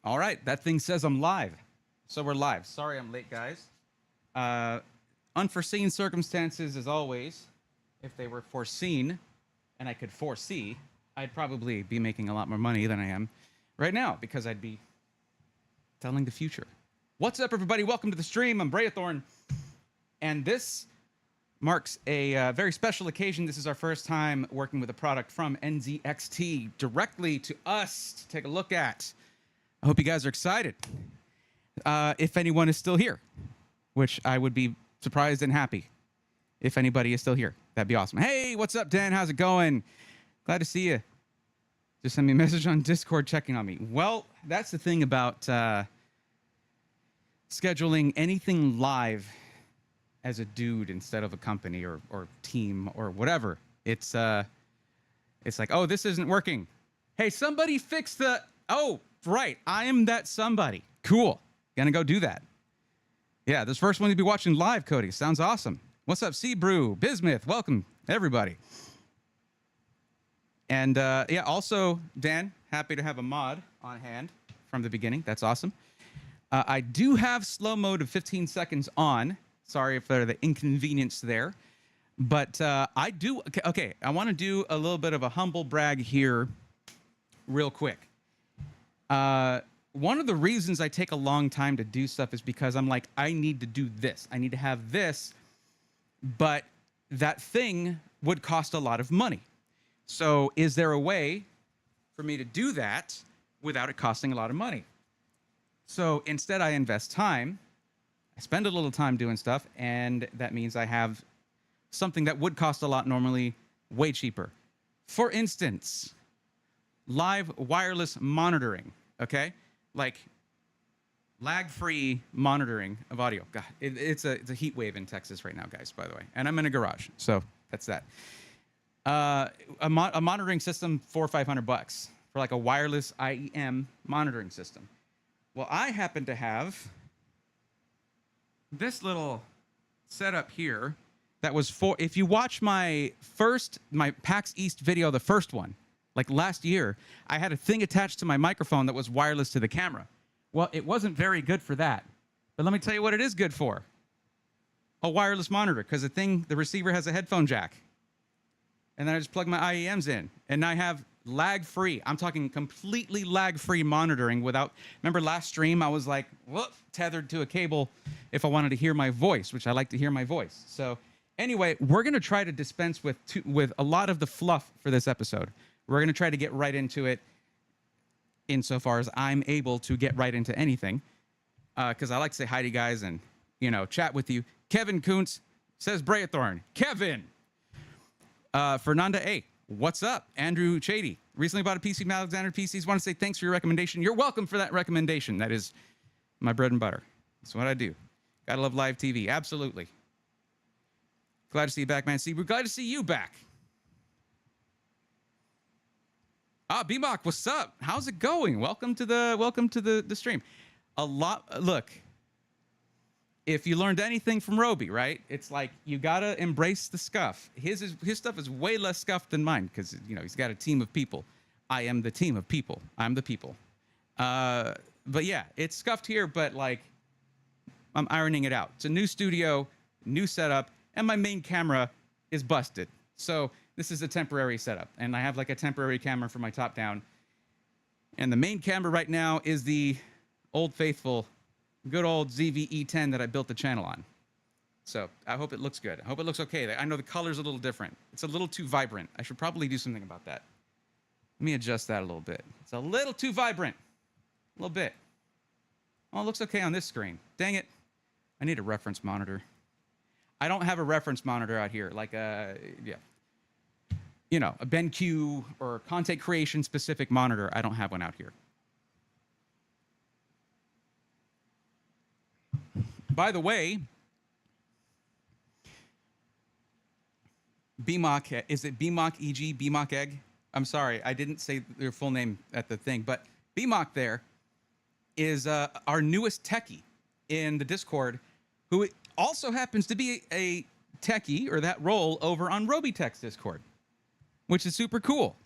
All right, that thing says I'm live. So we're live. Sorry I'm late, guys. Unforeseen circumstances, as always. If they were foreseen and I could foresee, I'd probably be making a lot more money than I am right now because I'd be telling the future. What's up, everybody? Welcome to the stream. I'm Brayathorn. And this marks a very special occasion. This is our first time working with a product from NZXT directly to us to take a look at. I hope you guys are excited. If anyone is still here, which I would be surprised and happy if anybody is still here. That'd be awesome. Hey, what's up, Dan? How's it going? Glad to see you. Just send me a message on Discord checking on me. Well, that's the thing about scheduling anything live as a dude instead of a company or team or whatever. It's like, oh, this isn't working. Hey, somebody fix the... Oh, right. I am that somebody. Cool. Gonna go do that. Yeah, this first one you'll be watching live, Cody. Sounds awesome. What's up, Seabrew, Bismuth? Welcome, everybody. And yeah, also, Dan, happy to have a mod on hand from the beginning. That's awesome. I do have slow mode of 15 seconds on. Sorry if there's the inconvenience there. But I do... Okay, I want to do a little bit of a humble brag here real quick. One of the reasons I take a long time to do stuff is because I'm like, I need to do this. I need to have this, but that thing would cost a lot of money. So is there a way for me to do that without it costing a lot of money? So instead I invest time, I spend a little time doing stuff, and that means I have something that would cost a lot normally way cheaper. For instance, live wireless monitoring, okay? Like lag-free monitoring of audio. God, it's a heat wave in Texas right now, guys, by the way. And I'm in a garage, so that's that. A monitoring system, $400 or $500 for like a wireless IEM monitoring system. Well, I happen to have this little setup here that was for... If you watch my PAX East video, the first one, like last year, I had a thing attached to my microphone that was wireless to the camera. Well, it wasn't very good for that. But let me tell you what it is good for. A wireless monitor, because the receiver has a headphone jack. And then I just plug my IEMs in. And I have lag-free. I'm talking completely lag-free monitoring without... Remember last stream, I was like, whoop, tethered to a cable if I wanted to hear my voice, which I like to hear my voice. So anyway, we're going to try to dispense with a lot of the fluff for this episode. We're going to try to get right into it insofar as I'm able to get right into anything. Because I like to say hi to you guys and, chat with you. Kevin Kuntz says Brayathorn. Kevin! Fernanda A. What's up? Andrew Chady. Recently bought a PC from Alexander PCs. Want to say thanks for your recommendation. You're welcome for that recommendation. That is my bread and butter. That's what I do. Gotta love live TV. Absolutely. Glad to see you back, man. We're glad to see you back. BMOC, what's up? How's it going? Welcome to the stream. Look, if you learned anything from Roby, right? It's like you gotta embrace the scuff. His stuff is way less scuffed than mine because he's got a team of people. I am the team of people. I'm the people. But yeah, it's scuffed here, but like I'm ironing it out. It's a new studio, new setup, and my main camera is busted. So this is a temporary setup, and I have like a temporary camera for my top down. And the main camera right now is the old faithful, good old ZV-E10 that I built the channel on. So I hope it looks good. I hope it looks okay. I know the color's a little different. It's a little too vibrant. I should probably do something about that. Let me adjust that a little bit. It's a little too vibrant. A little bit. Oh, it looks okay on this screen. Dang it. I need a reference monitor. I don't have a reference monitor out here. Like a BenQ or content creation specific monitor. I don't have one out here. By the way, BMOC, is it BMOC EG, BMOC Egg? I'm sorry, I didn't say their full name at the thing, but BMOC there is our newest techie in the Discord, who also happens to be a techie, or that role, over on Robitech's Discord, which is super cool.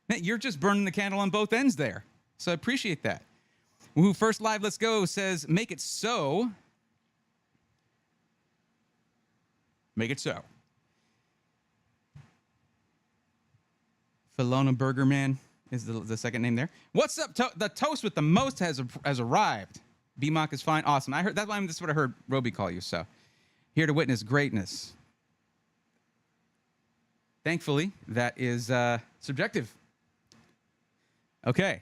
Man, you're just burning the candle on both ends there, so I appreciate that. Woohoo, first live, let's go, says, make it so. Make it so. Filona Burger Man is the second name there. What's up? The toast with the most has arrived. BMOC is fine. Awesome. I heard that's this is what I heard Roby call you. So here to witness greatness. Thankfully, that is subjective. Okay.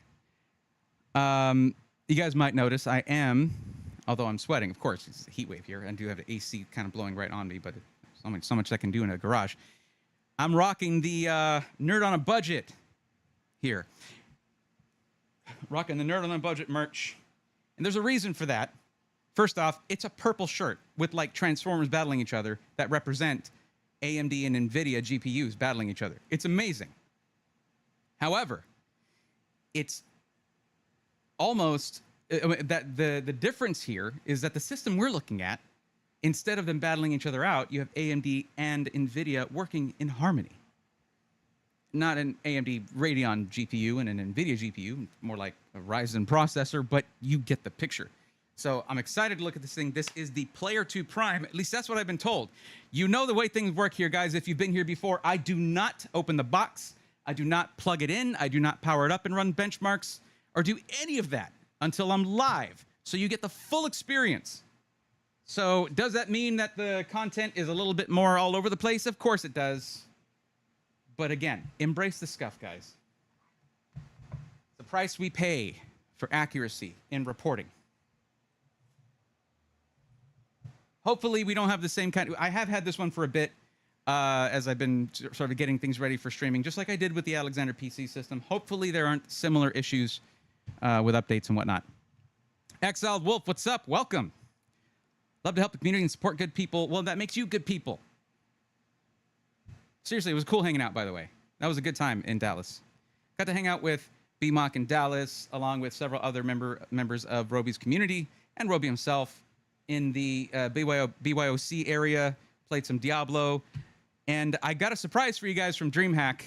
You guys might notice I am, although I'm sweating, of course, it's a heat wave here. I do have the AC kind of blowing right on me, but so much I can do in a garage. I'm rocking the Nerd on a Budget here. Rocking the Nerd on a Budget merch. And there's a reason for that. First off, it's a purple shirt with like Transformers battling each other that represent AMD and NVIDIA GPUs battling each other. It's amazing. However, it's almost that the difference here is that the system we're looking at, instead of them battling each other out, you have AMD and NVIDIA working in harmony. Not an AMD Radeon GPU and an NVIDIA GPU, more like a Ryzen processor, but you get the picture. So I'm excited to look at this thing. This is the Player 2 Prime. At least that's what I've been told. You know the way things work here, guys. If you've been here before, I do not open the box. I do not plug it in. I do not power it up and run benchmarks or do any of that until I'm live. So you get the full experience. So does that mean that the content is a little bit more all over the place? Of course it does. But again, embrace the scuff, guys. The price we pay for accuracy in reporting. Hopefully we don't have the same kind of, I have had this one for a bit as I've been sort of getting things ready for streaming, just like I did with the Alexander PC system. Hopefully there aren't similar issues with updates and whatnot. Exiled Wolf, what's up? Welcome. Love to help the community and support good people. Well, that makes you good people. Seriously, it was cool hanging out, by the way. That was a good time in Dallas. Got to hang out with BMOC in Dallas, along with several other members of Roby's community and Roby himself in the BYOC area. Played some Diablo. And I got a surprise for you guys from DreamHack.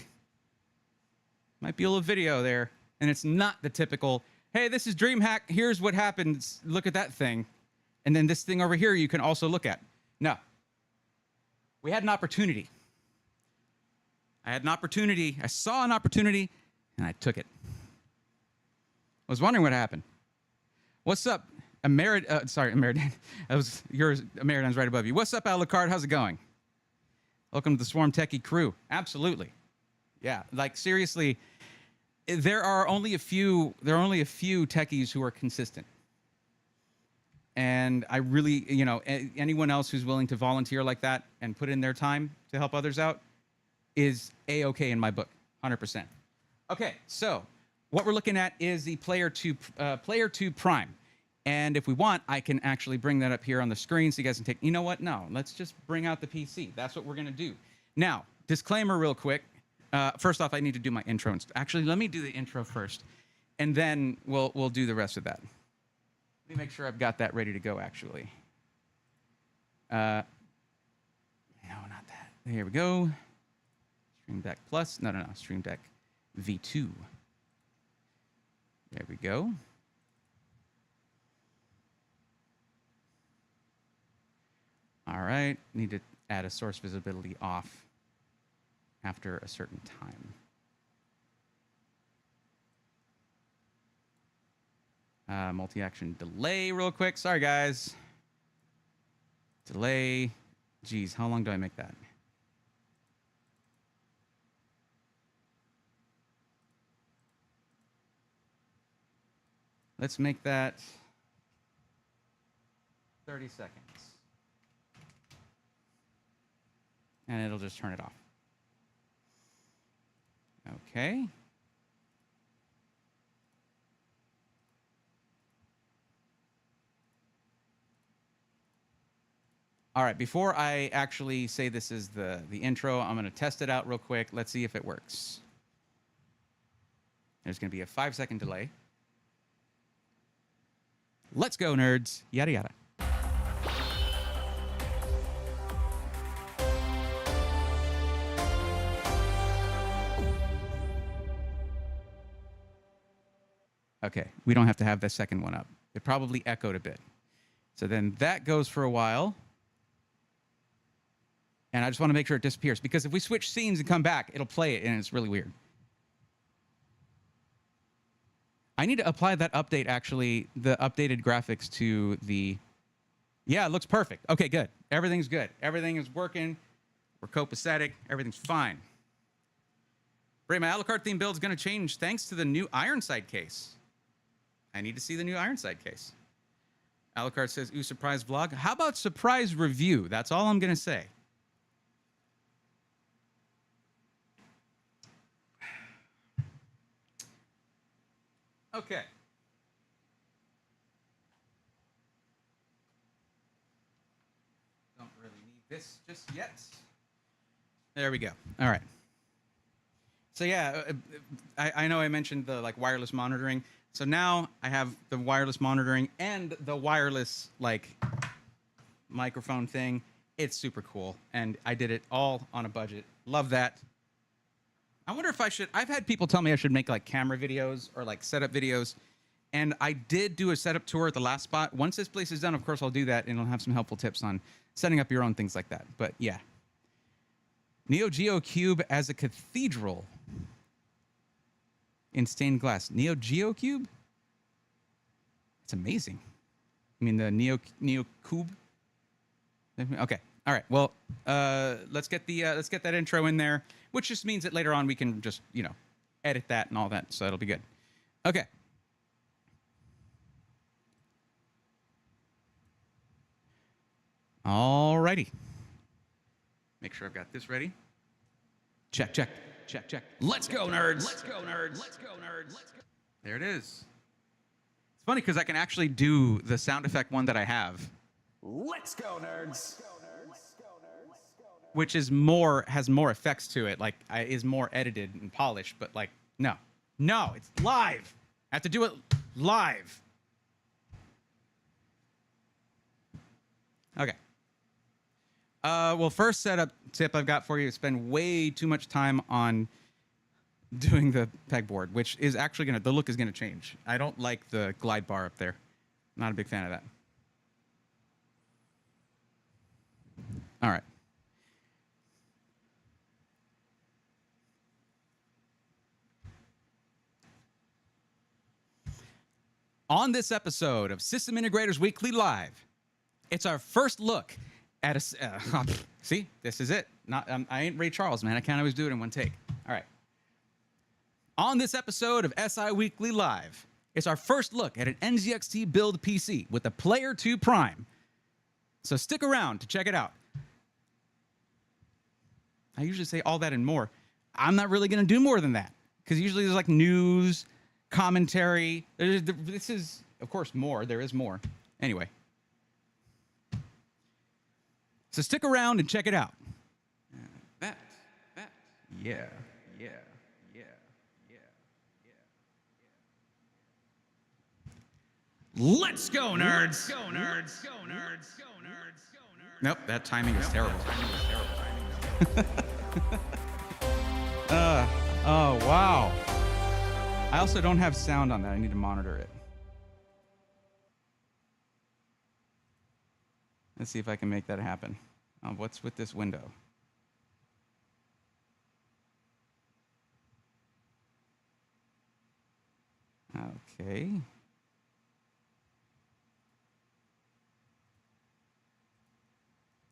Might be a little video there. And it's not the typical, hey, this is DreamHack. Here's what happens. Look at that thing. And then this thing over here you can also look at. No. We had an opportunity. I had an opportunity. I saw an opportunity, and I took it. I was wondering what happened. What's up, Ameridan? Ameridan's right above you. What's up, Alucard? How's it going? Welcome to the Swarm Techie crew. Absolutely. Yeah, like seriously, there are only a few techies who are consistent. And I really, anyone else who's willing to volunteer like that and put in their time to help others out is A-okay in my book, 100%. Okay, so what we're looking at is the Player 2 Prime. And if we want, I can actually bring that up here on the screen so you guys can take, you know what? No, let's just bring out the PC. That's what we're going to do. Now, disclaimer real quick. First off, I need to do my intro. Actually, let me do the intro first, and then we'll do the rest of that. Let me make sure I've got that ready to go, actually. No, not that. Here we go. Stream Deck Plus. No. Stream Deck V2. There we go. All right. Need to add a source visibility off after a certain time. Multi-action delay real quick. Sorry, guys. Delay. Geez, how long do I make that? Let's make that 30 seconds. And it'll just turn it off. Okay. All right, before I actually say this is the intro, I'm going to test it out real quick. Let's see if it works. There's going to be a 5-second delay. Let's go, nerds. Yada, yada. Okay, we don't have to have the second one up. It probably echoed a bit. So then that goes for a while. And I just want to make sure it disappears, because if we switch scenes and come back, it'll play it, and it's really weird. I need to apply that update, actually, the updated graphics to the... Yeah, it looks perfect. Okay, good. Everything's good. Everything is working. We're copacetic. Everything's fine. Bray, my Alucard theme build is going to change thanks to the new Ironside case. I need to see the new Ironside case. Alucard says, ooh, surprise vlog. How about surprise review? That's all I'm going to say. Okay. Don't really need this just yet. There we go. All right. So yeah, I know I mentioned the like wireless monitoring. So now I have the wireless monitoring and the wireless like microphone thing. It's super cool, and I did it all on a budget. Love that. I wonder if I should... I've had people tell me I should make like camera videos or like setup videos. And I did do a setup tour at the last spot. Once this place is done, of course, I'll do that, and I'll have some helpful tips on setting up your own things like that. But yeah. Neo Geo Cube as a cathedral in stained glass. Neo Geo Cube? It's amazing. I mean the Neo Cube? Okay. All right. Well, let's get that intro in there, which just means that later on we can just, you know, edit that and all that, so it'll be good. Okay. All righty. Make sure I've got this ready. Check, check, check, check. Let's go, nerds. Let's go, nerds. Let's go, nerds. Let's go. There it is. It's funny because I can actually do the sound effect one that I have. Let's go, nerds. Which is more, has more effects to it, like is more edited and polished, but like, no, it's live. I have to do it live. Okay. Well, first setup tip I've got for you is spend way too much time on doing the pegboard, which is actually the look is gonna change. I don't like the glide bar up there. Not a big fan of that. All right. On this episode of System Integrators Weekly Live, it's our first look at a... see, this is it. I ain't Ray Charles, man. I can't always do it in one take. All right. On this episode of SI Weekly Live, it's our first look at an NZXT build PC with a Player 2 Prime. So stick around to check it out. I usually say all that and more. I'm not really going to do more than that, because usually there's like news, commentary. This is, of course, more. There is more. Anyway. So stick around and check it out. That. Yeah. Let's go, nerds. Go, nerds. Go, nerds. Go, nerds. Go, nerds. Nope, that timing is terrible. Oh, wow. I also don't have sound on that. I need to monitor it. Let's see if I can make that happen. What's with this window? Okay.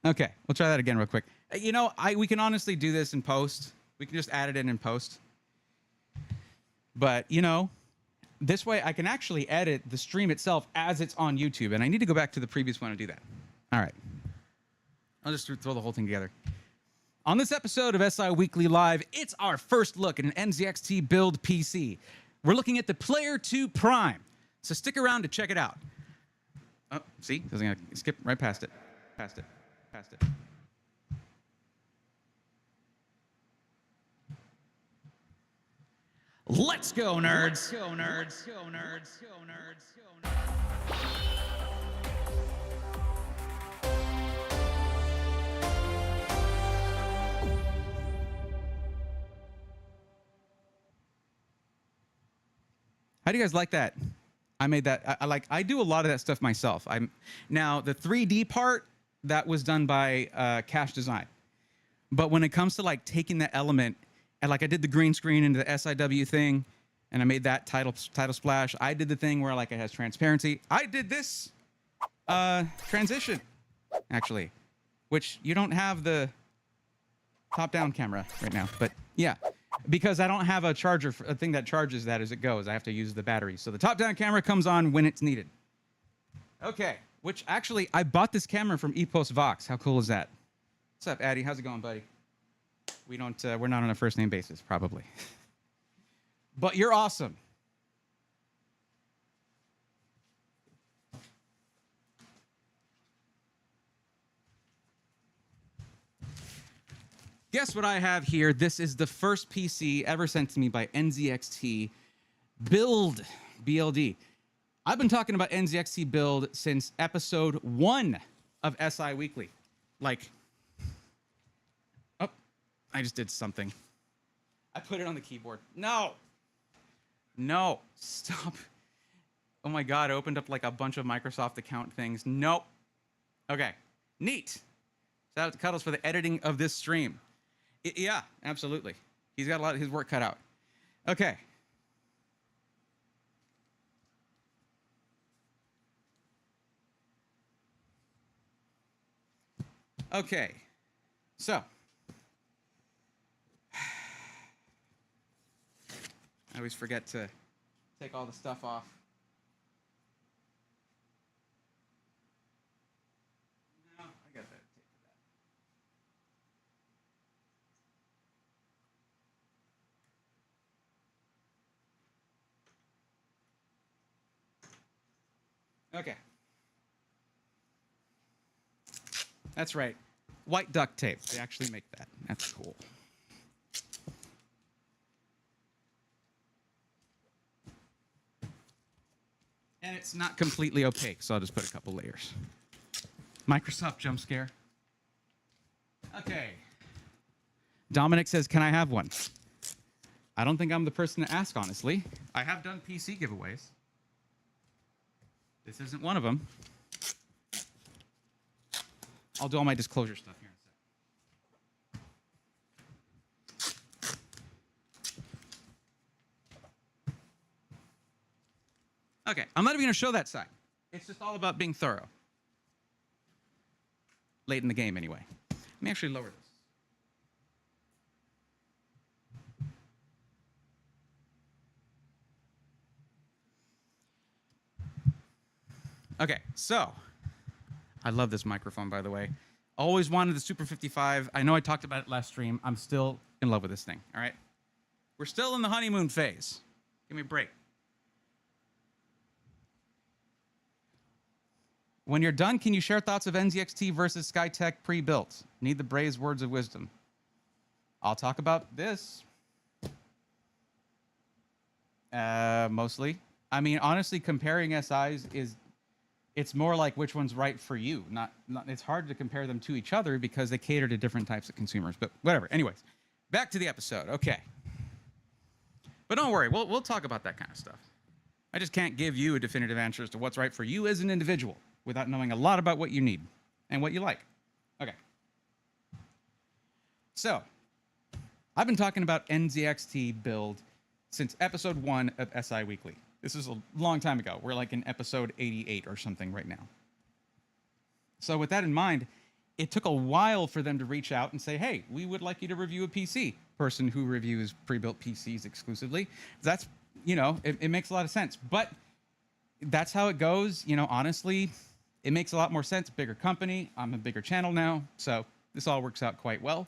Okay, we'll try that again real quick. You know, we can honestly do this in post. We can just add it in post. But, you know, this way I can actually edit the stream itself as it's on YouTube. And I need to go back to the previous one to do that. All right. I'll just throw the whole thing together. On this episode of SI Weekly Live, it's our first look at an NZXT build PC. We're looking at the Player 2 Prime. So stick around to check it out. Oh, see? I was going to skip right past it. Past it. Let's go, nerds. Go, nerds. Go, nerds. Go, nerds. Go, nerds. How do you guys like that? I made that. I do a lot of that stuff myself. Now the 3D part that was done by Cash Design, but when it comes to like taking the element and like I did the green screen into the SIW thing, and I made that title splash. I did the thing where like it has transparency. I did this transition actually, which you don't have the top-down camera right now, but yeah. Because I don't have a charger, a thing that charges that as it goes. I have to use the battery. So the top-down camera comes on when it's needed. Okay, which actually, I bought this camera from Epos Vox. How cool is that? What's up, Addy? How's it going, buddy? We're not on a first name basis, probably. But you're awesome. Guess what I have here? This is the first PC ever sent to me by NZXT. Build, BLD. I've been talking about NZXT Build since episode 1 of SI Weekly. Like, oh, I just did something. I put it on the keyboard. No, stop. Oh my God, I opened up like a bunch of Microsoft account things. Nope. Okay, neat. Shout out to Cuddles for the editing of this stream. Yeah, absolutely. He's got a lot of his work cut out. Okay. Okay. So. I always forget to take all the stuff off. No, I got that. Okay. That's right. White duct tape. They actually make that. That's cool. And it's not completely opaque, so I'll just put a couple layers. Microsoft jump scare. Okay. Dominic says, can I have one? I don't think I'm the person to ask, honestly. I have done PC giveaways. This isn't one of them. I'll do all my disclosure stuff here in a sec. Okay, I'm not even going to show that side. It's just all about being thorough. Late in the game, anyway. Let me actually lower this. Okay, so I love this microphone, by the way. Always wanted the Super 55. I know I talked about it last stream. I'm still in love with this thing, all right? We're still in the honeymoon phase. Give me a break. When you're done, can you share thoughts of NZXT versus Skytech pre-built? Need the Braves words of wisdom. I'll talk about this. Mostly. I mean, honestly, comparing SIs is... It's more like which one's right for you. It's hard to compare them to each other because they cater to different types of consumers. But whatever. Anyways, back to the episode. Okay. But don't worry. We'll talk about that kind of stuff. I just can't give you a definitive answer as to what's right for you as an individual without knowing a lot about what you need and what you like. Okay. So, I've been talking about NZXT Build since episode 1 of SI Weekly. This is a long time ago. We're like in episode 88 or something right now. So with that in mind, it took a while for them to reach out and say, hey, we would like you to review a PC. Person who reviews pre-built PCs exclusively. That's, you know, it makes a lot of sense. But that's how it goes. You know, honestly, it makes a lot more sense. Bigger company. I'm a bigger channel now. So this all works out quite well.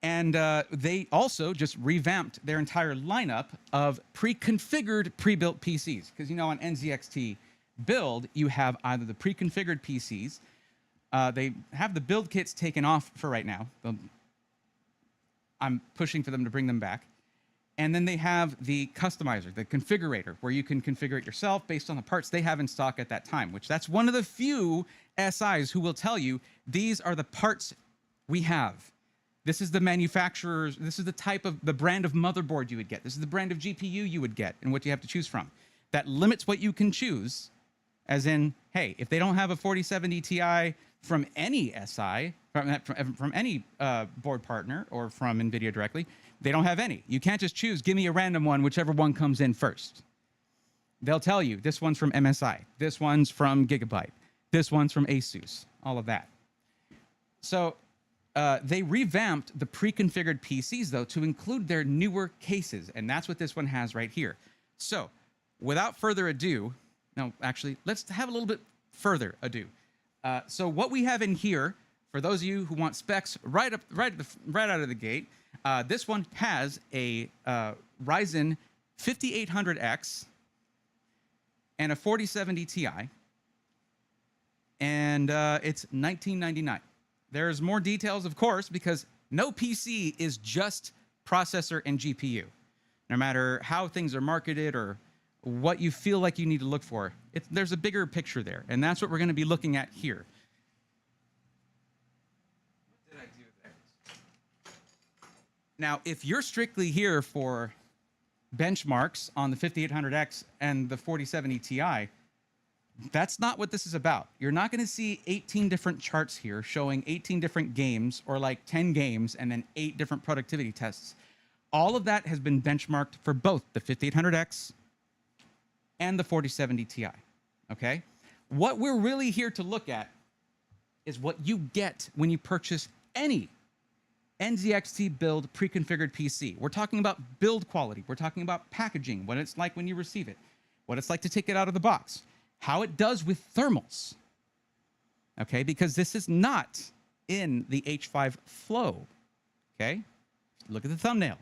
And they also just revamped their entire lineup of pre-configured pre-built PCs. Because, you know, on NZXT Build, you have either the pre-configured PCs. They have the build kits taken off for right now. I'm pushing for them to bring them back. And then they have the customizer, the configurator, where you can configure it yourself based on the parts they have in stock at that time, which that's one of the few SIs who will tell you, these are the parts we have. This is the manufacturer's, this is the type of, the brand of motherboard you would get. This is the brand of GPU you would get and what you have to choose from. that limits what you can choose, as in, hey, if they don't have a 4070 Ti from any SI, from any board partner or from NVIDIA directly, they don't have any. You can't just choose, give me a random one, whichever one comes in first. They'll tell you, this one's from MSI, this one's from Gigabyte, this one's from Asus, all of that. So they revamped the pre-configured PCs, though, to include their newer cases, and that's what this one has right here. So without further ado, no, actually, let's have a little bit further ado. So what we have in here, for those of you who want specs right out of the gate, this one has a Ryzen 5800X and a 4070 Ti, and it's $1999. There's more details, of course, because no PC is just processor and GPU. No matter how things are marketed or what you feel like you need to look for, there's a bigger picture there, and that's what we're going to be looking at here. What did I do there? Now, if you're strictly here for benchmarks on the 5800X and the 4070 Ti, that's not what this is about. You're not going to see 18 different charts here showing 18 different games or like 10 games and then 8 different productivity tests. All of that has been benchmarked for both the 5800X and the 4070 Ti, okay? What we're really here to look at is what you get when you purchase any NZXT build pre-configured PC. We're talking about build quality. We're talking about packaging, what it's like when you receive it, what it's like to take it out of the box, how it does with thermals, okay? Because this is not in the H5 Flow, okay? Look at the thumbnail.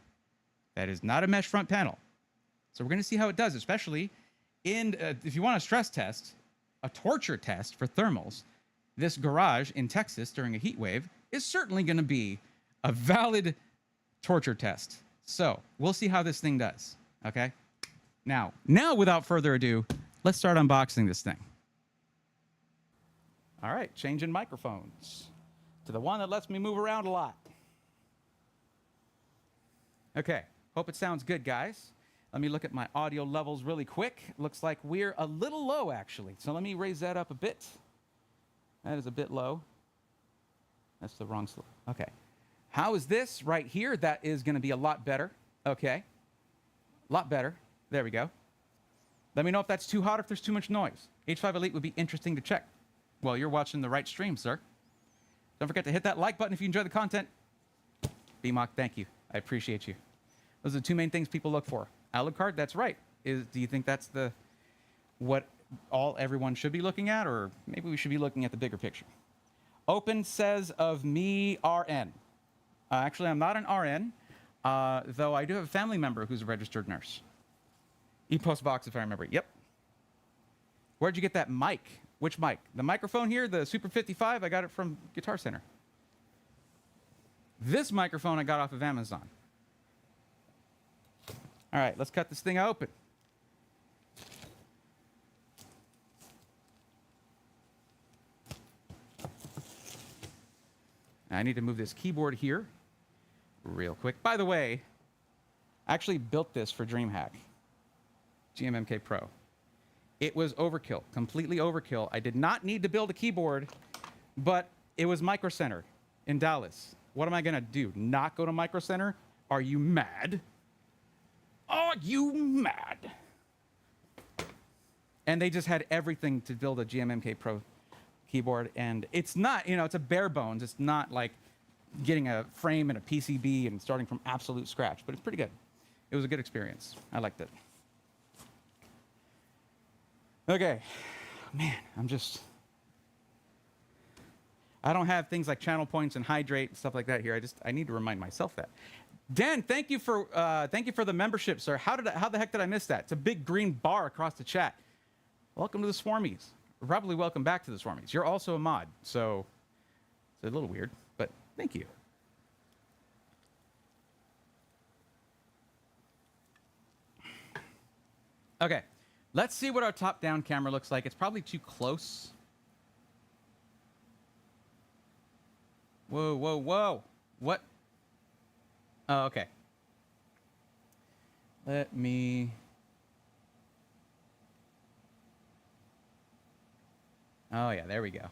That is not a mesh front panel. So we're going to see how it does, especially in, if you want a stress test, a torture test for thermals, this garage in Texas during a heat wave is certainly going to be a valid torture test. So we'll see how this thing does, okay? Now, without further ado, let's start unboxing this thing. All right, changing microphones to the one that lets me move around a lot. Okay, hope it sounds good, guys. Let me look at my audio levels really quick. Looks like we're a little low, actually. So let me raise that up a bit. That is a bit low. That's the wrong slope. Okay. How is this right here? That is going to be a lot better. Okay. A lot better. There we go. Let me know if that's too hot or if there's too much noise. H5 Elite would be interesting to check. Well, you're watching the right stream, sir. Don't forget to hit that like button if you enjoy the content. BMOC, thank you. I appreciate you. Those are the two main things people look for. Alucard, that's right. Do you think that's what everyone should be looking at, or maybe we should be looking at the bigger picture? Open says of me RN. Actually, I'm not an RN, though I do have a family member who's a registered nurse. E-post box, if I remember. Yep. Where'd you get that mic? Which mic? The microphone here, the Super 55, I got it from Guitar Center. This microphone I got off of Amazon. All right, let's cut this thing open. I need to move this keyboard here real quick. By the way, I actually built this for DreamHack, GMMK Pro. It was overkill, completely overkill. I did not need to build a keyboard, but it was Micro Center in Dallas. What am I going to do? Not go to Micro Center? Are you mad? Are you mad? And they just had everything to build a GMMK Pro keyboard, and it's not, it's a bare bones. It's not like getting a frame and a PCB and starting from absolute scratch, but it's pretty good. It was a good experience. I liked it. Okay, man, I don't have things like channel points and hydrate and stuff like that here. I need to remind myself that. Dan, thank you for the membership, sir. How the heck did I miss that? It's a big green bar across the chat. Welcome to the Swarmies. Probably welcome back to the Swarmies. You're also a mod, so it's a little weird, but thank you. Okay, let's see what our top-down camera looks like. It's probably too close. Whoa, whoa, whoa. What? Oh, okay. Let me Oh, yeah, there we go.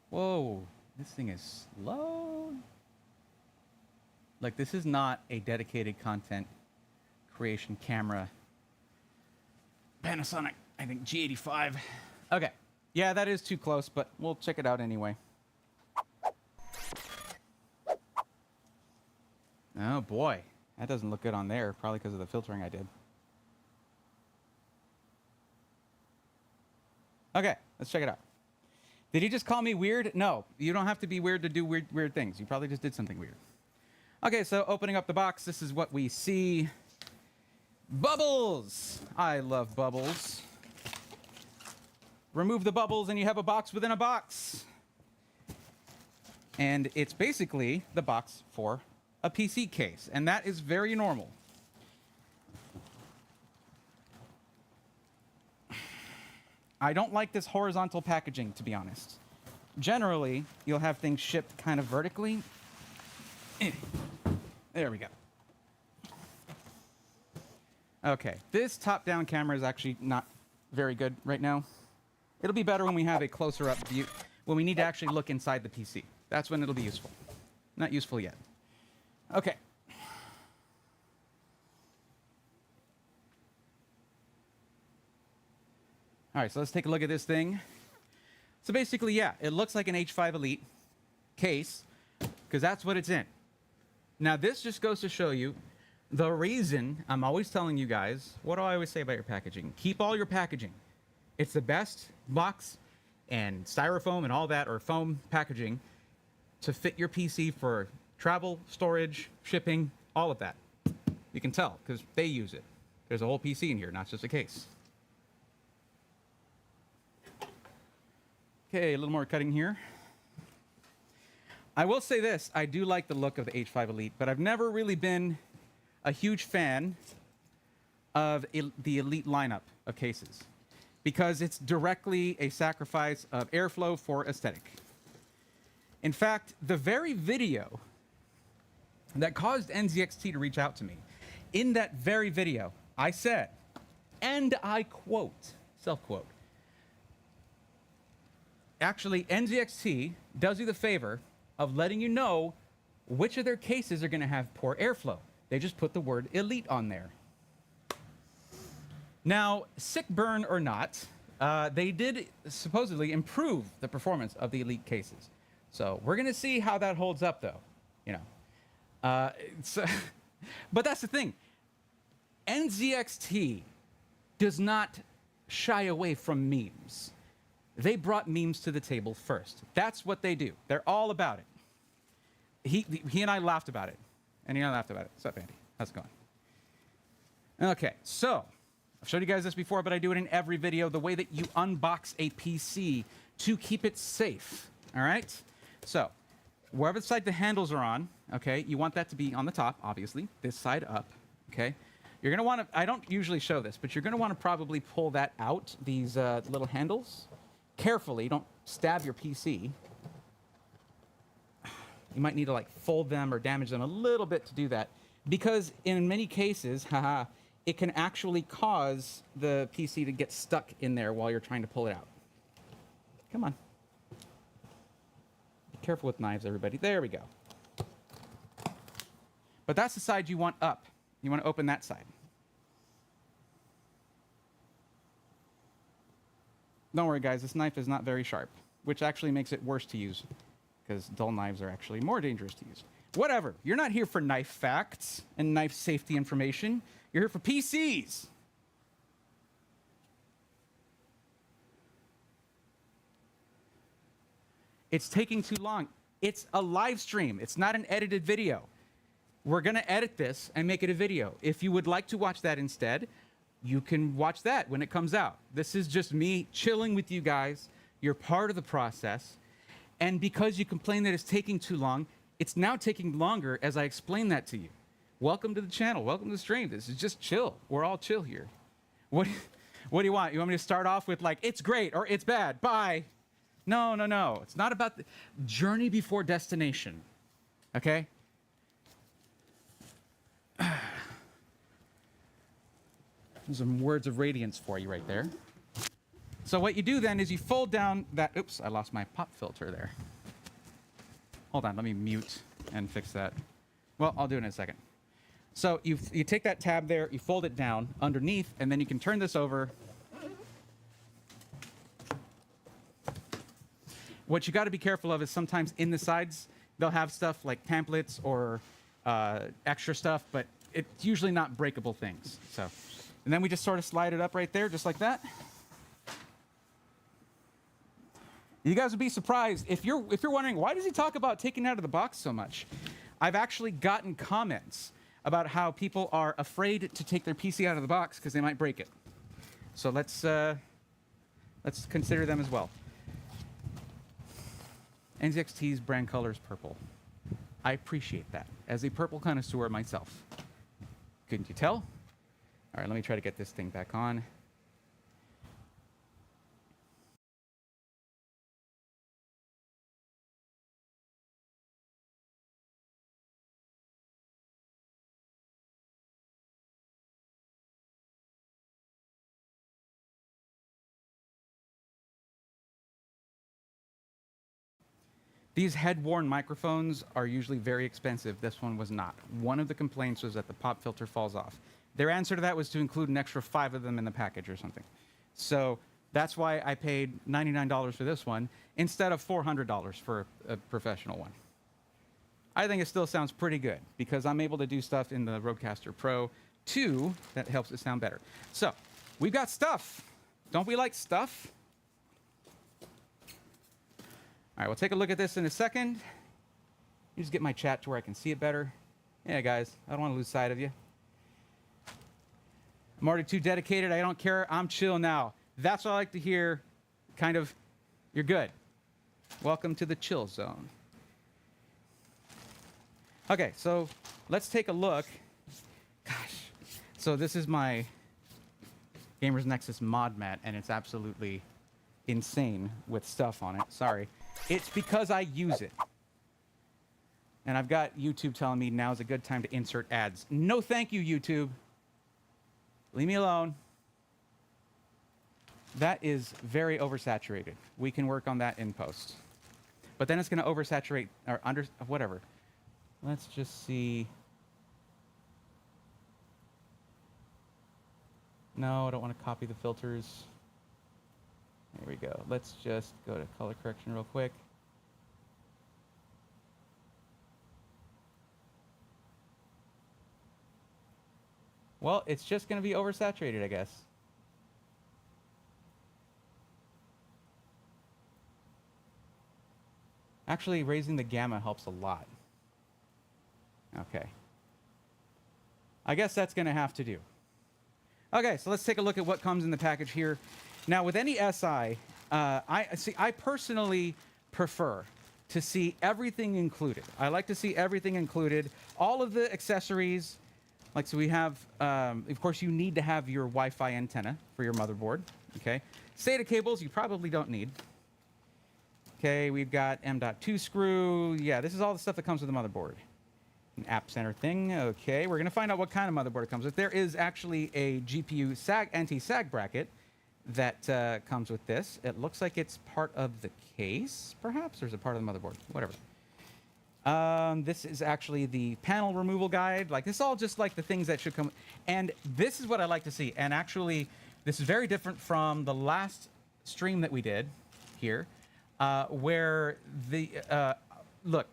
Whoa, this thing is slow. Like, this is not a dedicated content creation camera. Panasonic, I think G85. Okay, yeah, that is too close, but we'll check it out anyway. Oh boy, that doesn't look good on there, probably because of the filtering I did. Okay, let's check it out. Did he just call me weird? No, you don't have to be weird to do weird things. You probably just did something weird. Okay, so opening up the box, this is what we see. Bubbles! I love bubbles. Remove the bubbles and you have a box within a box. And it's basically the box for a PC case, and that is very normal. I don't like this horizontal packaging, to be honest. Generally, you'll have things shipped kind of vertically. There we go. Okay, this top-down camera is actually not very good right now. It'll be better when we have a closer-up view, when we need to actually look inside the PC. That's when it'll be useful. Not useful yet. Okay. All right, so let's take a look at this thing. So basically, yeah, it looks like an H5 Elite case, because that's what it's in. Now, this just goes to show you the reason I'm always telling you guys, what do I always say about your packaging? Keep all your packaging. It's the best box and styrofoam and all that, or foam packaging, to fit your PC for travel, storage, shipping, all of that. You can tell, because they use it. There's a whole PC in here, not just a case. Okay, a little more cutting here. I will say this, I do like the look of the H5 Elite, but I've never really been a huge fan of the Elite lineup of cases, because it's directly a sacrifice of airflow for aesthetic. In fact, the very video that caused NZXT to reach out to me, in that very video, I said, and I quote, self-quote, actually, NZXT does you the favor of letting you know which of their cases are going to have poor airflow. They just put the word Elite on there. Now, sick burn or not, they did supposedly improve the performance of the Elite cases. So we're going to see how that holds up, though. You know, but that's the thing. NZXT does not shy away from memes. They brought memes to the table first. That's what they do. They're all about it. He and I laughed about it. And he and I laughed about it. What's up, Andy? How's it going? Okay, so I've showed you guys this before, but I do it in every video, the way that you unbox a PC to keep it safe. All right? So wherever side the handles are on, okay, you want that to be on the top, obviously, this side up, okay? You're going to want to, I don't usually show this, but you're going to want to probably pull that out, these little handles, carefully. Don't stab your PC. You might need to like fold them or damage them a little bit to do that, because in many cases, it can actually cause the PC to get stuck in there while you're trying to pull it out. Come on. Be careful with knives, everybody. There we go. But that's the side you want up. You want to open that side. Don't worry, guys. This knife is not very sharp, which actually makes it worse to use, because dull knives are actually more dangerous to use. Whatever. You're not here for knife facts and knife safety information. You're here for PCs. It's taking too long. It's a live stream. It's not an edited video. We're going to edit this and make it a video. If you would like to watch that instead, you can watch that when it comes out. This is just me chilling with you guys. You're part of the process. And because you complain that it's taking too long, it's now taking longer as I explain that to you. Welcome to the channel. Welcome to the stream. This is just chill. We're all chill here. What do you want? You want me to start off with like, it's great or it's bad? Bye. No, no, no. It's not about the journey before destination. Okay? Some words of radiance for you right there. So what you do then is you fold down that, oops, I lost my pop filter there. Hold on, let me mute and fix that. Well, I'll do it in a second. So you take that tab there, you fold it down underneath, and then you can turn this over. What you got to be careful of is sometimes in the sides, they'll have stuff like pamphlets or extra stuff, but it's usually not breakable things. So, and then we just sort of slide it up right there, just like that. You guys would be surprised if you're wondering, why does he talk about taking it out of the box so much? I've actually gotten comments about how people are afraid to take their PC out of the box because they might break it. So let's consider them as well. NZXT's brand color is purple. I appreciate that as a purple connoisseur myself. Couldn't you tell? All right, let me try to get this thing back on. These head-worn microphones are usually very expensive. This one was not. One of the complaints was that the pop filter falls off. Their answer to that was to include an extra 5 of them in the package or something. So that's why I paid $99 for this one instead of $400 for a professional one. I think it still sounds pretty good because I'm able to do stuff in the Rodecaster Pro 2 that helps it sound better. So we've got stuff. Don't we like stuff? All right, we'll take a look at this in a second. Let me just get my chat to where I can see it better. Yeah, guys, I don't want to lose sight of you. I'm already too dedicated. I don't care. I'm chill now. That's what I like to hear. Kind of, you're good. Welcome to the chill zone. Okay, so let's take a look. Gosh, so this is my Gamers Nexus mod mat, and it's absolutely insane with stuff on it. Sorry. It's because I use it. And I've got YouTube telling me now's a good time to insert ads. No thank you, YouTube. Leave me alone. That is very oversaturated. We can work on that in post. But then it's going to oversaturate, or whatever. Let's just see. No, I don't want to copy the filters. There we go. Let's just go to color correction real quick. Well, it's just going to be oversaturated, I guess. Actually, raising the gamma helps a lot. Okay. I guess that's going to have to do. Okay, so let's take a look at what comes in the package here. Now, with any SI, I personally prefer to see everything included. I like to see everything included. All of the accessories, like so we have, of course, you need to have your Wi-Fi antenna for your motherboard, okay? SATA cables you probably don't need. Okay, we've got M.2 screw. Yeah, this is all the stuff that comes with the motherboard. An app center thing. Okay, we're going to find out what kind of motherboard it comes with. There is actually a GPU anti-sag bracket that comes with this. It looks like it's part of the case, perhaps, or is it part of the motherboard? Whatever. This is actually the panel removal guide. Like, this is all just like the things that should come. And this is what I like to see. And actually, this is very different from the last stream that we did here, where the, look,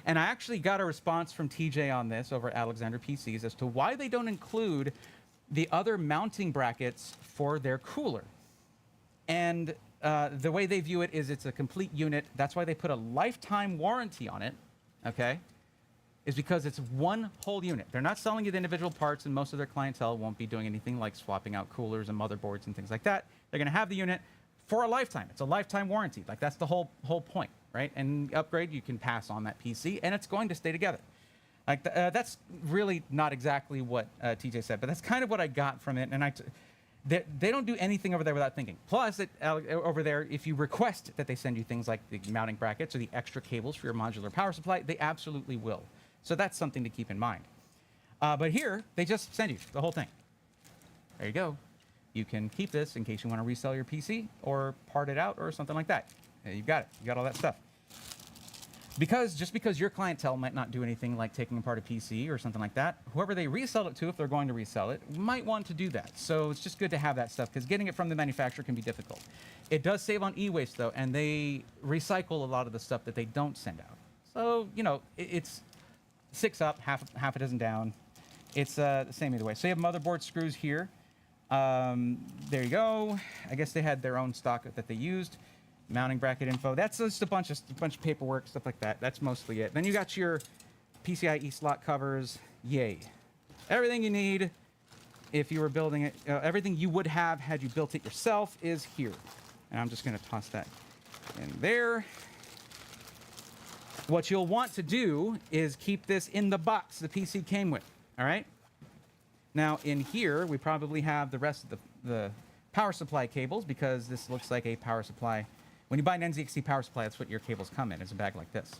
and I actually got a response from TJ on this over at Alexander PCs as to why they don't include the other mounting brackets for their cooler. And the way they view it is it's a complete unit. That's why they put a lifetime warranty on it, okay? Is because it's one whole unit. They're not selling you the individual parts, and most of their clientele won't be doing anything like swapping out coolers and motherboards and things like that. They're gonna have the unit for a lifetime. It's a lifetime warranty. Like, that's the whole point, right? And upgrade, you can pass on that PC, and it's going to stay together. Like, that's really not exactly what TJ said, but that's kind of what I got from it. And they don't do anything over there without thinking. Plus, over there, if you request that they send you things like the mounting brackets or the extra cables for your modular power supply, they absolutely will. So that's something to keep in mind. But here, they just send you the whole thing. There you go. you can keep this in case you want to resell your PC or part it out or something like that. You've got it. You got all that stuff. Just because your clientele might not do anything like taking apart a PC or something like that, whoever they resell it to, if they're going to resell it, might want to do that. So it's just good to have that stuff because getting it from the manufacturer can be difficult. It does save on e-waste though, and they recycle a lot of the stuff that they don't send out. So, you know, it's 6 up, half a dozen down. It's the same either way. So you have motherboard screws here. There you go. I guess they had their own stock that they used. Mounting bracket info. That's just a bunch of paperwork, stuff like that. That's mostly it. Then you got your PCIe slot covers. Yay. Everything you need if you were building it, everything you would have had you built it yourself is here. And I'm just going to toss that in there. What you'll want to do is keep this in the box the PC came with. All right? Now, in here, we probably have the rest of the power supply cables because this looks like a power supply. When you buy an NZXT power supply, that's what your cables come in. It's a bag like this.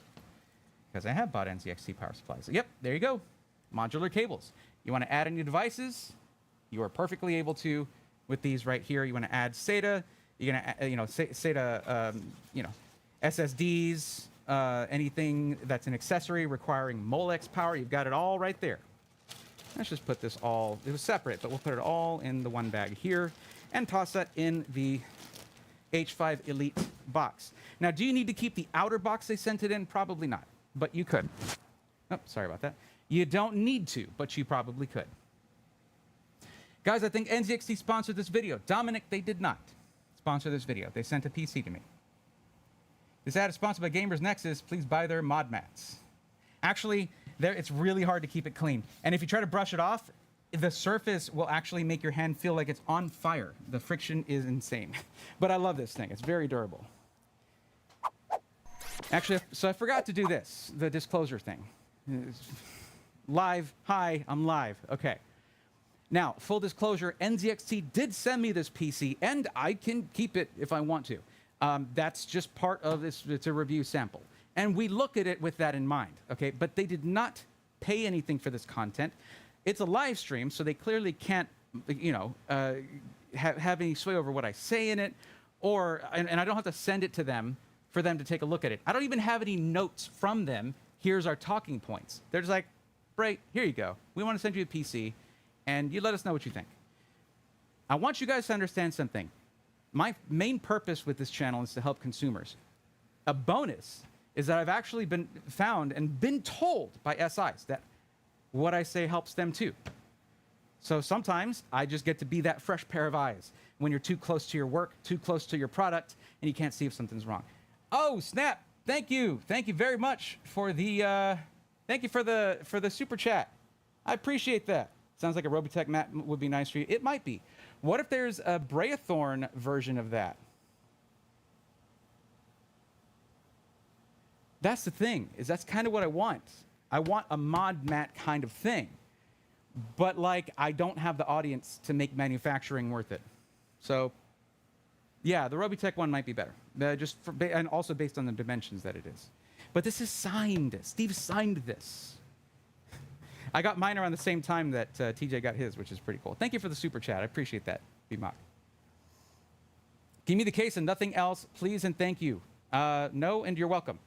Because I have bought NZXT power supplies. Yep, there you go. Modular cables. You want to add any devices? You are perfectly able to with these right here. You want to add SATA. You're going to, SATA, SSDs, anything that's an accessory requiring Molex power. You've got it all right there. Let's just put this all, it was separate, but we'll put it all in the one bag here and toss that in the H5 Elite box. Now, do you need to keep the outer box they sent it in? Probably not, but you could. Oh, sorry about that. You don't need to, but you probably could. Guys, I think NZXT sponsored this video. Dominic, they did not sponsor this video. They sent a PC to me. This ad is sponsored by Gamers Nexus. Please buy their mod mats. Actually, it's really hard to keep it clean. And if you try to brush it off, the surface will actually make your hand feel like it's on fire. The friction is insane. But I love this thing. It's very durable. Actually, so I forgot to do this, the disclosure thing. Live. Hi, I'm live. Okay. Now, full disclosure, NZXT did send me this PC, and I can keep it if I want to. That's just part of this. It's a review sample. And we look at it with that in mind, okay? But they did not pay anything for this content. It's a live stream, so they clearly can't, have any sway over what I say in it, and I don't have to send it to them for them to take a look at it. I don't even have any notes from them. Here's our talking points. They're just like, Bray, here you go. We want to send you a PC, and you let us know what you think. I want you guys to understand something. My main purpose with this channel is to help consumers. A bonus is that I've actually been found and been told by SIs that what I say helps them too. So sometimes I just get to be that fresh pair of eyes when you're too close to your work, too close to your product, and you can't see if something's wrong. Oh, snap. Thank you. Thank you very much for the super chat. I appreciate that. Sounds like a Robotech mat would be nice for you. It might be. What if there's a Brayathorn version of that? That's the thing, is that's kind of what I want. I want a mod mat kind of thing. But, like, I don't have the audience to make manufacturing worth it. So, yeah, the Robotech one might be better. And also based on the dimensions that it is. But this is signed. Steve signed this. I got mine around the same time that TJ got his, which is pretty cool. Thank you for the super chat. I appreciate that, B-Mock. Give me the case and nothing else, please and thank you. No, and you're welcome.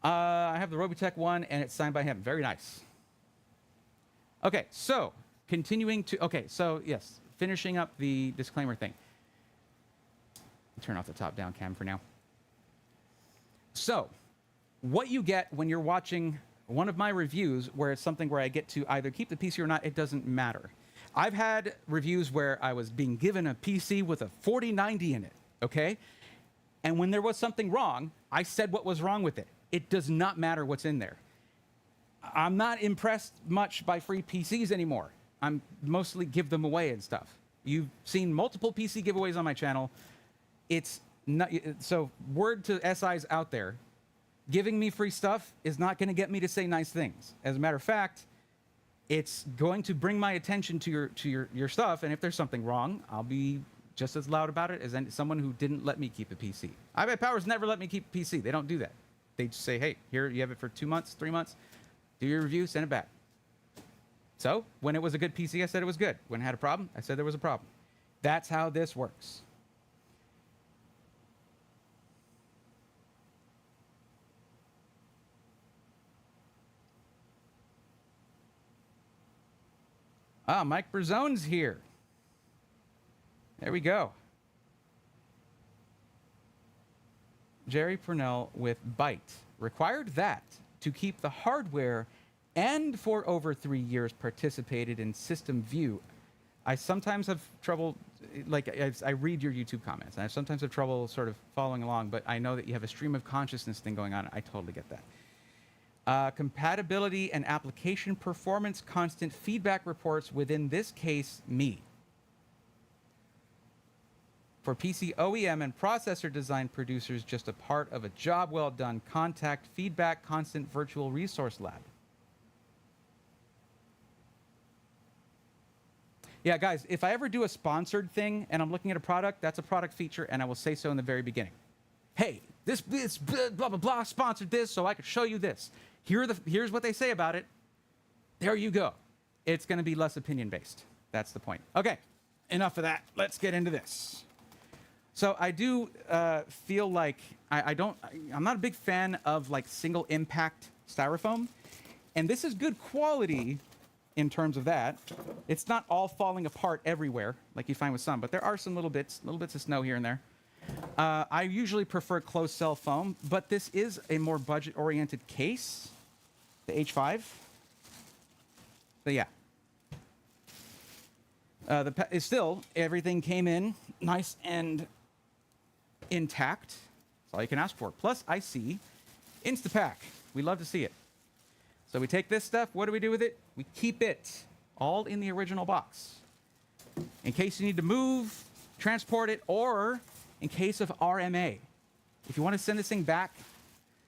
I have the Robotech one, and it's signed by him. Very nice. Okay, so continuing to... Okay, so yes, finishing up the disclaimer thing. Turn off the top-down cam for now. So, what you get when you're watching one of my reviews where it's something where I get to either keep the PC or not, it doesn't matter. I've had reviews where I was being given a PC with a 4090 in it, okay? And when there was something wrong, I said what was wrong with it. It does not matter what's in there. I'm not impressed much by free PCs anymore. I'm mostly give them away and stuff. You've seen multiple PC giveaways on my channel. It's not, so word to SIs out there, giving me free stuff is not going to get me to say nice things. As a matter of fact, it's going to bring my attention to your stuff, and if there's something wrong, I'll be just as loud about it as someone who didn't let me keep a PC. iPadPower's never let me keep a PC. They don't do that. They just say, hey, here, you have it for 2 months, 3 months. Do your review, send it back. So when it was a good PC, I said it was good. When it had a problem, I said there was a problem. That's how this works. Ah, Mike Brazone's here. There we go. Jerry Purnell with Byte. Required that to keep the hardware and for over 3 years participated in system view. I sometimes have trouble, like I read your YouTube comments, and I sometimes have trouble sort of following along, but I know that you have a stream of consciousness thing going on. I totally get that. Compatibility and application performance constant feedback reports, within this case, me. For PC OEM and processor design producers, just a part of a job well done. Contact feedback constant virtual resource lab. Yeah, guys, if I ever do a sponsored thing and I'm looking at a product, that's a product feature, and I will say so in the very beginning. Hey, this blah, blah, blah, sponsored this so I could show you this. Here's what they say about it. There you go. It's going to be less opinion-based. That's the point. Okay, enough of that. Let's get into this. So I do feel like I'm not a big fan of like single impact styrofoam, and this is good quality in terms of that. It's not all falling apart everywhere like you find with some, but there are some little bits of snow here and there. I usually prefer closed cell foam, but this is a more budget-oriented case, the H5. So yeah. Still, everything came in nice and intact. That's all you can ask for. Plus, I see Instapack. We love to see it. So we take this stuff. What do we do with it? We keep it all in the original box. In case you need to move, transport it, or in case of RMA. If you want to send this thing back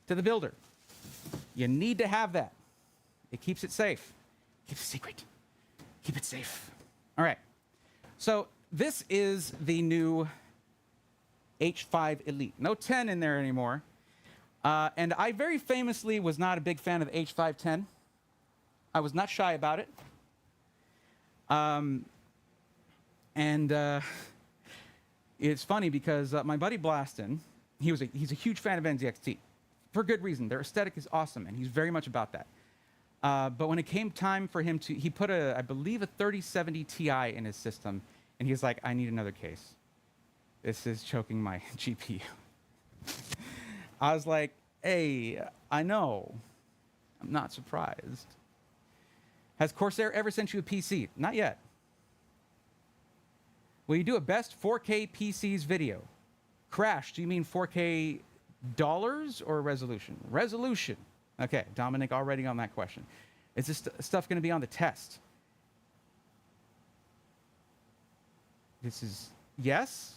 to the builder, you need to have that. It keeps it safe. Keep it secret. Keep it safe. All right. So this is the new H5 Elite. No 10 in there anymore. And I very famously was not a big fan of the H510. I was not shy about it. It's funny because my buddy Blaston, he's a huge fan of NZXT. For good reason. Their aesthetic is awesome, and he's very much about that. But when it came time for him to, he put I believe a 3070 Ti in his system, and he's like, I need another case. This is choking my GPU. I was like, hey, I know. I'm not surprised. Has Corsair ever sent you a PC? Not yet. Will you do a best 4K PCs video? Crash, do you mean 4K dollars or resolution? Resolution. Okay, Dominic already on that question. Is this stuff going to be on the test? This is yes.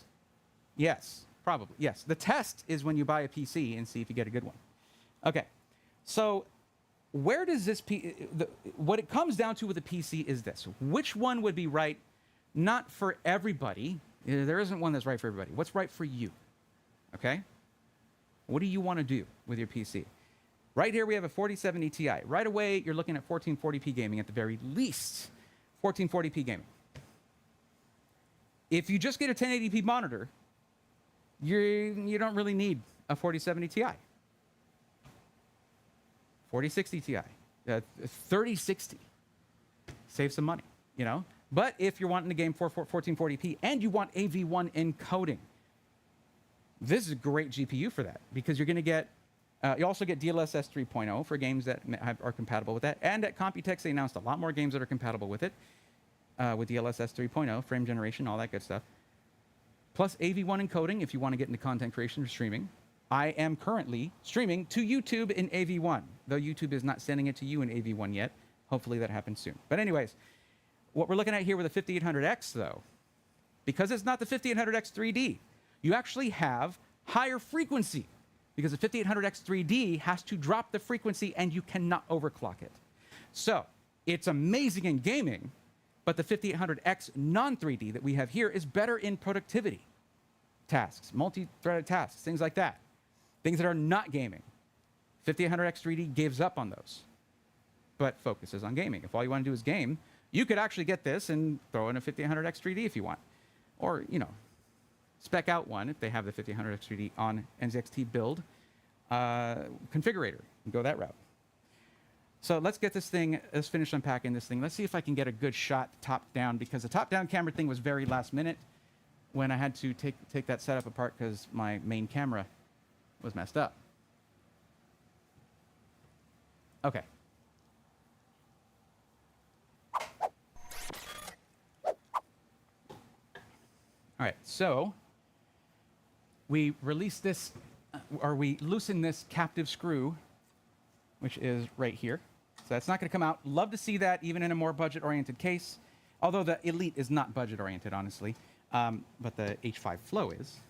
Yes, probably. Yes. The test is when you buy a PC and see if you get a good one. Okay. So where does this what it comes down to with a PC is this. Which one would be right? Not for everybody. There isn't one that's right for everybody. What's right for you? Okay? What do you want to do with your PC? Right here we have a 4070 Ti. Right away, you're looking at 1440p gaming at the very least. 1440p gaming. If you just get a 1080p monitor, you don't really need a 4070 Ti. 4060 Ti. 3060. Save some money, you know? But if you're wanting to game for 1440p and you want AV1 encoding, this is a great GPU for that because you're going to get, you also get DLSS 3.0 for games that are compatible with that. And at Computex, they announced a lot more games that are compatible with it, with DLSS 3.0, frame generation, all that good stuff. Plus AV1 encoding if you want to get into content creation or streaming. I am currently streaming to YouTube in AV1, though YouTube is not sending it to you in AV1 yet. Hopefully that happens soon. But anyways, what we're looking at here with the 5800X, though, because it's not the 5800X 3D, you actually have higher frequency because the 5800X 3D has to drop the frequency and you cannot overclock it. So it's amazing in gaming, but the 5800X non-3D that we have here is better in productivity tasks, multi-threaded tasks, things like that. Things that are not gaming. 5800X 3D gives up on those, but focuses on gaming. If all you want to do is game, you could actually get this and throw in a 5800X 3D if you want. or, you know, spec out one if they have the 1500 XTD on NZXT build configurator and go that route. So let's get this thing, let's finish unpacking this thing. Let's see if I can get a good shot top down, because the top down camera thing was very last minute when I had to take that setup apart because my main camera was messed up. Okay. All right, so we release this, or we loosen this captive screw, which is right here. So that's not going to come out. Love to see that even in a more budget-oriented case, although the Elite is not budget-oriented, honestly, but the H5 Flow is.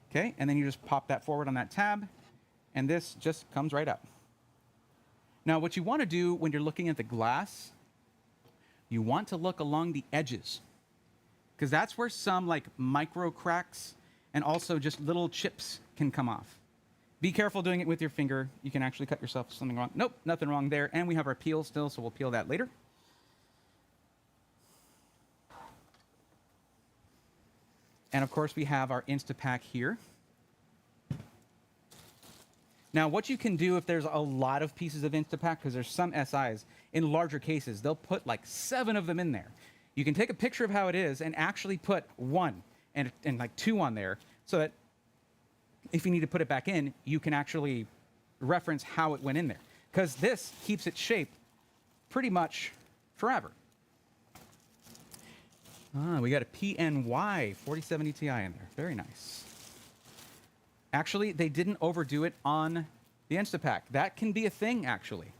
Okay, and then you just pop that forward on that tab, and this just comes right up. Now, what you want to do when you're looking at the glass, you want to look along the edges, because that's where some like micro cracks and also just little chips can come off. Be careful doing it with your finger. You can actually cut yourself something wrong. Nope, nothing wrong there. And we have our peel still, so we'll peel that later. And of course, we have our Instapack here. Now, what you can do if there's a lot of pieces of Instapack, because there's some SIs, in larger cases, they'll put like 7 of them in there. You can take a picture of how it is and actually put 1 and like 2 on there, so that if you need to put it back in, you can actually reference how it went in there. Because this keeps its shape pretty much forever. We got a PNY 4070 Ti in there. Very nice. Actually, they didn't overdo it on the Instapack. That can be a thing, actually.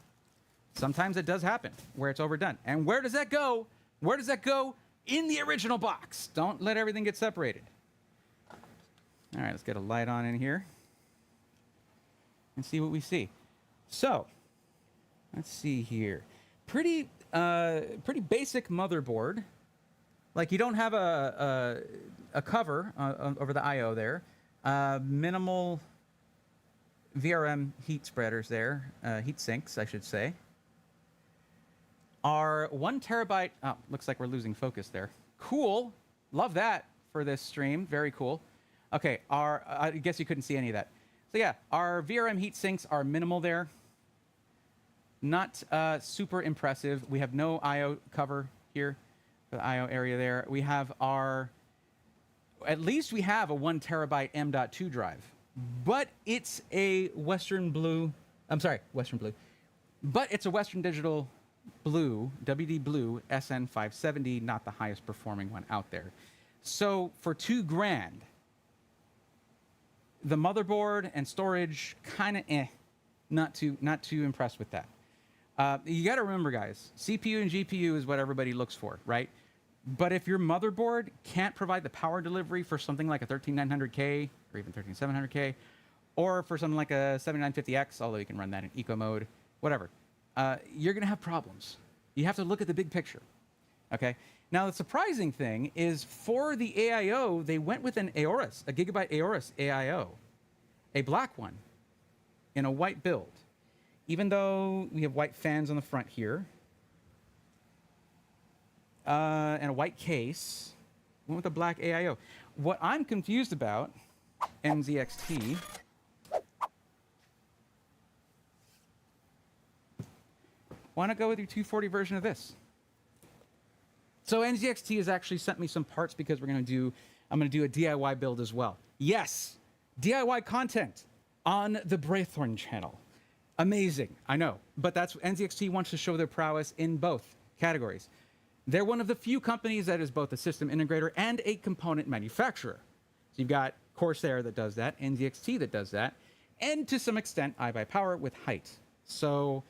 Sometimes it does happen where it's overdone. And where does that go? Where does that go? In the original box. Don't let everything get separated. All right, let's get a light on in here and see what we see. So, let's see here. Pretty basic motherboard. Like, you don't have a cover over the I/O there. Minimal VRM heat spreaders there, heat sinks, I should say. Our 1 terabyte, oh, looks like we're losing focus there. Cool, love that for this stream, very cool. Okay, I guess you couldn't see any of that. So yeah, our VRM heat sinks are minimal there. Not super impressive. We have no I/O cover here, the I/O area there. We have at least we have a 1 terabyte M.2 drive, but it's a Western Blue, but it's a Western Digital Blue, WD Blue SN570, not the highest performing one out there. So for $2,000, the motherboard and storage kind of not too impressed with that. You got to remember, guys, CPU and GPU is what everybody looks for, right? But if your motherboard can't provide the power delivery for something like a 13900K or even 13700K, or for something like a 7950X, although you can run that in eco mode, whatever, you're going to have problems. You have to look at the big picture, okay? Now, the surprising thing is for the AIO, they went with an Aorus, a Gigabyte Aorus AIO, a black one in a white build. Even though we have white fans on the front here, and a white case, went with a black AIO. What I'm confused about, NZXT, why not go with your 240 version of this? So NZXT has actually sent me some parts because I'm going to do a DIY build as well. Yes, DIY content on the Braithorn channel. Amazing, I know. But that's NZXT wants to show their prowess in both categories. They're one of the few companies that is both a system integrator and a component manufacturer. So you've got Corsair that does that, NZXT that does that, and to some extent, iBuyPower with height. So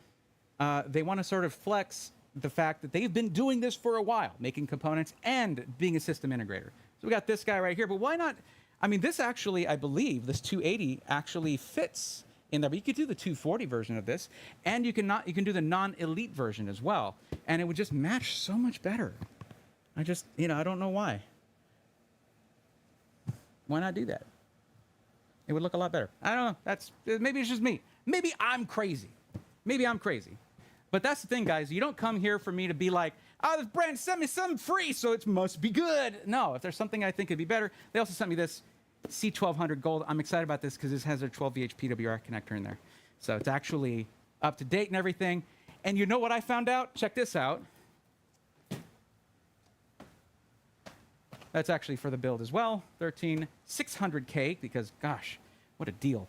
they want to sort of flex the fact that they've been doing this for a while, making components and being a system integrator. So we got this guy right here, but why not? I mean, this actually, I believe, this 280 actually fits in there, but you could do the 240 version of this, and you can do the non-elite version as well, and it would just match so much better. I don't know why. Why not do that? It would look a lot better. I don't know. Maybe it's just me. Maybe I'm crazy. Maybe I'm crazy. But that's the thing, guys. You don't come here for me to be like, oh, this brand sent me something free, so it must be good. No, if there's something I think could be better. They also sent me this C1200 Gold. I'm excited about this because this has a 12VH PWR connector in there. So it's actually up to date and everything. And you know what I found out? Check this out. That's actually for the build as well. 13600K, because gosh, what a deal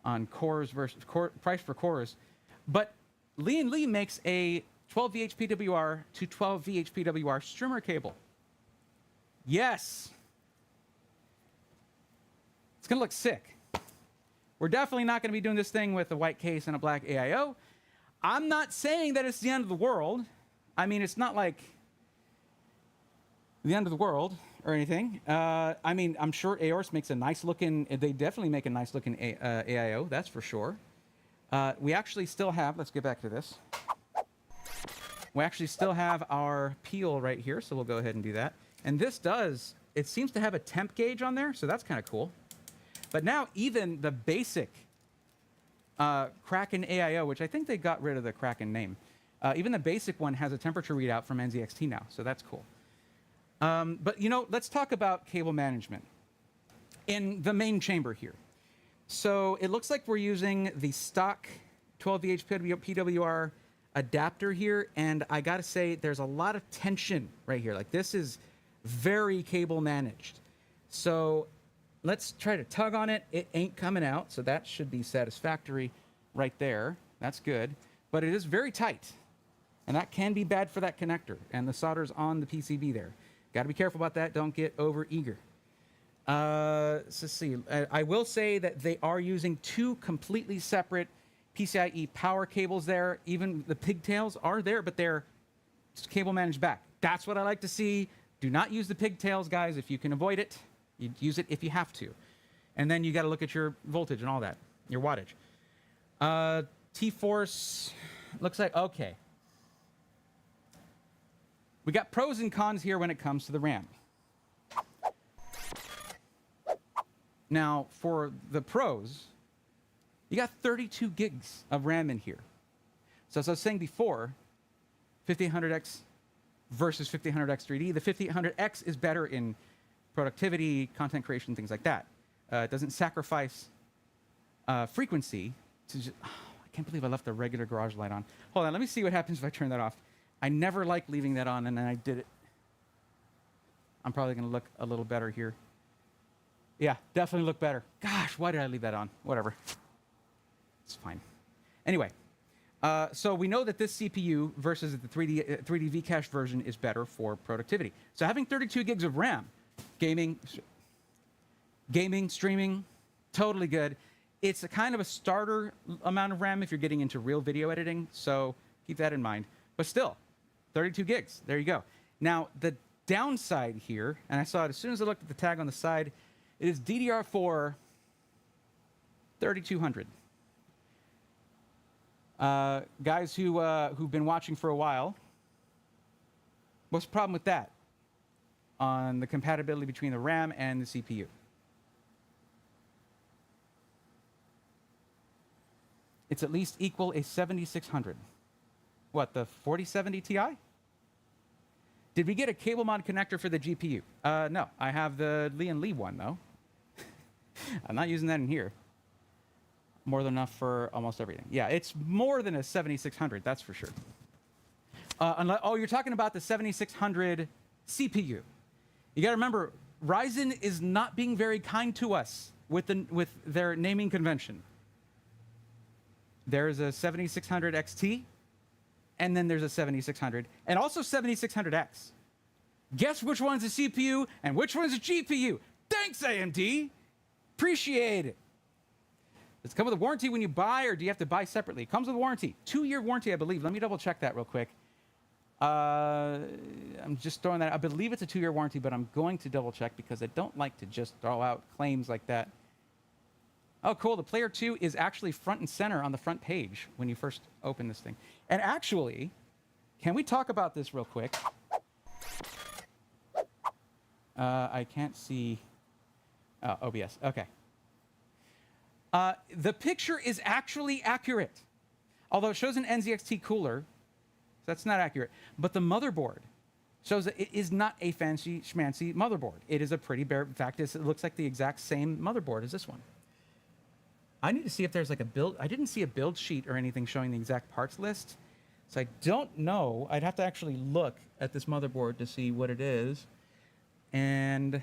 on cores versus price for cores. But Lee & Lee makes a 12VH PWR to 12VH PWR streamer cable. Yes. It's going to look sick. We're definitely not going to be doing this thing with a white case and a black AIO. I'm not saying that it's the end of the world. I mean, it's not like the end of the world or anything. I mean, I'm sure Aorus makes a nice looking, they definitely make a nice looking AIO, that's for sure. We actually still have, let's get back to this. We actually still have our peel right here, so we'll go ahead and do that. And this does, it seems to have a temp gauge on there, so that's kind of cool. But now even the basic Kraken AIO, which I think they got rid of the Kraken name, even the basic one has a temperature readout from NZXT now, so that's cool. But, you know, let's talk about cable management in the main chamber here. So it looks like we're using the stock 12VH PWR adapter here, and I gotta say there's a lot of tension right here. Like, this is very cable managed. So let's try to tug on it. It ain't coming out, so that should be satisfactory right there. That's good. But it is very tight, and that can be bad for that connector, and the solder's on the PCB there. Got to be careful about that. Don't get over eager. Let's see. I will say that they are using two completely separate PCIe power cables there. Even the pigtails are there, but they're cable managed back. That's what I like to see. Do not use the pigtails, guys. If you can avoid it, you use it if you have to. And then you got to look at your voltage and all that, your wattage. T-Force looks like, okay. We got pros and cons here when it comes to the RAM. Now, for the pros, you got 32 gigs of RAM in here. So as I was saying before, 5800X versus 5800X3D. The 5800X is better in productivity, content creation, things like that. It doesn't sacrifice frequency to just, oh, I can't believe I left the regular garage light on. Hold on, let me see what happens if I turn that off. I never like leaving that on, and then I did it. I'm probably going to look a little better here. Yeah, definitely look better. Gosh, why did I leave that on? Whatever. It's fine. Anyway, so we know that this CPU versus the 3D Vcache version is better for productivity. So having 32 gigs of RAM, gaming, streaming, totally good. It's a kind of a starter amount of RAM if you're getting into real video editing, so keep that in mind. But still, 32 gigs, there you go. Now, the downside here, and I saw it as soon as I looked at the tag on the side, it is DDR4 3200. Guys who've been watching for a while, what's the problem with that on the compatibility between the RAM and the CPU? It's at least equal a 7600. What, the 4070 Ti? Did we get a cable mod connector for the GPU? No, I have the Lee & Lee one, though. I'm not using that in here. More than enough for almost everything. Yeah, it's more than a 7600, that's for sure. Oh, you're talking about the 7600 CPU. You got to remember, Ryzen is not being very kind to us with their naming convention. There's a 7600 XT, and then there's a 7600, and also 7600X. Guess which one's a CPU and which one's a GPU? Thanks, AMD. Appreciate it. Does it come with a warranty when you buy, or do you have to buy separately? It comes with a warranty. 2-year warranty, I believe. Let me double check that real quick. I'm just throwing that out. I believe it's a 2-year warranty, but I'm going to double check because I don't like to just throw out claims like that. Oh, cool. The Player 2 is actually front and center on the front page when you first open this thing. And actually, can we talk about this real quick? I can't see OBS. Okay. The picture is actually accurate. Although it shows an NZXT cooler, That's not accurate. But the motherboard shows that it is not a fancy schmancy motherboard. It is a pretty bare. In fact, it looks like the exact same motherboard as this one. I need to see if there's like a build. I didn't see a build sheet or anything showing the exact parts list. So I don't know. I'd have to actually look at this motherboard to see what it is. And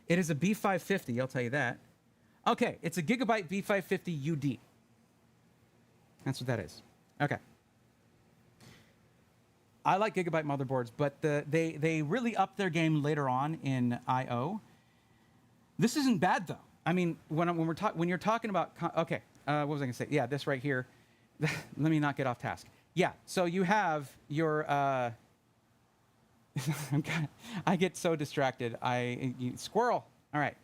it is a B550, I'll tell you that. Okay, it's a Gigabyte B550 UD. That's what that is. Okay. I like Gigabyte motherboards, but they really upped their game later on in I/O. This isn't bad though. I mean, when you're talking about okay, what was I gonna say? Yeah, this right here. Let me not get off task. Yeah, so you have your. I get so distracted. Squirrel. All right.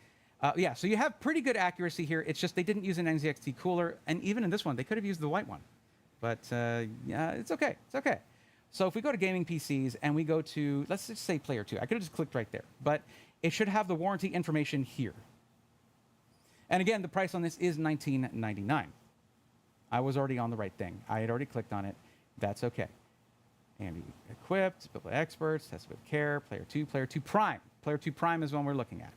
Yeah, so you have pretty good accuracy here. It's just they didn't use an NZXT cooler, and even in this one, they could have used the white one. But yeah, it's okay. It's okay. So if we go to gaming PCs and we go to, let's just say Player 2. I could have just clicked right there, but it should have the warranty information here. And again, the price on this is $19.99. I was already on the right thing. I had already clicked on it. That's okay. And equipped, built by experts, tested with care, Player 2 Prime. Player 2 Prime is one we're looking at.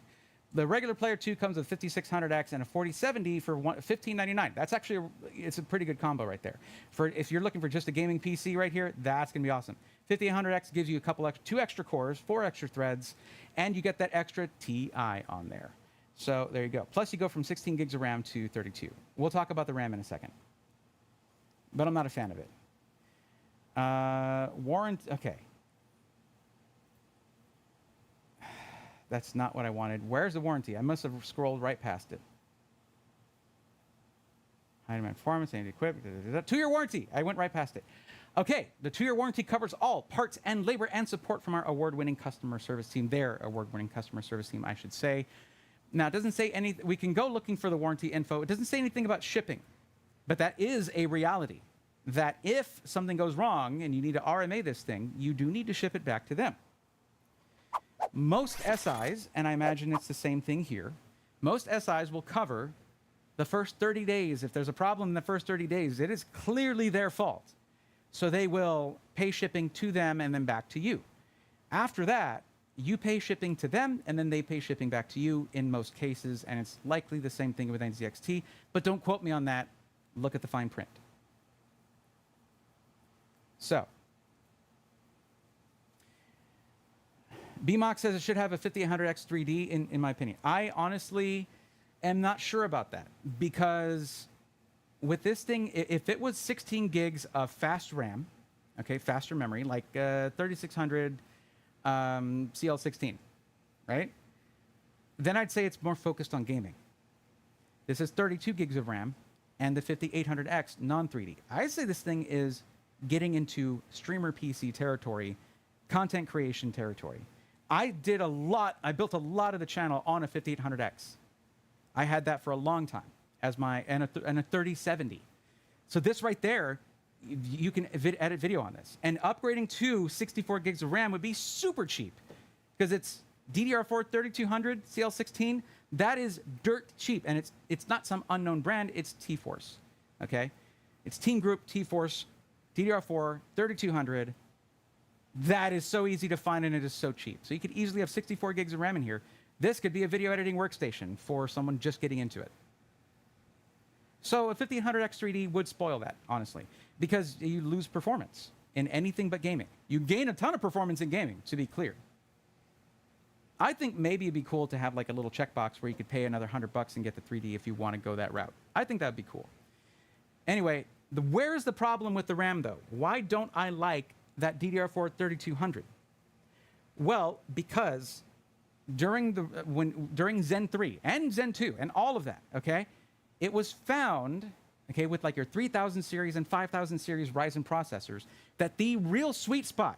The regular Player 2 comes with 5600X and a 4070 for $15.99. That's actually it's a pretty good combo right there. For if you're looking for just a gaming PC right here, that's gonna be awesome. 5800X gives you a couple extra, 2 extra cores, 4 extra threads, and you get that extra TI on there. So there you go. Plus you go from 16 gigs of RAM to 32. We'll talk about the RAM in a second, but I'm not a fan of it. Warranty. Okay. That's not what I wanted. Where's the warranty? I must have scrolled right past it. High demand performance, and equipment. 2-year warranty. I went right past it. Okay, the 2-year warranty covers all parts and labor and support from our award-winning customer service team. Their award-winning customer service team, I should say. Now, it doesn't say anything. We can go looking for the warranty info. It doesn't say anything about shipping, but that is a reality. That if something goes wrong and you need to RMA this thing, you do need to ship it back to them. Most SIs, and I imagine it's the same thing here, most SIs will cover the first 30 days. If there's a problem in the first 30 days, it is clearly their fault. So they will pay shipping to them and then back to you. After that, you pay shipping to them and then they pay shipping back to you in most cases, and it's likely the same thing with NZXT, but don't quote me on that. Look at the fine print. So, BMOX says it should have a 5800X 3D, in my opinion. I honestly am not sure about that, because with this thing, if it was 16 gigs of fast RAM, okay, faster memory, like 3600 CL16, right? Then I'd say it's more focused on gaming. This is 32 gigs of RAM and the 5800X non-3D. I'd say this thing is getting into streamer PC territory, content creation territory. I built a lot of the channel on a 5800X. I had that for a long time as and a 3070. So this right there, you can edit video on this. And upgrading to 64 gigs of RAM would be super cheap, because it's DDR4 3200 CL16. That is dirt cheap, and it's not some unknown brand. It's T-Force, okay? It's Team Group T-Force DDR4 3200. That is so easy to find, and it is so cheap. So you could easily have 64 gigs of RAM in here. This could be a video editing workstation for someone just getting into it. So a 5800X 3D would spoil that, honestly, because you lose performance in anything but gaming. You gain a ton of performance in gaming, to be clear. I think maybe it'd be cool to have like a little checkbox where you could pay another $100 and get the 3D if you want to go that route. I think that'd be cool. Anyway, where's the problem with the RAM, though? Why don't I like that DDR4 3200? Well, because during Zen 3 and Zen 2 and all of that, okay, it was found, okay, with like your 3000 series and 5000 series Ryzen processors, that the real sweet spot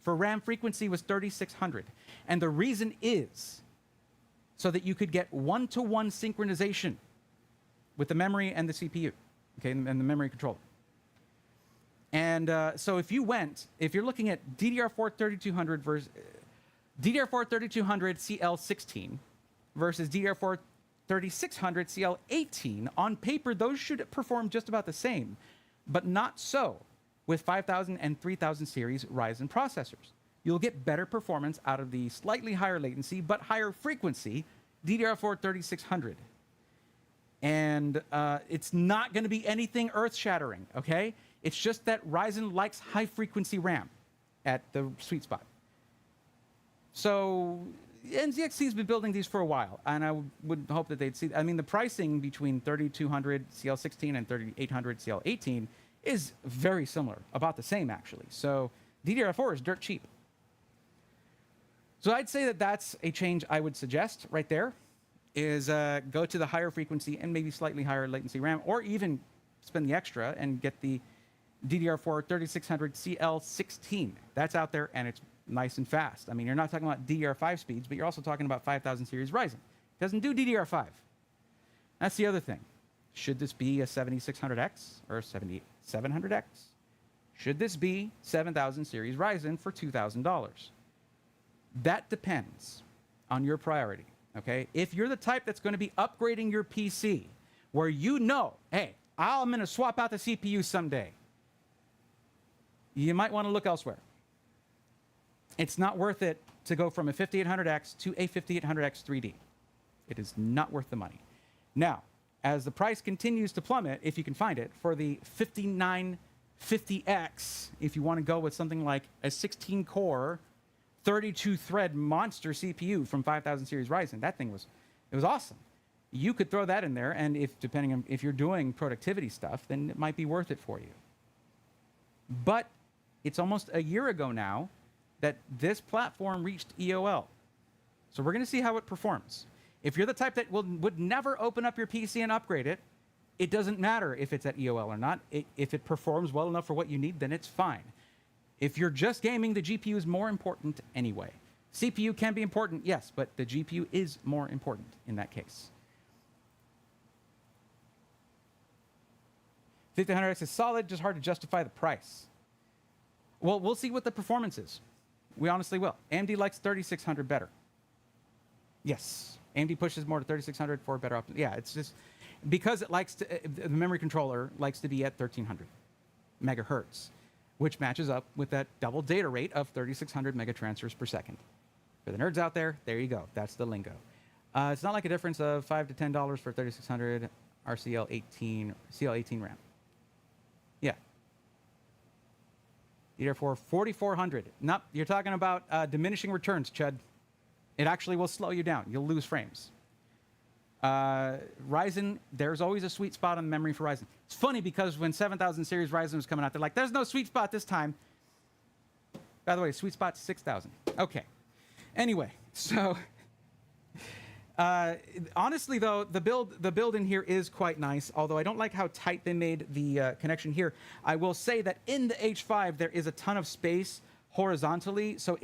for RAM frequency was 3600. And the reason is so that you could get one-to-one synchronization with the memory and the CPU, okay, and the memory controller. And so if you're looking at DDR4 3200 versus DDR4 3200 CL16 versus DDR4 3600 CL18. On paper, those should perform just about the same, but not so with 5000 and 3000 series Ryzen processors. You'll get better performance out of the slightly higher latency but higher frequency DDR4 3600. And it's not going to be anything earth-shattering, okay? It's just that Ryzen likes high-frequency RAM at the sweet spot. So NZXT has been building these for a while, and I would hope that they'd see. I mean, the pricing between 3200 CL16 and 3800 CL18 is very similar, about the same, actually. So DDR4 is dirt cheap. So I'd say that that's a change I would suggest right there, is go to the higher frequency and maybe slightly higher latency RAM, or even spend the extra and get the DDR4 3600 CL16. That's out there, and it's nice and fast. I mean, you're not talking about DDR5 speeds, but you're also talking about 5000 series Ryzen. It doesn't do DDR5. That's the other thing. Should this be a 7600X or a 7700X? Should this be 7000 series Ryzen for $2,000? That depends on your priority, okay? If you're the type that's going to be upgrading your PC, where you know, hey, I'm going to swap out the CPU someday, you might want to look elsewhere. It's not worth it to go from a 5800X to a 5800X 3D. It is not worth the money. Now, as the price continues to plummet, if you can find it, for the 5950X, if you want to go with something like a 16-core, 32-thread monster CPU from 5000 series Ryzen, that thing was awesome. You could throw that in there, and depending on if you're doing productivity stuff, then it might be worth it for you. But it's almost a year ago now that this platform reached EOL. So we're going to see how it performs. If you're the type that would never open up your PC and upgrade it, it doesn't matter if it's at EOL or not. If it performs well enough for what you need, then it's fine. If you're just gaming, the GPU is more important anyway. CPU can be important, yes, but the GPU is more important in that case. 1500X is solid, just hard to justify the price. Well, we'll see what the performance is. We honestly will. AMD likes 3600 better. Yes, AMD pushes more to 3600 for better options. Yeah, it's just because it likes to, the memory controller likes to be at 1300 megahertz, which matches up with that double data rate of 3600 megatransfers per second. For the nerds out there, there you go. That's the lingo. It's not like a difference of $5 to $10 for 3600 CL18 RAM. Yeah. DDR4 4400. Nope, you're talking about diminishing returns, Chud. It actually will slow you down. You'll lose frames. Ryzen, there's always a sweet spot on memory for Ryzen. It's funny because when 7000 series Ryzen was coming out, they're like, there's no sweet spot this time. By the way, sweet spot's 6000. Okay. Anyway, so honestly, though, the build in here is quite nice, although I don't like how tight they made the connection here. I will say that in the H5, there is a ton of space horizontally, so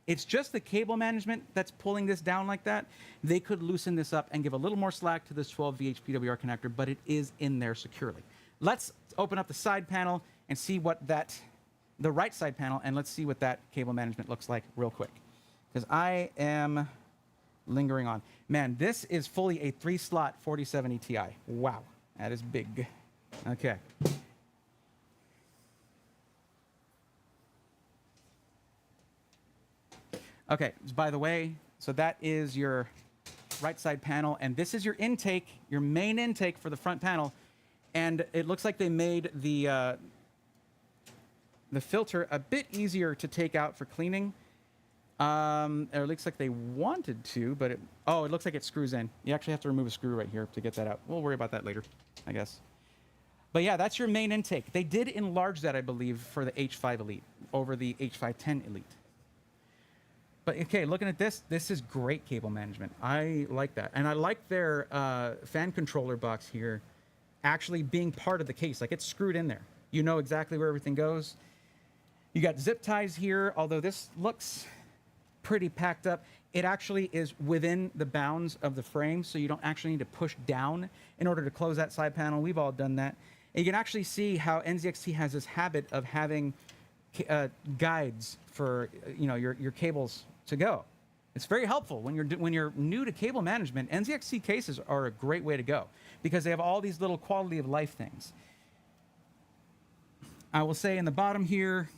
it's just the cable management that's pulling this down like that. They could loosen this up and give a little more slack to this 12VH PWR connector, but it is in there securely. Let's open up the side panel and see what the right side panel, and let's see what that cable management looks like real quick. Because I am lingering on. Man, this is fully a 3-slot 4070 Ti. Wow, that is big. Okay. Okay, by the way, so that is your right side panel, and this is your intake, your main intake for the front panel, and it looks like they made the filter a bit easier to take out for cleaning. It looks like they wanted to, but it looks like it screws in. You actually have to remove a screw right here to get that out. We'll worry about that later, I guess. But yeah, that's your main intake. They did enlarge that, I believe, for the H5 Elite over the H510 Elite. But okay, looking at this is great cable management. I like that. And I like their fan controller box here actually being part of the case. Like, it's screwed in there. You know exactly where everything goes. You got zip ties here, although this looks pretty packed up. It actually is within the bounds of the frame, so you don't actually need to push down in order to close that side panel. We've all done that. And you can actually see how NZXT has this habit of having guides for your cables to go. It's very helpful when you're new to cable management. NZXT cases are a great way to go because they have all these little quality of life things. I will say in the bottom here,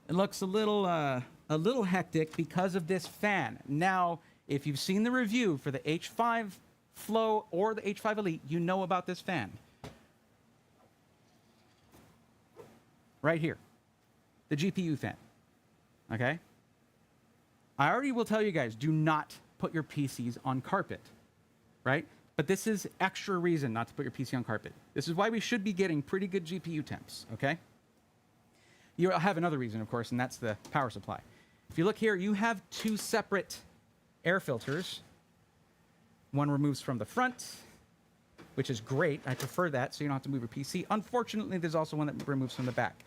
it looks a little hectic because of this fan. Now, if you've seen the review for the H5 Flow or the H5 Elite, you know about this fan. Right here, the GPU fan, okay? I already will tell you guys, do not put your PCs on carpet, right? But this is extra reason not to put your PC on carpet. This is why we should be getting pretty good GPU temps, okay? You have another reason, of course, and that's the power supply. If you look here, you have two separate air filters. One removes from the front, which is great. I prefer that, so you don't have to move your PC. Unfortunately, there's also one that removes from the back.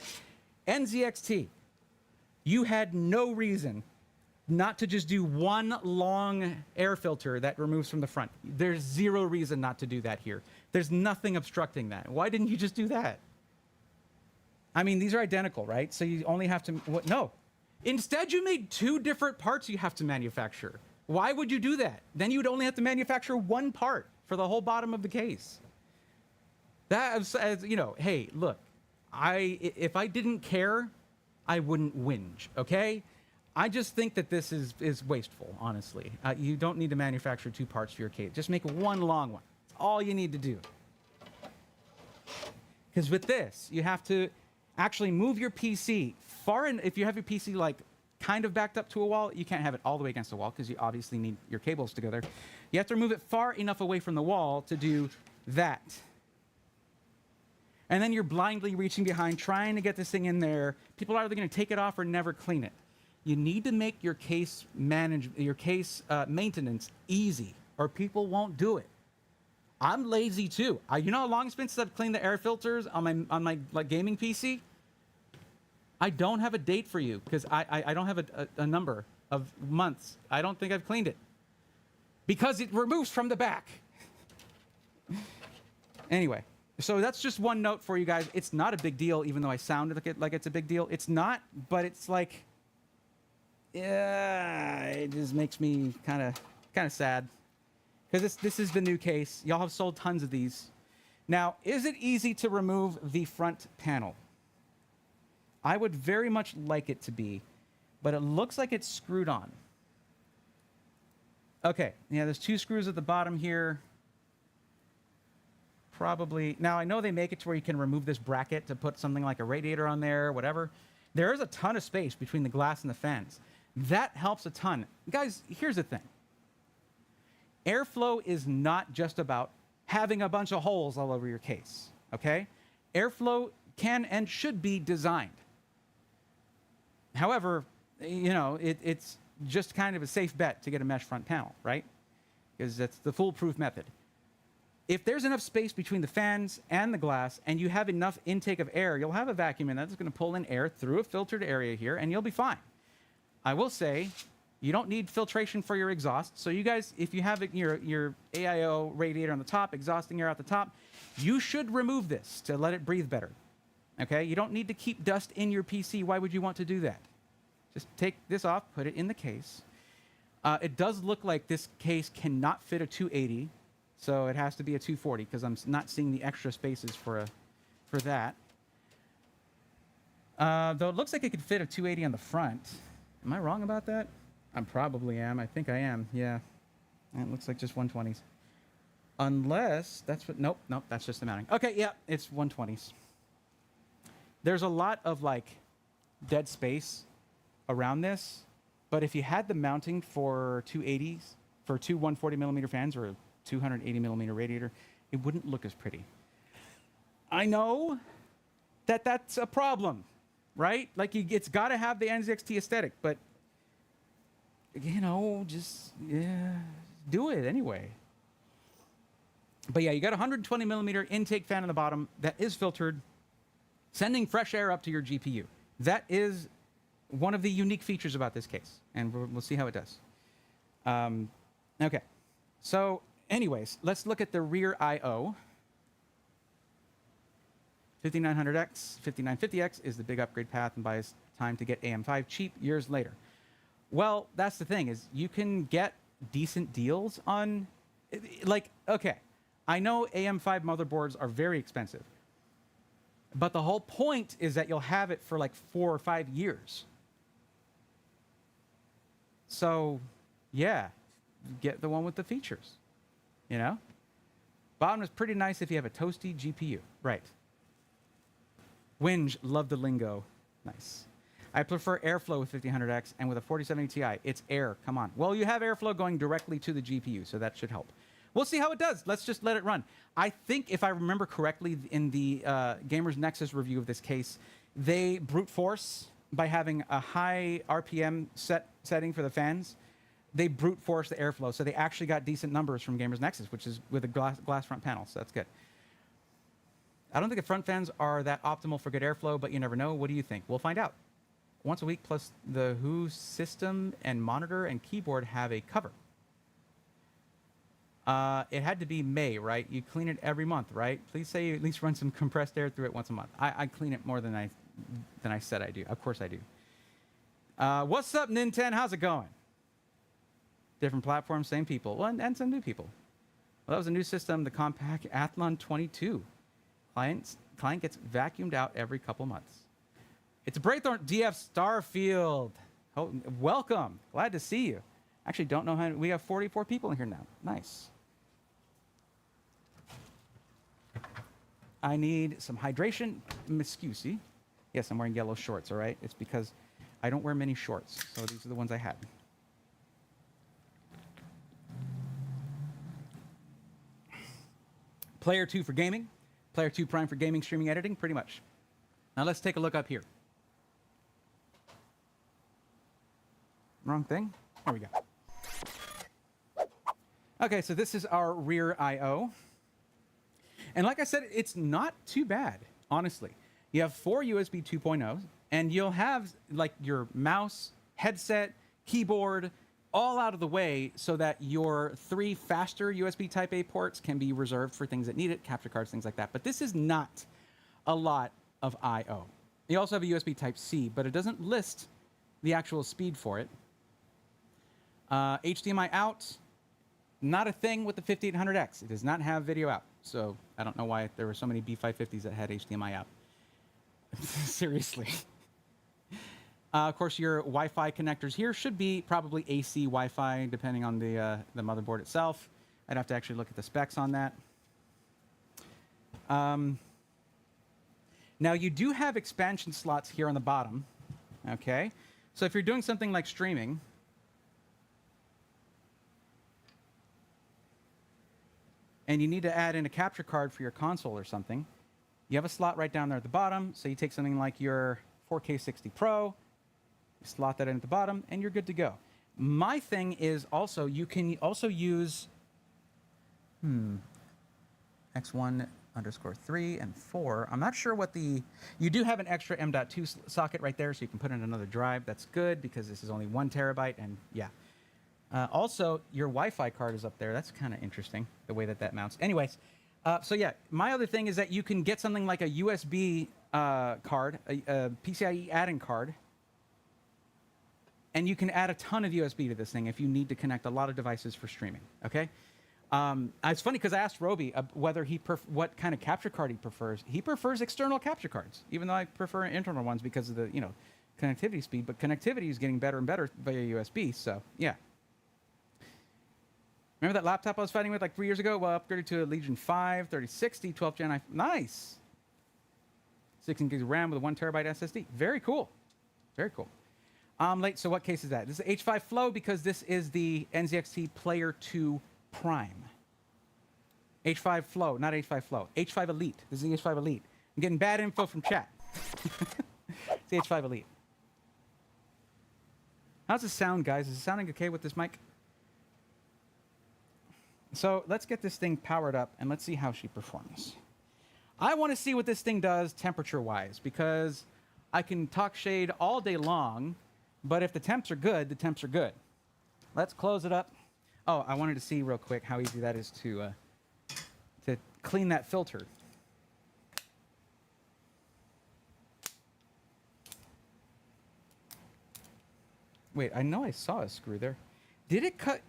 NZXT, you had no reason not to just do one long air filter that removes from the front. There's zero reason not to do that here. There's nothing obstructing that. Why didn't you just do that? I mean, these are identical, right? So you only have to, what? No. Instead, you made two different parts you have to manufacture. Why would you do that? Then you would only have to manufacture one part for the whole bottom of the case. That, you know, hey, look, if I didn't care, I wouldn't whinge, okay? I just think that this is wasteful, honestly. You don't need to manufacture two parts for your case. Just make one long one. That's all you need to do. Because with this, you have to actually move your PC far in. If you have your PC like kind of backed up to a wall, you can't have it all the way against the wall because you obviously need your cables together. You have to move it far enough away from the wall to do that. And then you're blindly reaching behind, trying to get this thing in there. People are either going to take it off or never clean it. You need to make your case maintenance easy, or people won't do it. I'm lazy too. You know how long it's been since I've cleaned the air filters on my like gaming PC? I don't have a date for you because I don't have a number of months. I don't think I've cleaned it because it removes from the back. Anyway, so that's just one note for you guys. It's not a big deal, even though I sounded like it's a big deal. It's not, but it's like, yeah, it just makes me kind of sad because this is the new case. Y'all have sold tons of these. Now, is it easy to remove the front panel? I would very much like it to be, but it looks like it's screwed on. Okay, yeah, there's two screws at the bottom here. Probably, now I know they make it to where you can remove this bracket to put something like a radiator on there, whatever. There is a ton of space between the glass and the fans. That helps a ton. Guys, here's the thing. Airflow is not just about having a bunch of holes all over your case, okay? Airflow can and should be designed. However, you know, it's just kind of a safe bet to get a mesh front panel, right? Because that's the foolproof method. If there's enough space between the fans and the glass and you have enough intake of air, you'll have a vacuum in that's going to pull in air through a filtered area here and you'll be fine. I will say, you don't need filtration for your exhaust. So you guys, if you have your AIO radiator on the top, exhausting air out the top, you should remove this to let it breathe better. Okay? You don't need to keep dust in your PC. Why would you want to do that? Just take this off, put it in the case. It does look like this case cannot fit a 280, so it has to be a 240 because I'm not seeing the extra spaces for that. Though it looks like it could fit a 280 on the front. Am I wrong about that? I probably am. I think I am. Yeah. It looks like just 120s. Unless that's what. Nope. That's just the mounting. Okay. Yeah. It's 120s. There's a lot of like dead space around this, but if you had the mounting for 280s, for two 140 millimeter fans or a 280 millimeter radiator, it wouldn't look as pretty. I know that that's a problem, right? Like it's got to have the NZXT aesthetic, but you know, just do it anyway. But yeah, you got a 120 millimeter intake fan on the bottom that is filtered, sending fresh air up to your GPU. That is one of the unique features about this case, and we'll see how it does. Okay, so anyways, let's look at the rear I/O. 5900X, 5950X is the big upgrade path and buys time to get AM5 cheap years later. Well, that's the thing is you can get decent deals on, like, okay, I know AM5 motherboards are very expensive, but the whole point is that you'll have it for like 4 or 5 years. So, yeah, get the one with the features, you know? Bottom is pretty nice if you have a toasty GPU. Right. Winge, love the lingo. Nice. I prefer airflow with 1500X and with a 4070 Ti. It's air. Come on. Well, you have airflow going directly to the GPU, so that should help. We'll see how it does. Let's just let it run. I think, if I remember correctly, in the Gamers Nexus review of this case, they brute force by having a high RPM setting for the fans. They brute force the airflow, so they actually got decent numbers from Gamers Nexus, which is with a glass front panel, so that's good. I don't think the front fans are that optimal for good airflow, but you never know. What do you think? We'll find out. Once a week, plus the Who system and monitor and keyboard have a cover. It had to be May, right? You clean it every month, right? Please say you at least run some compressed air through it once a month. I clean it more than I said I do. Of course I do. What's up, Nintendo? How's it going? Different platforms, same people. Well, and some new people. Well, that was a new system, the Compact Athlon 22. Client gets vacuumed out every couple months. It's a Braithorn DF Starfield. Oh, welcome. Glad to see you. Actually, don't know how. We have 44 people in here now. Nice. I need some hydration. Excuse me. Yes, I'm wearing yellow shorts, all right? It's because I don't wear many shorts, so these are the ones I had. Player 2 for gaming. Player 2 Prime for gaming, streaming, editing, pretty much. Now let's take a look up here. Wrong thing? There we go. Okay, so this is our rear I/O. And like I said, it's not too bad, honestly. You have 4 USB 2.0s, and you'll have like your mouse, headset, keyboard, all out of the way so that your 3 faster USB Type-A ports can be reserved for things that need it, capture cards, things like that. But this is not a lot of I/O. You also have a USB Type-C, but it doesn't list the actual speed for it. HDMI out, not a thing with the 5800X. It does not have video out. So I don't know why there were so many B550s that had HDMI out. Seriously. Of course, your Wi-Fi connectors here should be probably AC Wi-Fi, depending on the motherboard itself. I'd have to actually look at the specs on that. Now, you do have expansion slots here on the bottom. Okay? So if you're doing something like streaming, and you need to add in a capture card for your console or something, you have a slot right down there at the bottom. So you take something like your 4K 60 Pro, you slot that in at the bottom, and you're good to go. My thing is also, you can also use X1_3 and 4. I'm not sure what the... You do have an extra M.2 socket right there, so you can put in another drive. That's good, because this is only 1 terabyte, and yeah. Also, your Wi-Fi card is up there. That's kind of interesting, the way that that mounts. Anyways, so yeah, my other thing is that you can get something like a USB card, a PCIe add-in card, and you can add a ton of USB to this thing if you need to connect a lot of devices for streaming, okay? It's funny because I asked Roby whether what kind of capture card he prefers. He prefers external capture cards, even though I prefer internal ones because of the, connectivity speed. But connectivity is getting better and better via USB, so yeah. Remember that laptop I was fighting with like 3 years ago? Well, upgraded to a Legion 5, 3060, 12 Gen. Nice. 16 gigs of RAM with a 1 terabyte SSD. Very cool. Very cool. So what case is that? This is H5 Flow because this is the NZXT Player 2 Prime. H5 Flow, not H5 Flow. H5 Elite. This is the H5 Elite. I'm getting bad info from chat. It's the H5 Elite. How's the sound, guys? Is it sounding okay with this mic? So let's get this thing powered up and let's see how she performs. I want to see what this thing does temperature-wise because I can talk shade all day long, but if the temps are good, the temps are good. Let's close it up. Oh, I wanted to see real quick how easy that is to clean that filter. Wait, I know I saw a screw there. Did it cut?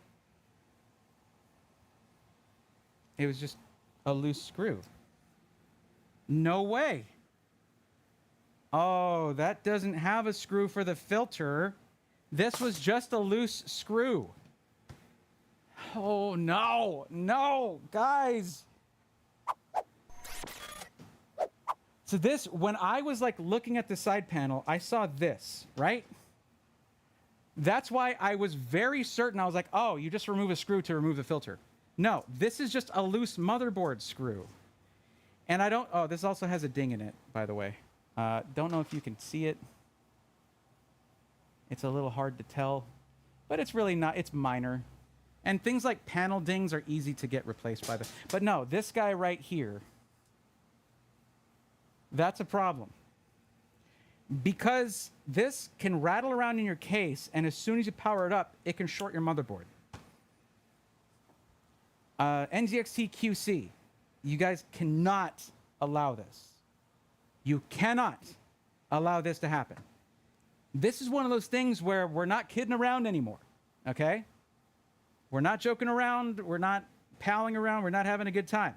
It was just a loose screw. No way. Oh, that doesn't have a screw for the filter. This was just a loose screw. Oh, no. No, guys. So this, when I was like looking at the side panel, I saw this, right? That's why I was very certain. I was like, oh, you just remove a screw to remove the filter. No, this is just a loose motherboard screw. And I don't, oh, this also has a ding in it, by the way. Don't know if you can see it. It's a little hard to tell, but it's really not, it's minor. And things like panel dings are easy to get replaced by the, but no, this guy right here, that's a problem. Because this can rattle around in your case, and as soon as you power it up, it can short your motherboard. NZXT QC, you guys cannot allow this. You cannot allow this to happen. This is one of those things where we're not kidding around anymore, okay? We're not joking around, we're not palling around, we're not having a good time.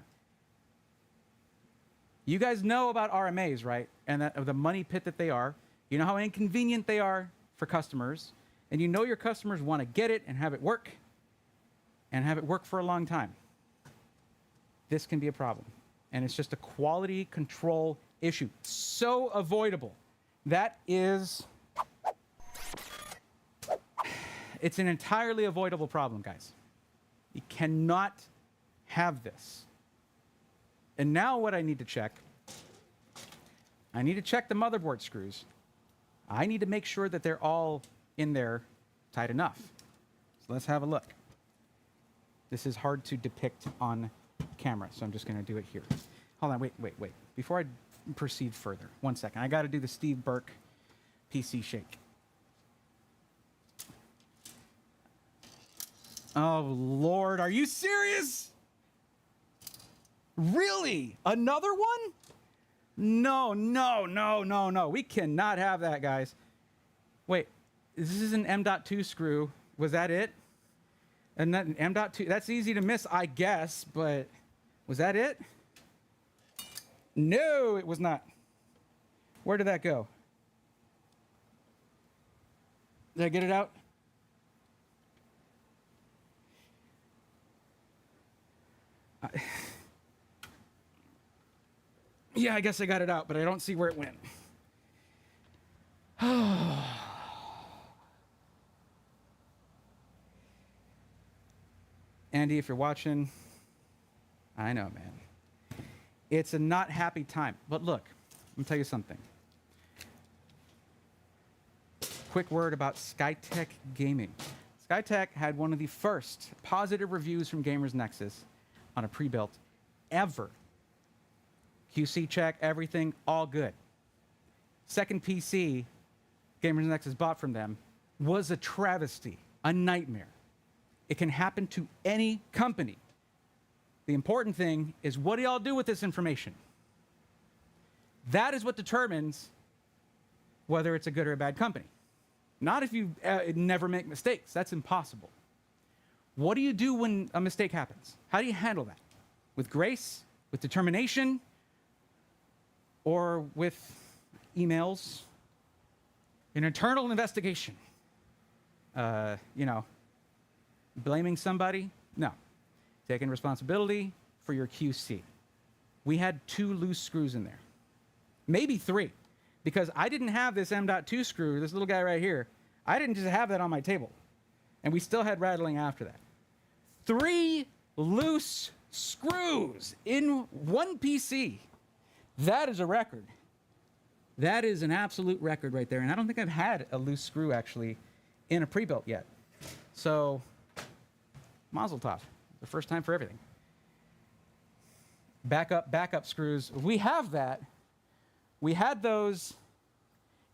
You guys know about RMAs, right? And the money pit that they are. You know how inconvenient they are for customers. And you know your customers want to get it and have it work. And have it work for a long time. This can be a problem. And it's just a quality control issue. So avoidable. That is... It's an entirely avoidable problem, guys. You cannot have this. And now what I need to check, I need to check the motherboard screws. I need to make sure that they're all in there tight enough. So let's have a look. This is hard to depict on camera, so I'm just going to do it here. Hold on, wait. Before I proceed further, 1 second. I got to do the Steve Burke PC shake. Oh, Lord, are you serious? Really? Another one? No. We cannot have that, guys. Wait, this is an M.2 screw. Was that it? And that M.2, that's easy to miss, I guess, but was that it? No, it was not. Where did that go? Did I get it out? Yeah, I guess I got it out, but I don't see where it went. Andy, if you're watching, I know, man. It's a not happy time. But look, let me tell you something. Quick word about Skytech Gaming. Skytech had one of the first positive reviews from Gamers Nexus on a pre-built ever. QC check, everything, all good. Second PC Gamers Nexus bought from them was a travesty, a nightmare. It can happen to any company. The important thing is, what do y'all do with this information? That is what determines whether it's a good or a bad company. Not if you never make mistakes. That's impossible. What do you do when a mistake happens? How do you handle that? With grace? With determination? Or with emails? An internal investigation? Blaming somebody? No. Taking responsibility for your QC. We had 2 loose screws in there. Maybe 3. Because I didn't have this M.2 screw, this little guy right here. I didn't just have that on my table. And we still had rattling after that. 3 loose screws in one PC. That is a record. That is an absolute record right there. And I don't think I've had a loose screw actually in a pre-built yet. So, mazel tov. The first time for everything. Backup screws. We have that. We had those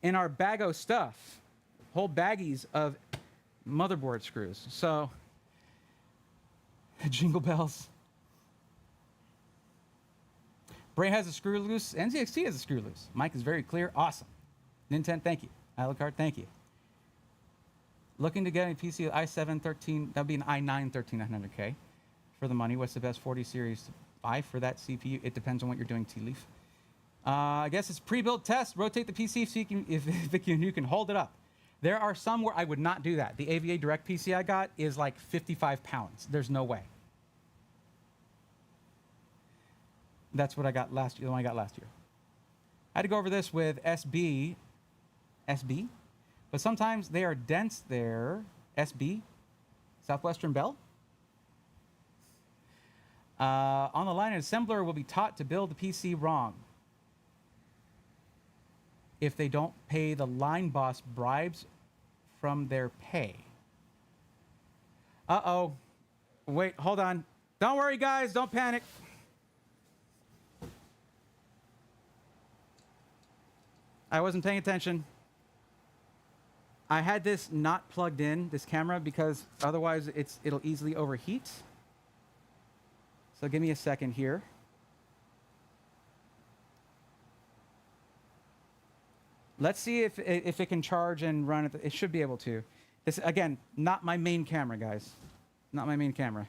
in our bag-o stuff. Whole baggies of motherboard screws. So, jingle bells. Bray has a screw loose. NZXT has a screw loose. Mike is very clear. Awesome. Nintendo, thank you. Alucard, thank you. Looking to get a PC with i7 13, that'd be an i9 13900K. For the money, what's the best 40 series to buy for that CPU? It depends on what you're doing, T-Leaf. I guess it's pre-built test. Rotate the PC so you can, if you can hold it up. There are some where I would not do that. The AVA Direct PC I got is like 55 pounds. There's no way. That's what I got last year, the one I got last year. I had to go over this with SB, but sometimes they are dense there. SB, Southwestern Bell. On the line, an assembler will be taught to build the PC wrong if they don't pay the line boss bribes from their pay. Uh-oh. Wait, hold on. Don't worry, guys. Don't panic. I wasn't paying attention. I had this not plugged in, this camera, because otherwise it'll easily overheat. So give me a second here. Let's see if it can charge and run. It should be able to. This, again, not my main camera, guys. Not my main camera.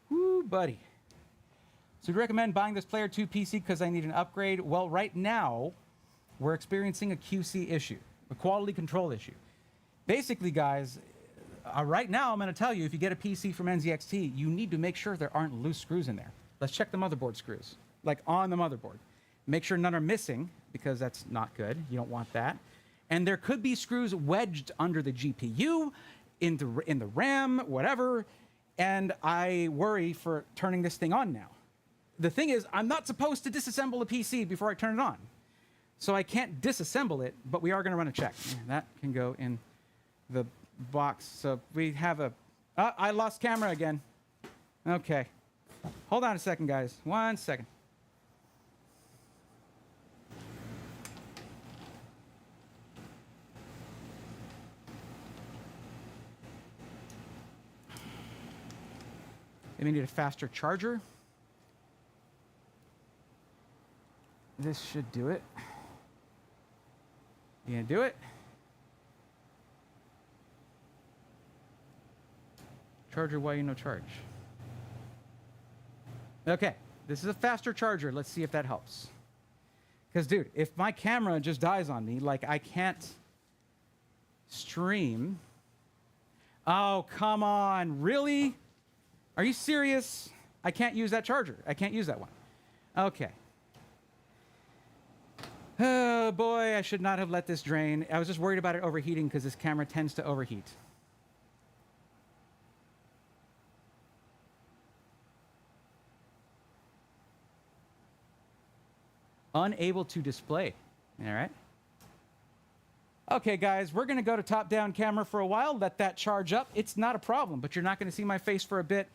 Woo, buddy. So we recommend buying this Player 2 PC because I need an upgrade. Well, right now, we're experiencing a QC issue, a quality control issue. Basically, guys, right now, I'm going to tell you, if you get a PC from NZXT, you need to make sure there aren't loose screws in there. Let's check the motherboard screws, like on the motherboard. Make sure none are missing, because that's not good. You don't want that. And there could be screws wedged under the GPU, in the RAM, whatever. And I worry for turning this thing on now. The thing is, I'm not supposed to disassemble a PC before I turn it on. So I can't disassemble it, but we are going to run a check. That can go in the box. So we have a... I lost camera again. Okay. Hold on a second, guys. 1 second. Maybe need a faster charger. This should do it. You gonna do it? Charger, why you no charge? Okay, this is a faster charger. Let's see if that helps. Because, dude, if my camera just dies on me, like I can't stream. Oh, come on. Really? Are you serious? I can't use that charger. I can't use that one. Okay. Oh, boy, I should not have let this drain. I was just worried about it overheating because this camera tends to overheat. Unable to display. All right. Okay, guys, we're going to go to top-down camera for a while. Let that charge up. It's not a problem, but you're not going to see my face for a bit.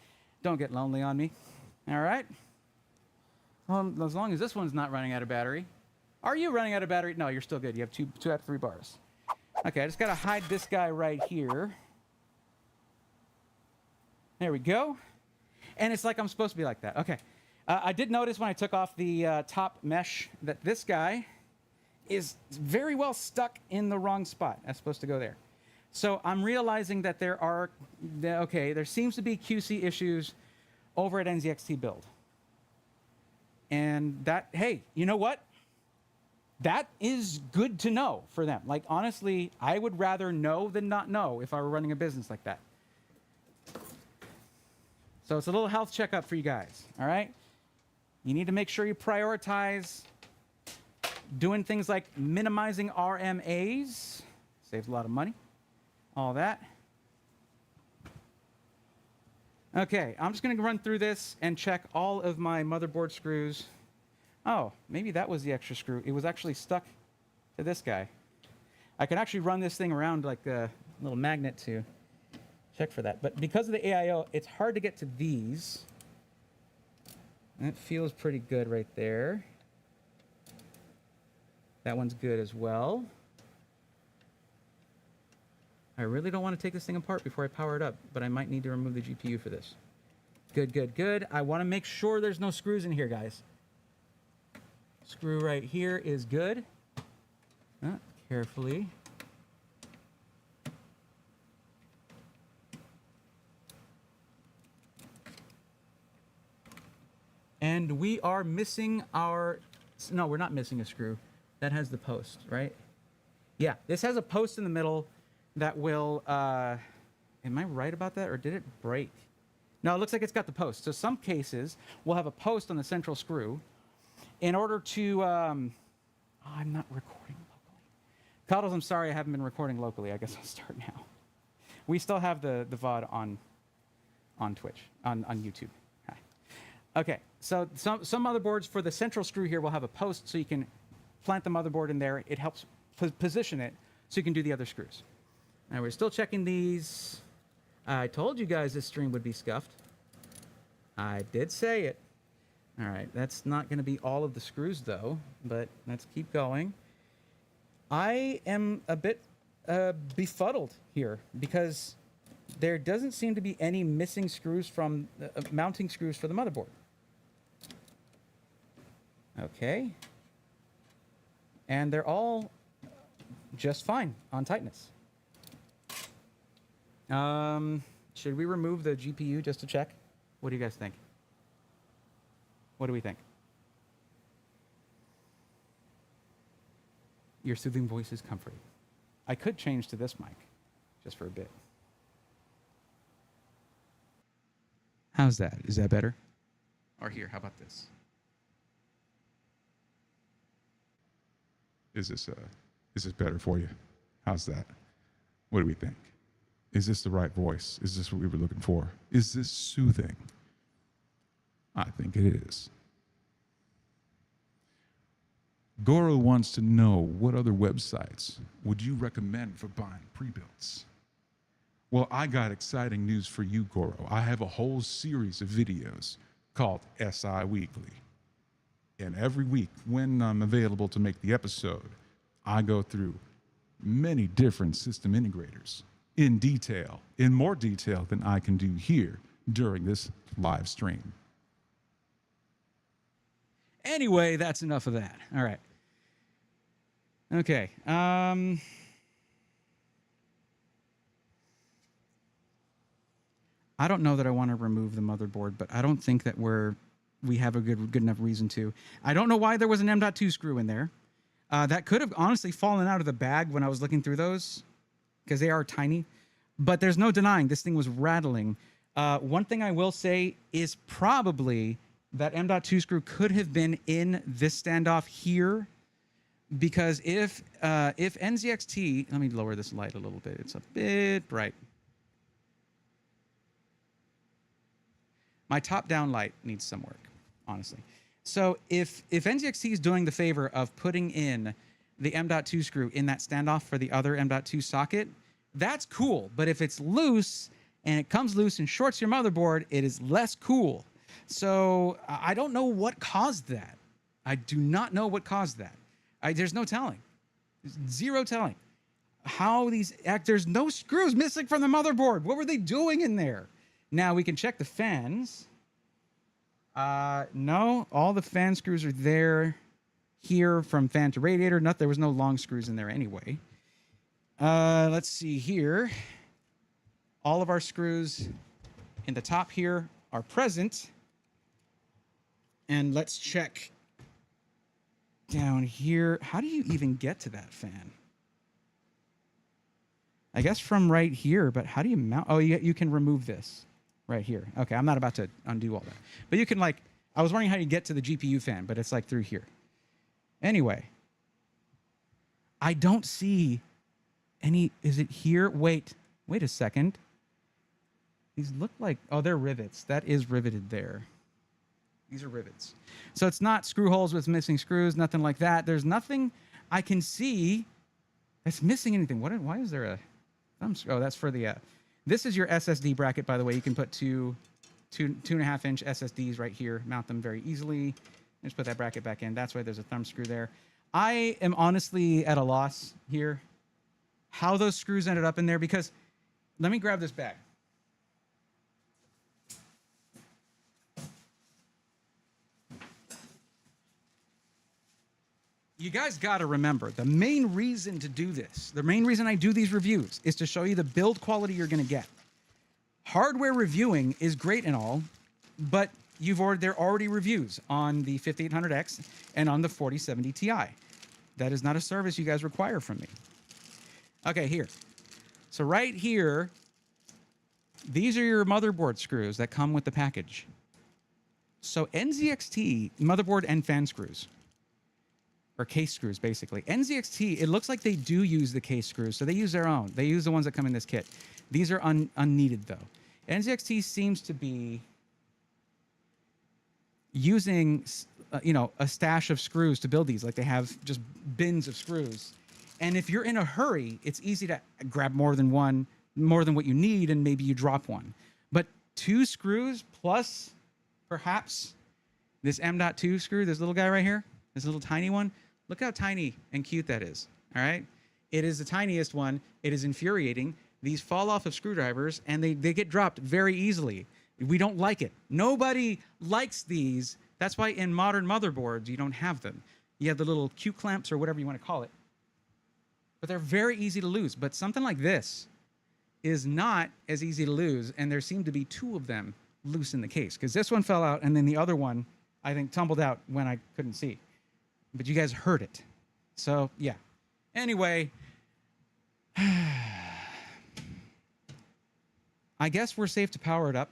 Don't get lonely on me. All right? Well, as long as this one's not running out of battery. Are you running out of battery? No, you're still good. You have two out of 3 bars. Okay, I just got to hide this guy right here. There we go. And it's like I'm supposed to be like that. Okay. I did notice when I took off the top mesh that this guy is very well stuck in the wrong spot. That's supposed to go there. So I'm realizing that there seems to be QC issues over at NZXT Build. And that, hey, you know what? That is good to know for them. Like, honestly, I would rather know than not know if I were running a business like that. So it's a little health checkup for you guys, all right? You need to make sure you prioritize doing things like minimizing RMAs. Saves a lot of money. All that. Okay, I'm just going to run through this and check all of my motherboard screws. Oh, maybe that was the extra screw. It was actually stuck to this guy. I can actually run this thing around like a little magnet to check for that. But because of the AIO, it's hard to get to these. And it feels pretty good right there. That one's good as well. I really don't want to take this thing apart before I power it up, but I might need to remove the GPU for this. Good, good, good. I want to make sure there's no screws in here, guys. Screw right here is good. Carefully. And we are missing our... No, we're not missing a screw. That has the post, right? Yeah, this has a post in the middle that will... am I right about that, or did it break? No, it looks like it's got the post. So some cases will have a post on the central screw in order to... I'm not recording locally. Cuddles, I'm sorry I haven't been recording locally. I guess I'll start now. We still have the VOD on Twitch, on YouTube. Hi. Okay, so some motherboards for the central screw here will have a post so you can plant the motherboard in there. It helps position it so you can do the other screws. Now we're still checking these. I told you guys this stream would be scuffed. I did say it. All right, that's not going to be all of the screws though, but let's keep going. I am a bit befuddled here because there doesn't seem to be any missing screws from mounting screws for the motherboard. Okay. And they're all just fine on tightness. Should we remove the GPU just to check? What do you guys think? What do we think? Your soothing voice is comforting. I could change to this mic just for a bit. How's that? Is that better? Or here, how about this? Is this better for you? How's that? What do we think? Is this the right voice? Is this what we were looking for? Is this soothing? I think it is. Goro wants to know, what other websites would you recommend for buying pre-builts? Well, I got exciting news for you, Goro. I have a whole series of videos called SI Weekly. And every week when I'm available to make the episode, I go through many different system integrators in detail, in more detail than I can do here during this live stream. Anyway, that's enough of that. All right. Okay. I don't know that I want to remove the motherboard, but I don't think that we have a good enough reason to. I don't know why there was an M.2 screw in there. That could have honestly fallen out of the bag when I was looking through those, because they are tiny. But there's no denying this thing was rattling. One thing I will say is probably that M.2 screw could have been in this standoff here, because if NZXT, let me lower this light a little bit. It's a bit bright. My top-down light needs some work, honestly. So if NZXT is doing the favor of putting in the M.2 screw in that standoff for the other M.2 socket, that's cool. But if it's loose and it comes loose and shorts your motherboard, it is less cool. So I don't know what caused that. I do not know what caused that. There's no telling. Zero telling. How there's no screws missing from the motherboard. What were they doing in there? Now we can check the fans. No, all the fan screws are there here from fan to radiator. There was no long screws in there anyway. Let's see here. All of our screws in the top here are present. And let's check down here. How do you even get to that fan? I guess from right here, but how do you mount? Oh, you can remove this right here. Okay, I'm not about to undo all that. But you can I was wondering how you get to the GPU fan, but it's through here. Anyway, I don't see any, is it here? Wait a second. These look like, oh, they're rivets. That is riveted there. These are rivets. So it's not screw holes with missing screws, nothing like that. There's nothing I can see that's missing anything. Why is there a thumb screw? Oh, that's for the, this is your SSD bracket, by the way. You can put two 2.5-inch SSDs right here, mount them very easily. Just put that bracket back in. That's why there's a thumb screw there. I am honestly at a loss here how those screws ended up in there, because let me grab this bag. You guys got to remember, the main reason to do this, the main reason I do these reviews is to show you the build quality you're going to get. Hardware reviewing is great and all, but there are already reviews on the 5800X and on the 4070 Ti. That is not a service you guys require from me. Okay, here. So right here, these are your motherboard screws that come with the package. So NZXT, motherboard and fan screws, or case screws, basically. NZXT, it looks like they do use the case screws, so they use their own. They use the ones that come in this kit. These are unneeded, though. NZXT seems to be using, a stash of screws to build these. Like they have just bins of screws. And if you're in a hurry, it's easy to grab more than one, more than what you need, and maybe you drop one. But 2 screws plus perhaps this M.2 screw, this little guy right here, this little tiny one, look how tiny and cute that is, all right? It is the tiniest one. It is infuriating. These fall off of screwdrivers, and they get dropped very easily. We don't like it. Nobody likes these. That's why in modern motherboards, you don't have them. You have the little Q clamps or whatever you want to call it. But they're very easy to lose. But something like this is not as easy to lose, and there seem to be 2 of them loose in the case, because this one fell out, and then the other one, I think, tumbled out when I couldn't see. But you guys heard it. So, yeah. Anyway, I guess we're safe to power it up.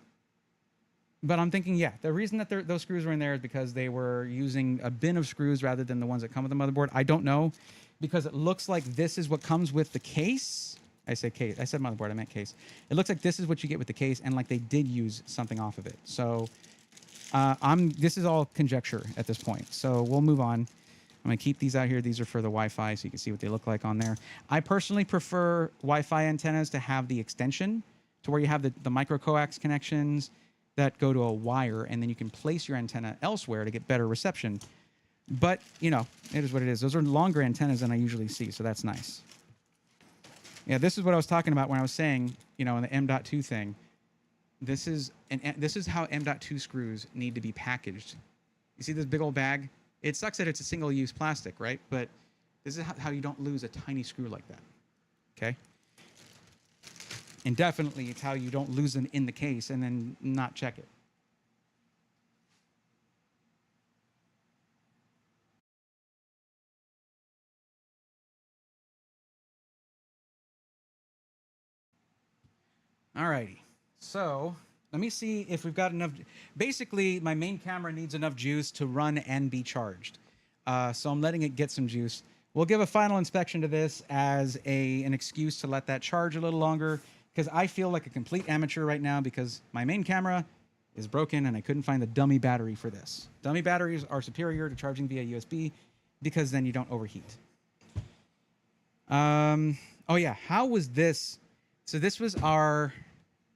But I'm thinking, yeah, the reason that those screws were in there is because they were using a bin of screws rather than the ones that come with the motherboard. I don't know, because it looks like this is what comes with the case. I said case. I said motherboard. I meant case. It looks like this is what you get with the case, and like they did use something off of it. So this is all conjecture at this point. So we'll move on. I'm going to keep these out here. These are for the Wi-Fi, so you can see what they look like on there. I personally prefer Wi-Fi antennas to have the extension to where you have the micro coax connections that go to a wire, and then you can place your antenna elsewhere to get better reception. But, it is what it is. Those are longer antennas than I usually see, so that's nice. Yeah, this is what I was talking about when I was saying, in the M.2 thing. This is how M.2 screws need to be packaged. You see this big old bag? It sucks that it's a single-use plastic, right? But this is how you don't lose a tiny screw like that, okay? And definitely it's how you don't lose them in the case and then not check it. Alrighty, so let me see if we've got enough. Basically, my main camera needs enough juice to run and be charged. So I'm letting it get some juice. We'll give a final inspection to this as an excuse to let that charge a little longer, because I feel like a complete amateur right now because my main camera is broken and I couldn't find the dummy battery for this. Dummy batteries are superior to charging via USB because then you don't overheat. Oh yeah, how was this? So this was our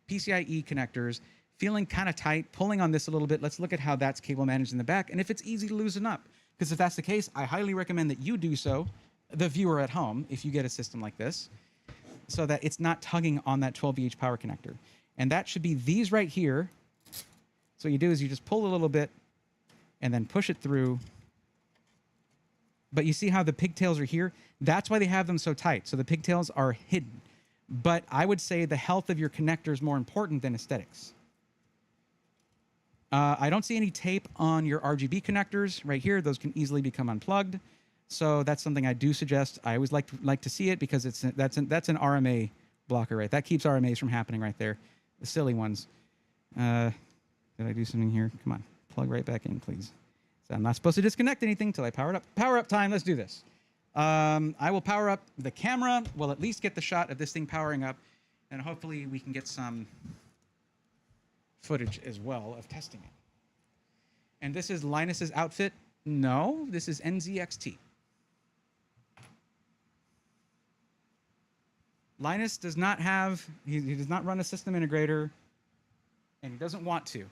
PCIe connectors, feeling kind of tight, pulling on this a little bit. Let's look at how that's cable managed in the back and if it's easy to loosen up. Because if that's the case, I highly recommend that you do so, the viewer at home, if you get a system like this, so that it's not tugging on that 12VH power connector. And that should be these right here. So what you do is you just pull a little bit and then push it through. But you see how the pigtails are here? That's why they have them so tight. So the pigtails are hidden. But I would say the health of your connector is more important than aesthetics. I don't see any tape on your RGB connectors right here. Those can easily become unplugged. So that's something I do suggest. I always like to see it because that's an RMA blocker, right? That keeps RMAs from happening right there. The silly ones. Did I do something here? Come on, plug right back in, please. So I'm not supposed to disconnect anything until I power it up. Power up time. Let's do this. I will power up the camera. We'll at least get the shot of this thing powering up, and hopefully we can get some footage as well of testing it. And this is Linus's outfit. No, this is NZXT. Linus does not have, he does not run a system integrator, and he doesn't want to.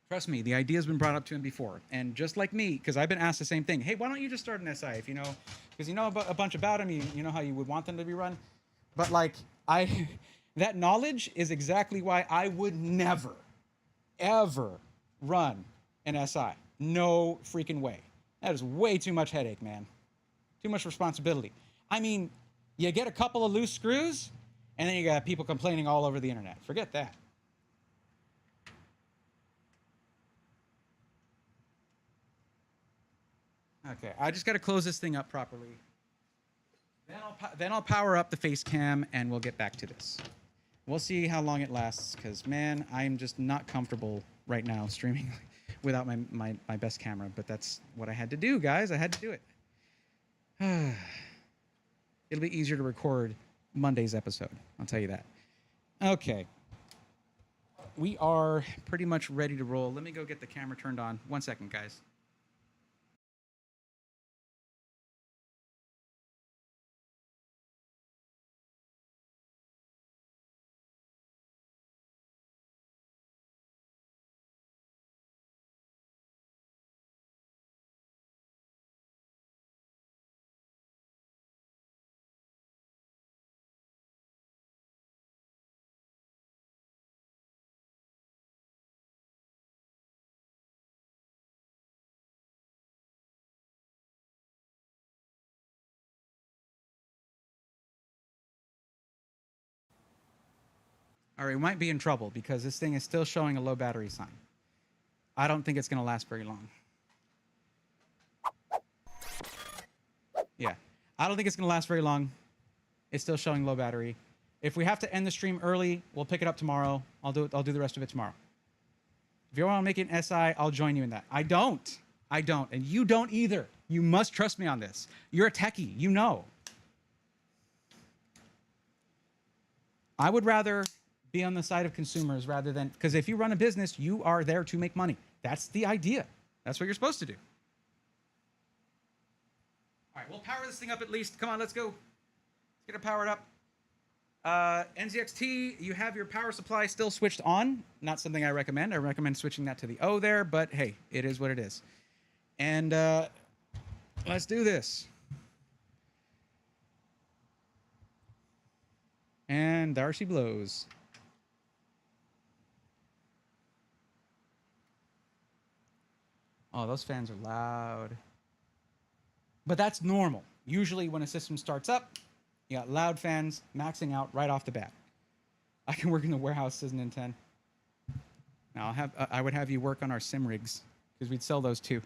Trust me, the idea has been brought up to him before. And just like me, because I've been asked the same thing, hey, why don't you just start an SI if you know, because you know a bunch about them, you know how you would want them to be run. But like, that knowledge is exactly why I would never, ever run an SI. No freaking way. That is way too much headache, man. Too much responsibility. I mean, you get a couple of loose screws, and then you got people complaining all over the internet. Forget that. Okay, I just got to close this thing up properly. Then I'll power up the face cam and we'll get back to this. We'll see how long it lasts because, man, I'm just not comfortable right now streaming without my best camera. But that's what I had to do, guys. I had to do it. It'll be easier to record Monday's episode. I'll tell you that. Okay. We are pretty much ready to roll. Let me go get the camera turned on. 1 second, guys. All right, we might be in trouble because this thing is still showing a low battery sign. I don't think it's going to last very long. Yeah, I don't think it's going to last very long. It's still showing low battery. If we have to end the stream early, we'll pick it up tomorrow. I'll do the rest of it tomorrow. If you want to make it an SI, I'll join you in that. I don't, and you don't either. You must trust me on this. You're a techie, you know. I would rather be on the side of consumers rather than, because if you run a business, you are there to make money. That's the idea. That's what you're supposed to do. All right, we'll power this thing up at least. Come on, let's go. Let's get it powered up. NZXT, you have your power supply still switched on. Not something I recommend. I recommend switching that to the O there, but hey, it is what it is. And let's do this. And there she blows. Oh, those fans are loud. But that's normal. Usually when a system starts up, you got loud fans maxing out right off the bat. I can work in the warehouse, says Nintendo. Now I would have you work on our sim rigs because we'd sell those too.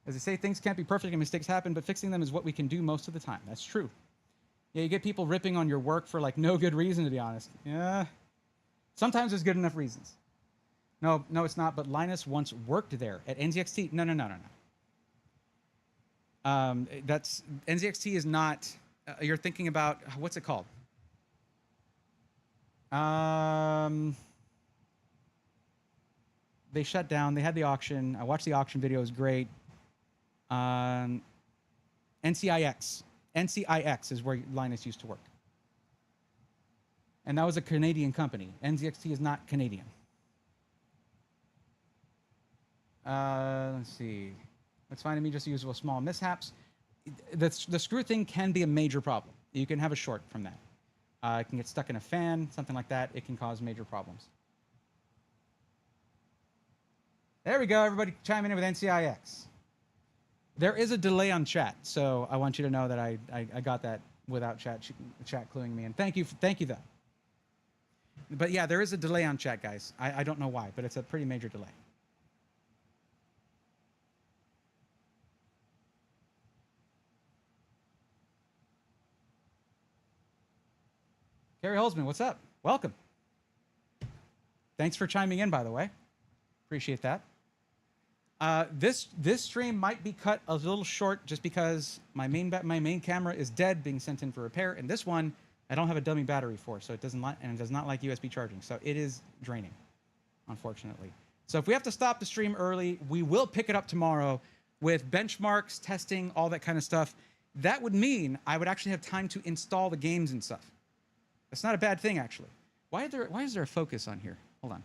As I say, things can't be perfect and mistakes happen, but fixing them is what we can do most of the time. That's true. Yeah, you get people ripping on your work for like no good reason, to be honest. Yeah. Sometimes there's good enough reasons. No, it's not. But Linus once worked there at NZXT. No. That's NZXT is not. You're thinking about what's it called? They shut down. They had the auction. I watched the auction video. It was great. NCIX. NCIX is where Linus used to work. And that was a Canadian company. NZXT is not Canadian. Let's see. Let's find immediate usable small mishaps. The screw thing can be a major problem. You can have a short from that. It can get stuck in a fan, something like that. It can cause major problems. There we go. Everybody chiming in with NCIX. There is a delay on chat, so I want you to know that I got that without chat cluing me in. Thank you though. But yeah, there is a delay on chat, guys. I don't know why, but it's a pretty major delay. Gary Holzman, what's up? Welcome. Thanks for chiming in, by the way. Appreciate that. This stream might be cut a little short just because my main camera is dead, being sent in for repair, and this one I don't have a dummy battery for, so it does not like USB charging, so it is draining, unfortunately. So if we have to stop the stream early, we will pick it up tomorrow with benchmarks, testing, all that kind of stuff. That would mean I would actually have time to install the games and stuff. That's not a bad thing, actually. Why is there a focus on here? Hold on.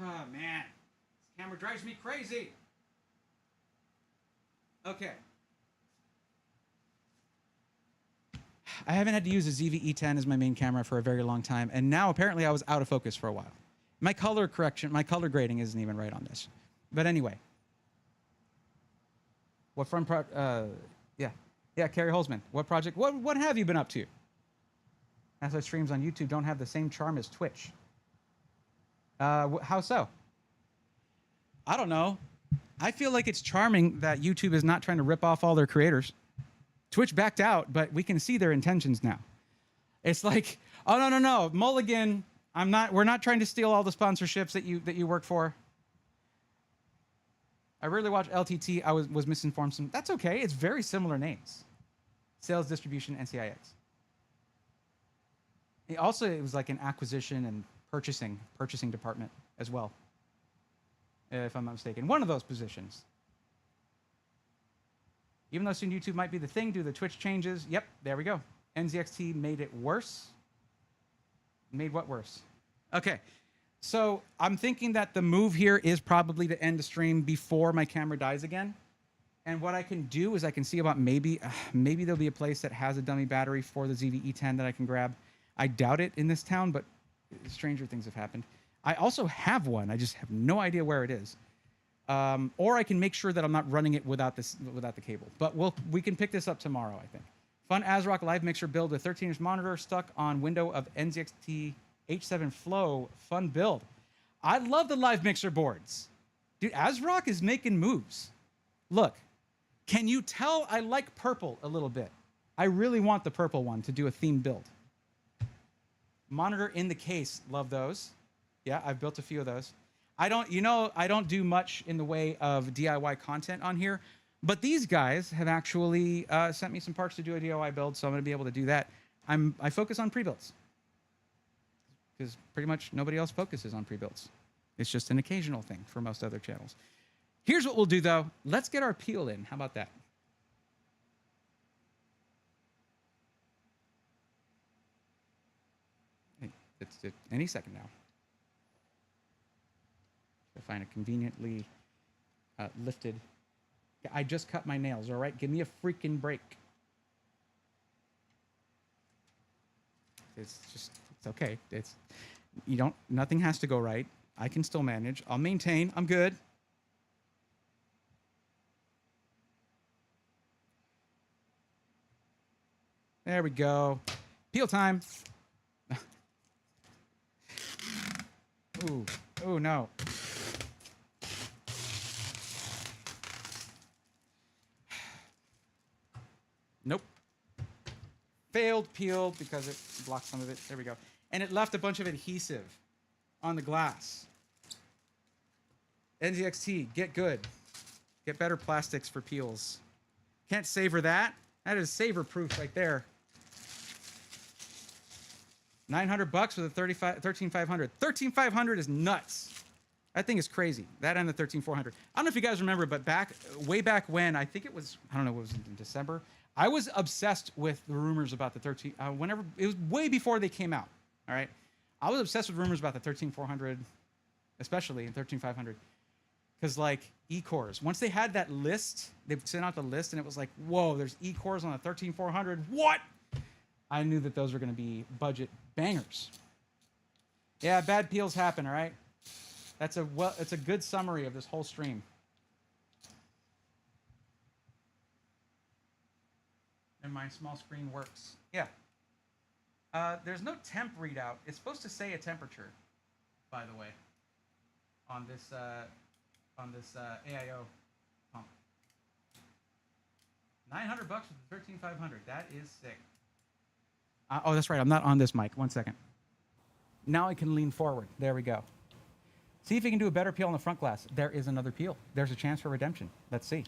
Oh, man. This camera drives me crazy. Okay. I haven't had to use a ZV-E10 as my main camera for a very long time, and now apparently I was out of focus for a while. My color grading isn't even right on this. But anyway. What front Yeah, Carrie Holzman. What project? What have you been up to? As our streams on YouTube don't have the same charm as Twitch. How so? I don't know. I feel like it's charming that YouTube is not trying to rip off all their creators. Twitch backed out, but we can see their intentions now. It's like, oh no, Mulligan, we're not trying to steal all the sponsorships that you work for. I rarely watch LTT. I was misinformed. That's okay. It's very similar names. Sales, distribution, NCIX. It was like an acquisition and purchasing department as well, if I'm not mistaken. One of those positions. Even though soon YouTube might be the thing due to the Twitch changes. Yep, there we go. NZXT made it worse. Made what worse? Okay, so I'm thinking that the move here is probably to end the stream before my camera dies again. And what I can do is I can see about maybe there'll be a place that has a dummy battery for the ZV-E10 that I can grab. I doubt it in this town, but stranger things have happened. I also have one. I just have no idea where it is. Or I can make sure that I'm not running it without the cable. But we can pick this up tomorrow, I think. Fun ASRock live mixer build with 13-inch monitor stuck on window of NZXT H7 Flow. Fun build. I love the live mixer boards. Dude, ASRock is making moves. Look, can you tell I like purple a little bit? I really want the purple one to do a theme build. Monitor in the case, love those. Yeah, I've built a few of those. I don't do much in the way of DIY content on here, but these guys have actually sent me some parts to do a DIY build, so I'm going to be able to do that. I focus on pre-builds because pretty much nobody else focuses on pre-builds. It's just an occasional thing for most other channels. Here's what we'll do, though. Let's get our peel in. How about that? Hey, it's any second now. To find a conveniently lifted. I just cut my nails, all right? Give me a freaking break. It's okay. Nothing has to go right. I can still manage. I'll maintain. I'm good. There we go. Peel time. Ooh, no. Nope. Failed peel because it blocked some of it. There we go. And it left a bunch of adhesive on the glass. NZXT, get good. Get better plastics for peels. Can't savor that. That is saver proof right there. $900 with a 13500. 13500 is nuts. That thing is crazy. That and the 13400. I don't know if you guys remember, but way back when, I think it was, I don't know, it was in December. I was obsessed with the rumors about the 13. Whenever it was way before they came out. All right, I was obsessed with rumors about the 13400, especially in 13500, because like E-cores. Once they had that list, they sent out the list, and it was like, whoa, there's E-cores on the 13400. What? I knew that those were going to be budget bangers. Yeah, bad peels happen. All right, it's a good summary of this whole stream. And my small screen works. Yeah. There's no temp readout. It's supposed to say a temperature, by the way, on this AIO pump. $900 with 13500. That is sick. Oh, that's right. I'm not on this mic. 1 second. Now I can lean forward. There we go. See if you can do a better peel on the front glass. There is another peel. There's a chance for redemption. Let's see.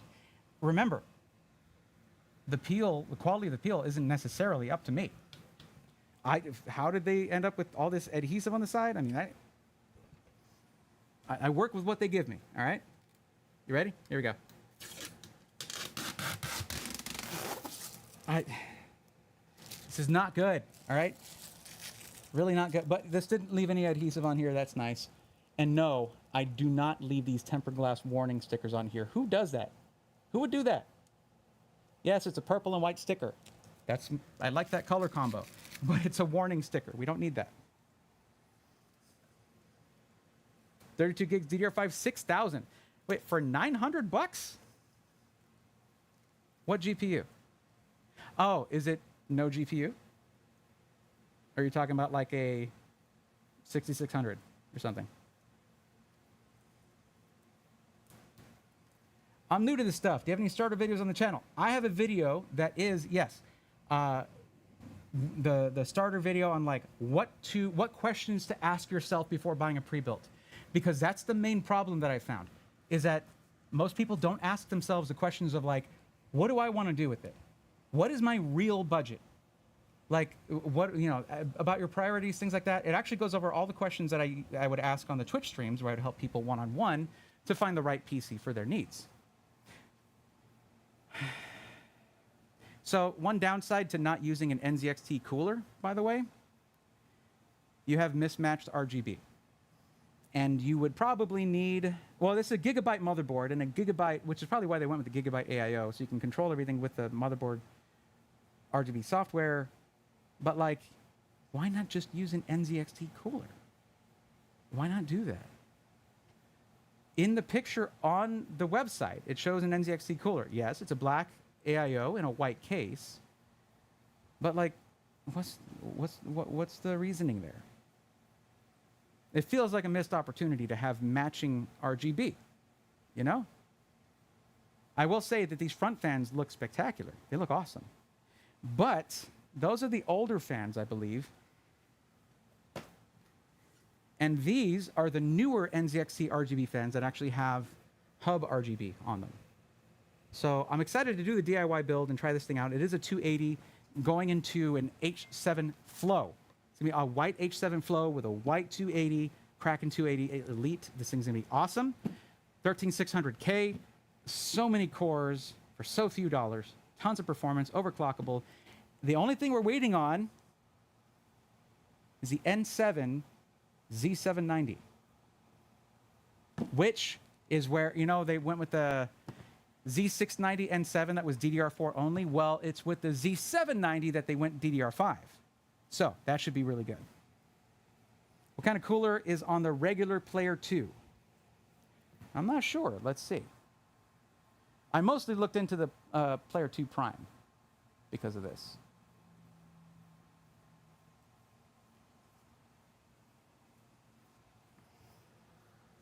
Remember, the quality of the peel isn't necessarily up to me. How did they end up with all this adhesive on the side? I mean, I work with what they give me, all right? You ready? Here we go. This is not good, all right? Really not good. But this didn't leave any adhesive on here. That's nice. And no, I do not leave these tempered glass warning stickers on here. Who does that? Who would do that? Yes, it's a purple and white sticker. I like that color combo, but it's a warning sticker. We don't need that. 32 gigs DDR5, 6,000. Wait, for $900? What GPU? Oh, is it no GPU? Or are you talking about like a 6600 or something? I'm new to this stuff. Do you have any starter videos on the channel? I have a video that is, yes, the starter video on like what questions to ask yourself before buying a pre-built, because that's the main problem that I found, is that most people don't ask themselves the questions of like, what do I want to do with it? What is my real budget? Like what, you know, about your priorities, things like that. It actually goes over all the questions that I would ask on the Twitch streams where I'd help people one-on-one to find the right PC for their needs. So one downside to not using an NZXT cooler, by the way, you have mismatched RGB. And you would probably need, well, this is a gigabyte motherboard and a gigabyte, which is probably why they went with the gigabyte AIO, so you can control everything with the motherboard RGB software. But like, why not just use an NZXT cooler? Why not do that? In the picture on the website, it shows an NZXT cooler. Yes, it's a black AIO in a white case, but like, what's the reasoning there? It feels like a missed opportunity to have matching RGB, you know? I will say that these front fans look spectacular. They look awesome. But those are the older fans, I believe. And these are the newer NZXT RGB fans that actually have hub RGB on them. So I'm excited to do the DIY build and try this thing out. It is a 280 going into an H7 Flow. It's gonna be a white H7 Flow with a white 280, Kraken 280 Elite. This thing's gonna be awesome. 13600K, so many cores for so few dollars, tons of performance, overclockable. The only thing we're waiting on is the N7 Z790, which is where, you know, they went with the Z690 N7 that was DDR4 only. Well, it's with the Z790 that they went DDR5. So that should be really good. What kind of cooler is on the regular Player 2? I'm not sure. Let's see. I mostly looked into the Player 2 Prime because of this.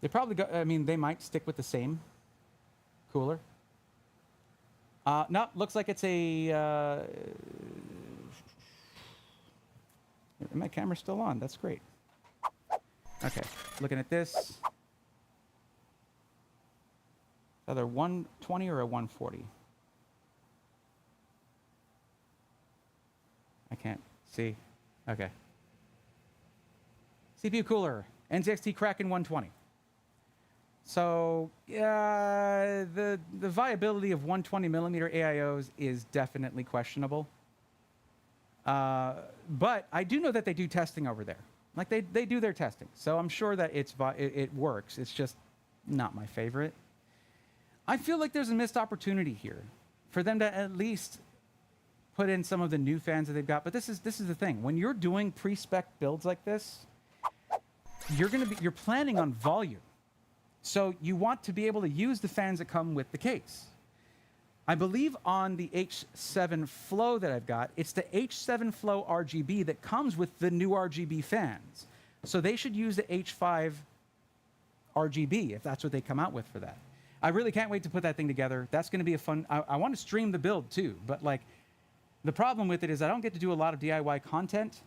They probably go, I mean, they might stick with the same cooler. No, looks like it's a... my camera's still on. That's great. Okay, looking at this. Either 120 or a 140. I can't see. Okay. CPU cooler, NZXT Kraken 120. So, the viability of 120 millimeter AIOs is definitely questionable. But I do know that they do testing over there. Like they do their testing. So I'm sure that it works. It's just not my favorite. I feel like there's a missed opportunity here for them to at least put in some of the new fans that they've got. But this is the thing. When you're doing pre-spec builds like this, you're planning on volume. So you want to be able to use the fans that come with the case. I believe on the H7 Flow that I've got, it's the H7 Flow RGB that comes with the new RGB fans. So they should use the H5 RGB if that's what they come out with for that. I really can't wait to put that thing together. That's going to be a fun... I want to stream the build too, but like the problem with it is I don't get to do a lot of DIY content.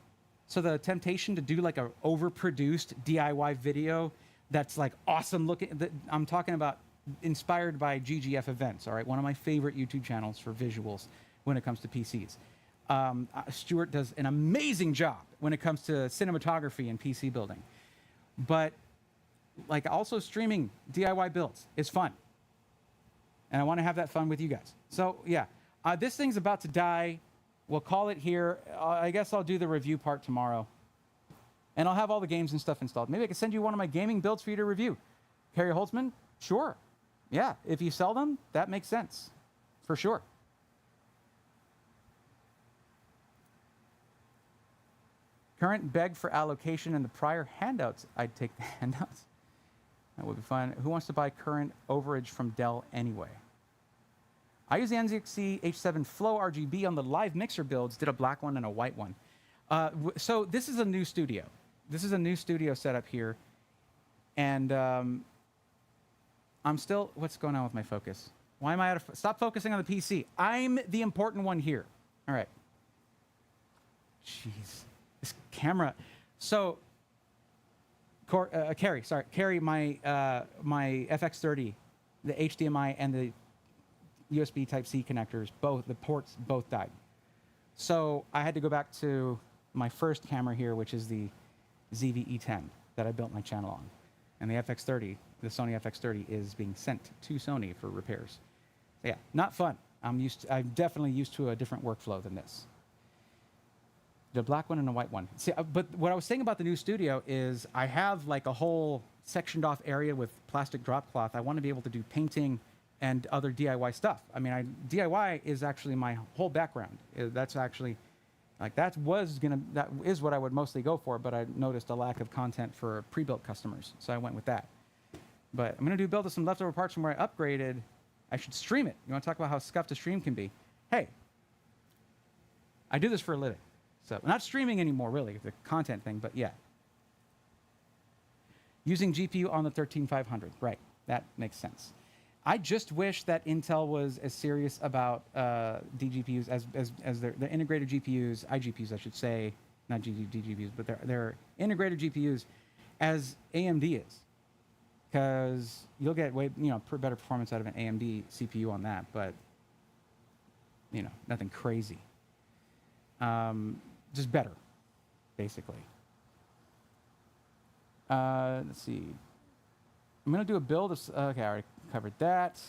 So the temptation to do like a overproduced DIY video that's like awesome looking... I'm talking about inspired by GGF Events, all right? One of my favorite YouTube channels for visuals when it comes to PCs. Stuart does an amazing job when it comes to cinematography and PC building. But like also streaming DIY builds is fun. And I want to have that fun with you guys. So yeah, this thing's about to die. We'll call it here. I guess I'll do the review part tomorrow. And I'll have all the games and stuff installed. Maybe I can send you one of my gaming builds for you to review. Harry Holtzman? Sure. Yeah, if you sell them, that makes sense. For sure. Current beg for allocation in the prior handouts. I'd take the handouts. That would be fun. Who wants to buy current overage from Dell anyway? I use the NZXT H7 Flow RGB on the live mixer builds. Did a black one and a white one. So this is a new studio. This is a new studio setup here. And I'm still... What's going on with my focus? Why am I out of... Stop focusing on the PC. I'm the important one here. All right. Jeez. This camera. So, Carrie, my FX30, the HDMI and the USB Type-C connectors, the ports both died. So I had to go back to my first camera here, which is the ZV-E10 that I built my channel on. And the FX30, the Sony FX30, is being sent to Sony for repairs. So yeah, not fun. I'm definitely used to a different workflow than this. The black one and the white one. See, but what I was saying about the new studio is I have like a whole sectioned off area with plastic drop cloth. I want to be able to do painting and other DIY stuff. I mean, DIY is actually my whole background. That's actually, like, that is what I would mostly go for, but I noticed a lack of content for pre-built customers, so I went with that. But I'm gonna build some leftover parts from where I upgraded. I should stream it. You wanna talk about how scuffed a stream can be? Hey, I do this for a living. So, not streaming anymore, really, the content thing, but yeah. Using GPU on the 13500, right, that makes sense. I just wish that Intel was as serious about DGPUs as their integrated GPUs, iGPUs, I should say, not DGPUs, but their integrated GPUs as AMD is, because you'll get better performance out of an AMD CPU on that, but nothing crazy. Just better, basically. Let's see. I'm gonna do a build of. Okay, I already covered that.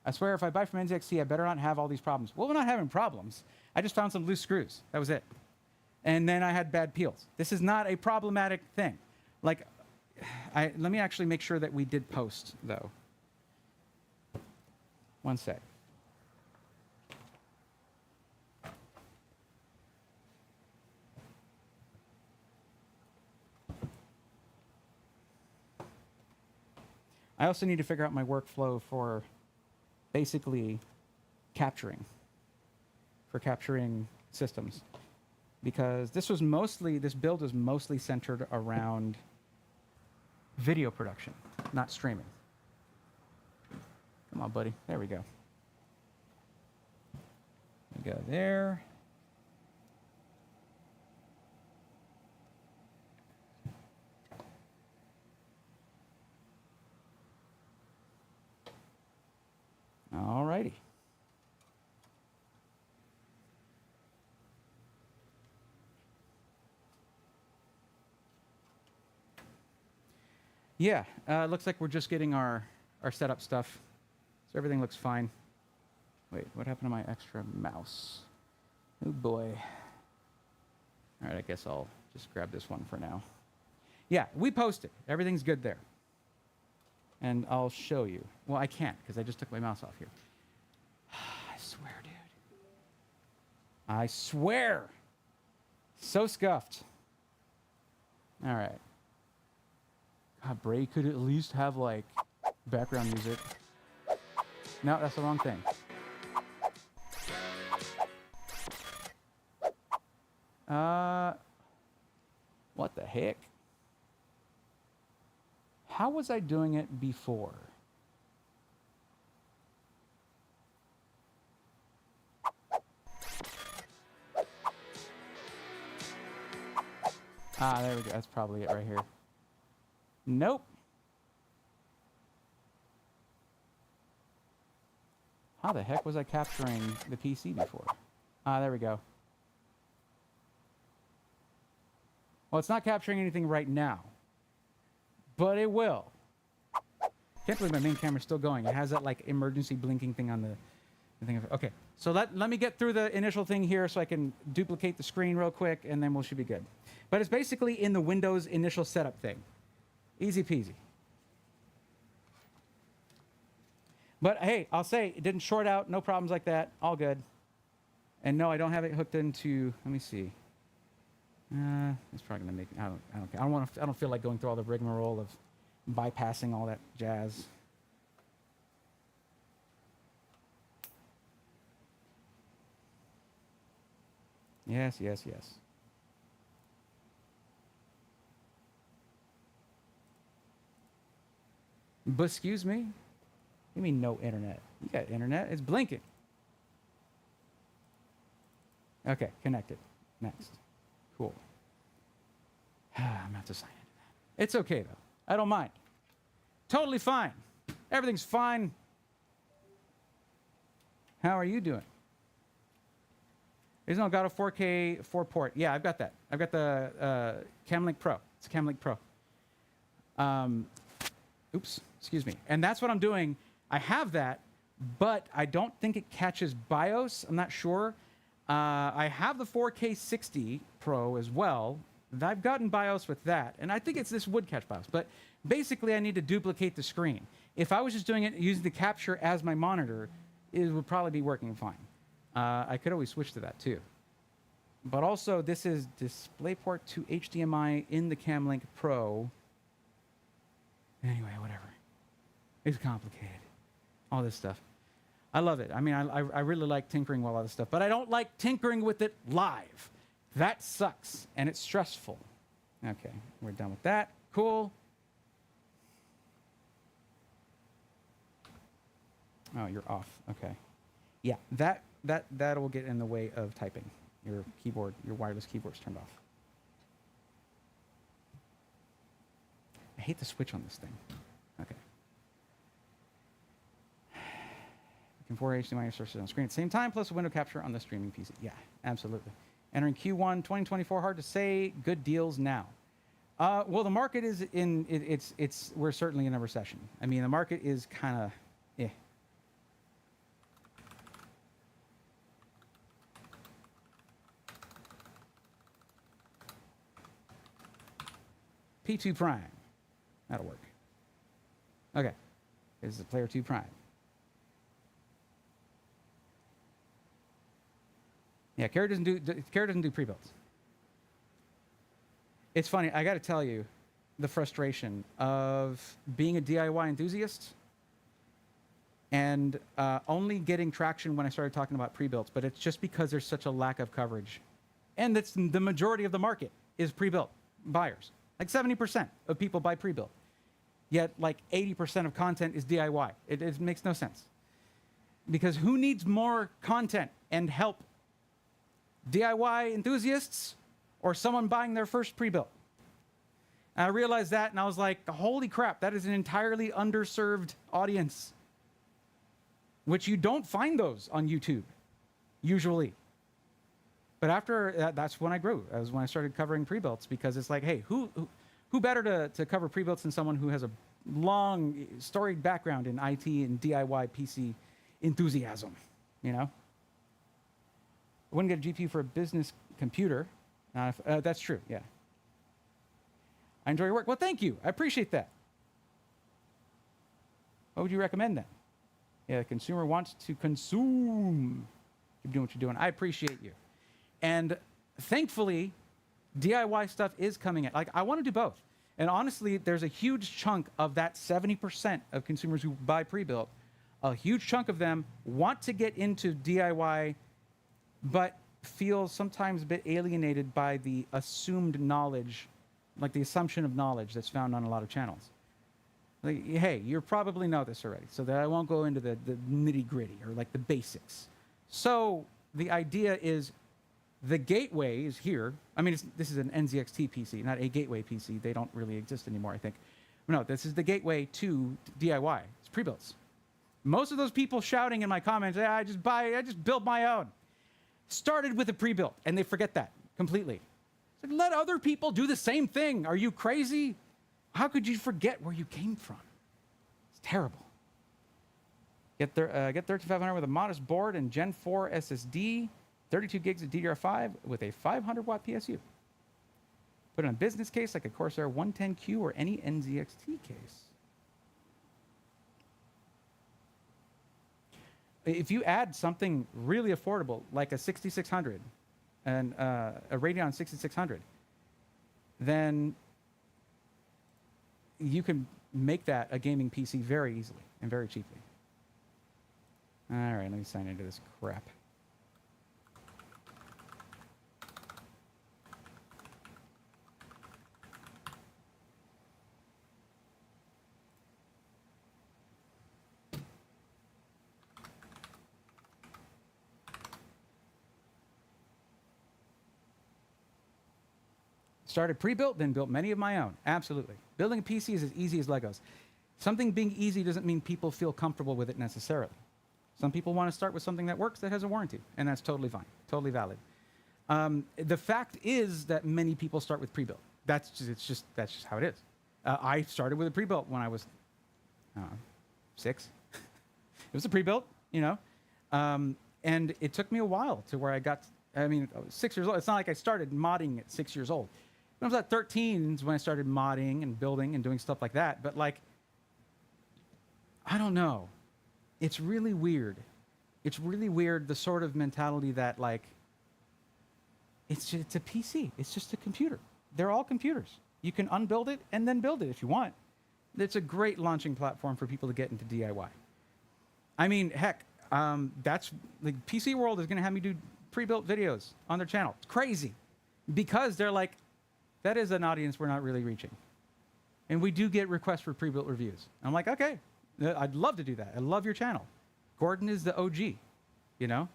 I swear, if I buy from NZXT, I better not have all these problems. Well, we're not having problems. I just found some loose screws. That was it. And then I had bad peels. This is not a problematic thing. Like, let me actually make sure that we did post, though. One sec. I also need to figure out my workflow for basically capturing systems, because this build was mostly centered around video production, not streaming. Come on, buddy. There we go. We go there. All righty. Yeah, looks like we're just getting our setup stuff. So everything looks fine. Wait, what happened to my extra mouse? Oh boy. All right, I guess I'll just grab this one for now. Yeah, we posted. Everything's good there. And I'll show you. Well, I can't because I just took my mouse off here. I swear, dude. I swear. So scuffed. All right. God, Bray could at least have, like, background music. No, that's the wrong thing. What the heck? How was I doing it before? Ah, there we go. That's probably it right here. Nope. How the heck was I capturing the PC before? Ah, there we go. Well, it's not capturing anything right now, but it will. Can't believe my main camera's still going. It has that like emergency blinking thing on the thing. Okay, so let me get through the initial thing here so I can duplicate the screen real quick, and then we should be good. But it's basically in the Windows initial setup thing. Easy peasy. But hey, I'll say it didn't short out, no problems like that, all good. And no, I don't have it hooked into. Let me see. It's probably gonna make. I don't care. I don't feel like going through all the rigmarole of bypassing all that jazz. Yes, yes, yes. But excuse me. You mean no internet? You got internet. It's blinking. Okay, connected. Next. Cool. I'm going to have to sign into that. It's okay, though. I don't mind. Totally fine. Everything's fine. How are you doing? There's no got a 4K 4 port. Yeah, I've got that. I've got the Camlink Pro. It's a Camlink Pro. Oops, excuse me. And that's what I'm doing. I have that, but I don't think it catches BIOS. I'm not sure. I have the 4K 60 Pro as well. I've gotten BIOS with that, and I think this would catch BIOS. But basically, I need to duplicate the screen. If I was just doing it using the capture as my monitor, it would probably be working fine. I could always switch to that too. But also, this is DisplayPort to HDMI in the Camlink Pro. Anyway, whatever. It's complicated. All this stuff. I love it. I mean, I really like tinkering with all this stuff, but I don't like tinkering with it live. That sucks, and it's stressful. Okay, we're done with that. Cool. Oh, you're off. Okay. Yeah, that will get in the way of typing. Your keyboard, your wireless keyboard's turned off. I hate the switch on this thing. Okay. Looking for HDMI sources on screen at the same time, plus a window capture on the streaming PC. Yeah, absolutely. Entering Q1 2024, hard to say. Good deals now. Well, the market is in. We're certainly in a recession. I mean, the market is kind of. P2 Prime. That'll work. Okay. This is a Player 2 Prime. Yeah, Kara doesn't do pre-builds. It's funny, I got to tell you the frustration of being a DIY enthusiast and only getting traction when I started talking about pre-builds, but it's just because there's such a lack of coverage. And that's the majority of the market is pre-built buyers. Like 70% of people buy pre-built. Yet like 80% of content is DIY. It makes no sense. Because who needs more content and help? DIY enthusiasts or someone buying their first pre-built? And I realized that and I was like, holy crap, that is an entirely underserved audience. Which you don't find those on YouTube, usually. But after that, that's when I grew. That was when I started covering pre-builts because it's like, hey, who better to cover pre-builts than someone who has a long, storied background in IT and DIY PC enthusiasm, you know? I wouldn't get a GPU for a business computer. That's true, yeah. I enjoy your work. Well, thank you. I appreciate that. What would you recommend then? Yeah, the consumer wants to consume. Keep doing what you're doing. I appreciate you. And thankfully, DIY stuff is coming in. Like, I want to do both. And honestly, there's a huge chunk of that 70% of consumers who buy pre-built, a huge chunk of them want to get into DIY, but feel sometimes a bit alienated by the assumed knowledge, like the assumption of knowledge that's found on a lot of channels. Like, hey, you probably know this already, so that I won't go into the nitty-gritty or like the basics. So the idea is the gateway is here. I mean, this is an NZXT PC, not a gateway PC. They don't really exist anymore, I think. No, this is the gateway to DIY. It's pre-builts. Most of those people shouting in my comments, hey, I just build my own, started with a pre-built, and they forget that completely. It's like, let other people do the same thing. Are you crazy? How could you forget where you came from? It's terrible. Get 3500 with a modest board and Gen 4 SSD, 32 gigs of DDR5 with a 500-watt PSU. Put in a business case like a Corsair 110Q or any NZXT case. If you add something really affordable, like a 6600 and a Radeon 6600, then you can make that a gaming PC very easily and very cheaply. All right, let me sign into this crap. Started pre-built, then built many of my own. Absolutely. Building a PC is as easy as Legos. Something being easy doesn't mean people feel comfortable with it necessarily. Some people want to start with something that works that has a warranty, and that's totally fine, totally valid. The fact is that many people start with pre-built. That's just how it is. I started with a pre-built when I was 6. It was a pre-built, you know, and it took me a while to where I got. I mean, I was 6 years old. It's not like I started modding at 6 years old. When I was at 13 is when I started modding and building and doing stuff like that. But like, I don't know. It's really weird. It's really weird, the sort of mentality that like, it's a PC. It's just a computer. They're all computers. You can unbuild it and then build it if you want. It's a great launching platform for people to get into DIY. I mean, heck, that's the PC World is going to have me do pre-built videos on their channel. It's crazy because they're like, that is an audience we're not really reaching. And we do get requests for pre-built reviews. I'm like, okay, I'd love to do that. I love your channel. Gordon is the OG, you know?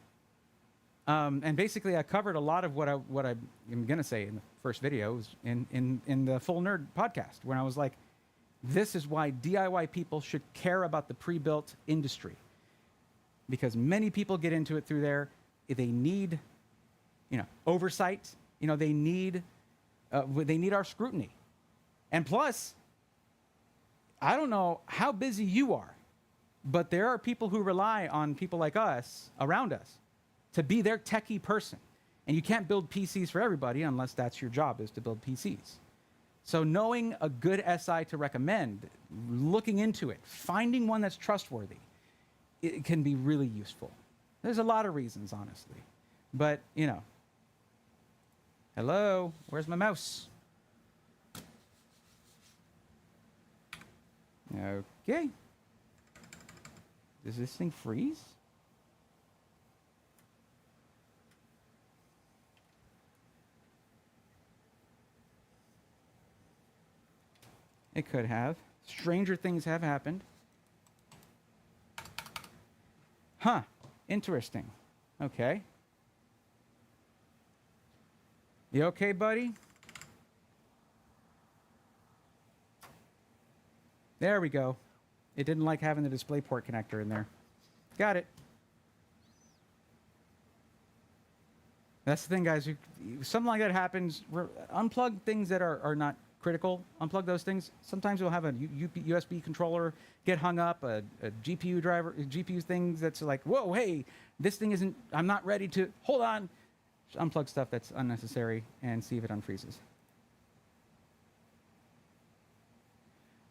And basically, I covered a lot of what I'm going to say in the first video was in the Full Nerd podcast, when I was like, this is why DIY people should care about the pre-built industry. Because many people get into it through there. They need, you know, oversight. You know, they need our scrutiny. And plus, I don't know how busy you are, but there are people who rely on people like us around us to be their techie person. And you can't build PCs for everybody unless that's your job, is to build PCs. So knowing a good SI to recommend, looking into it, finding one that's trustworthy, it can be really useful. There's a lot of reasons, honestly. But, you know, hello, where's my mouse? Okay. Does this thing freeze? It could have. Stranger things have happened. Huh. Interesting. Okay. You okay, buddy? There we go. It didn't like having the DisplayPort connector in there. Got it. That's the thing, guys. Something like that happens. Unplug things that are not critical. Unplug those things. Sometimes you'll have a USB controller get hung up, a GPU driver, GPU things that's like, whoa, hey, this thing isn't, I'm not ready to, hold on. Just unplug stuff that's unnecessary and see if it unfreezes.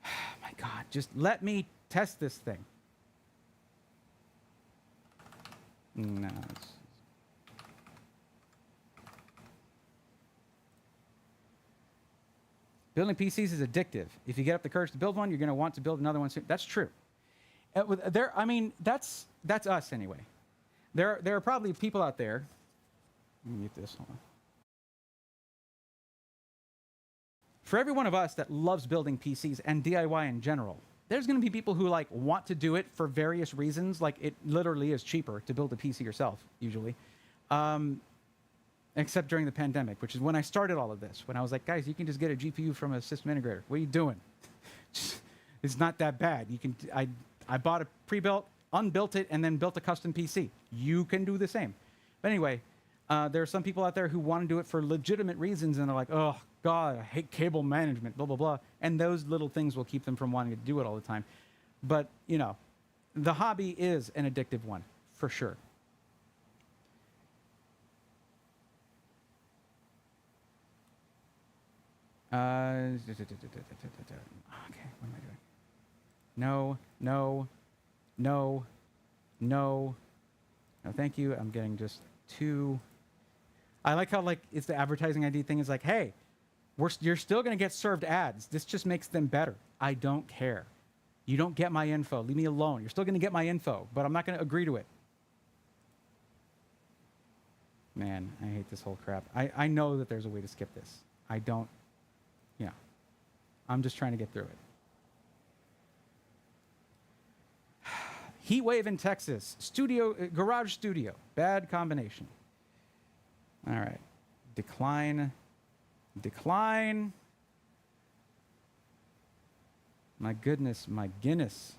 My God, just let me test this thing. No. Building PCs is addictive. If you get up the courage to build one, you're going to want to build another one soon. That's true. I mean, that's us anyway. There are probably people out there. Let me mute this. Hold on. For every one of us that loves building PCs and DIY in general, there's going to be people who like want to do it for various reasons. Like it literally is cheaper to build a PC yourself, usually. Except during the pandemic, which is when I started all of this. When I was like, guys, you can just get a GPU from a system integrator. What are you doing? It's not that bad. You can. I bought a pre-built, unbuilt it, and then built a custom PC. You can do the same. But anyway, there are some people out there who want to do it for legitimate reasons, and they're like, oh, God, I hate cable management, blah, blah, blah. And those little things will keep them from wanting to do it all the time. But, you know, the hobby is an addictive one, for sure. Okay, what am I doing? No, no, no, no. No, thank you. I'm getting just too... I like how like it's the advertising ID thing is like, hey, you're still going to get served ads. This just makes them better. I don't care. You don't get my info. Leave me alone. You're still going to get my info, but I'm not going to agree to it. Man, I hate this whole crap. I know that there's a way to skip this. I don't... Yeah. I'm just trying to get through it. Heat wave in Texas. Garage studio. Bad combination. All right. Decline Decline. My goodness, my Guinness.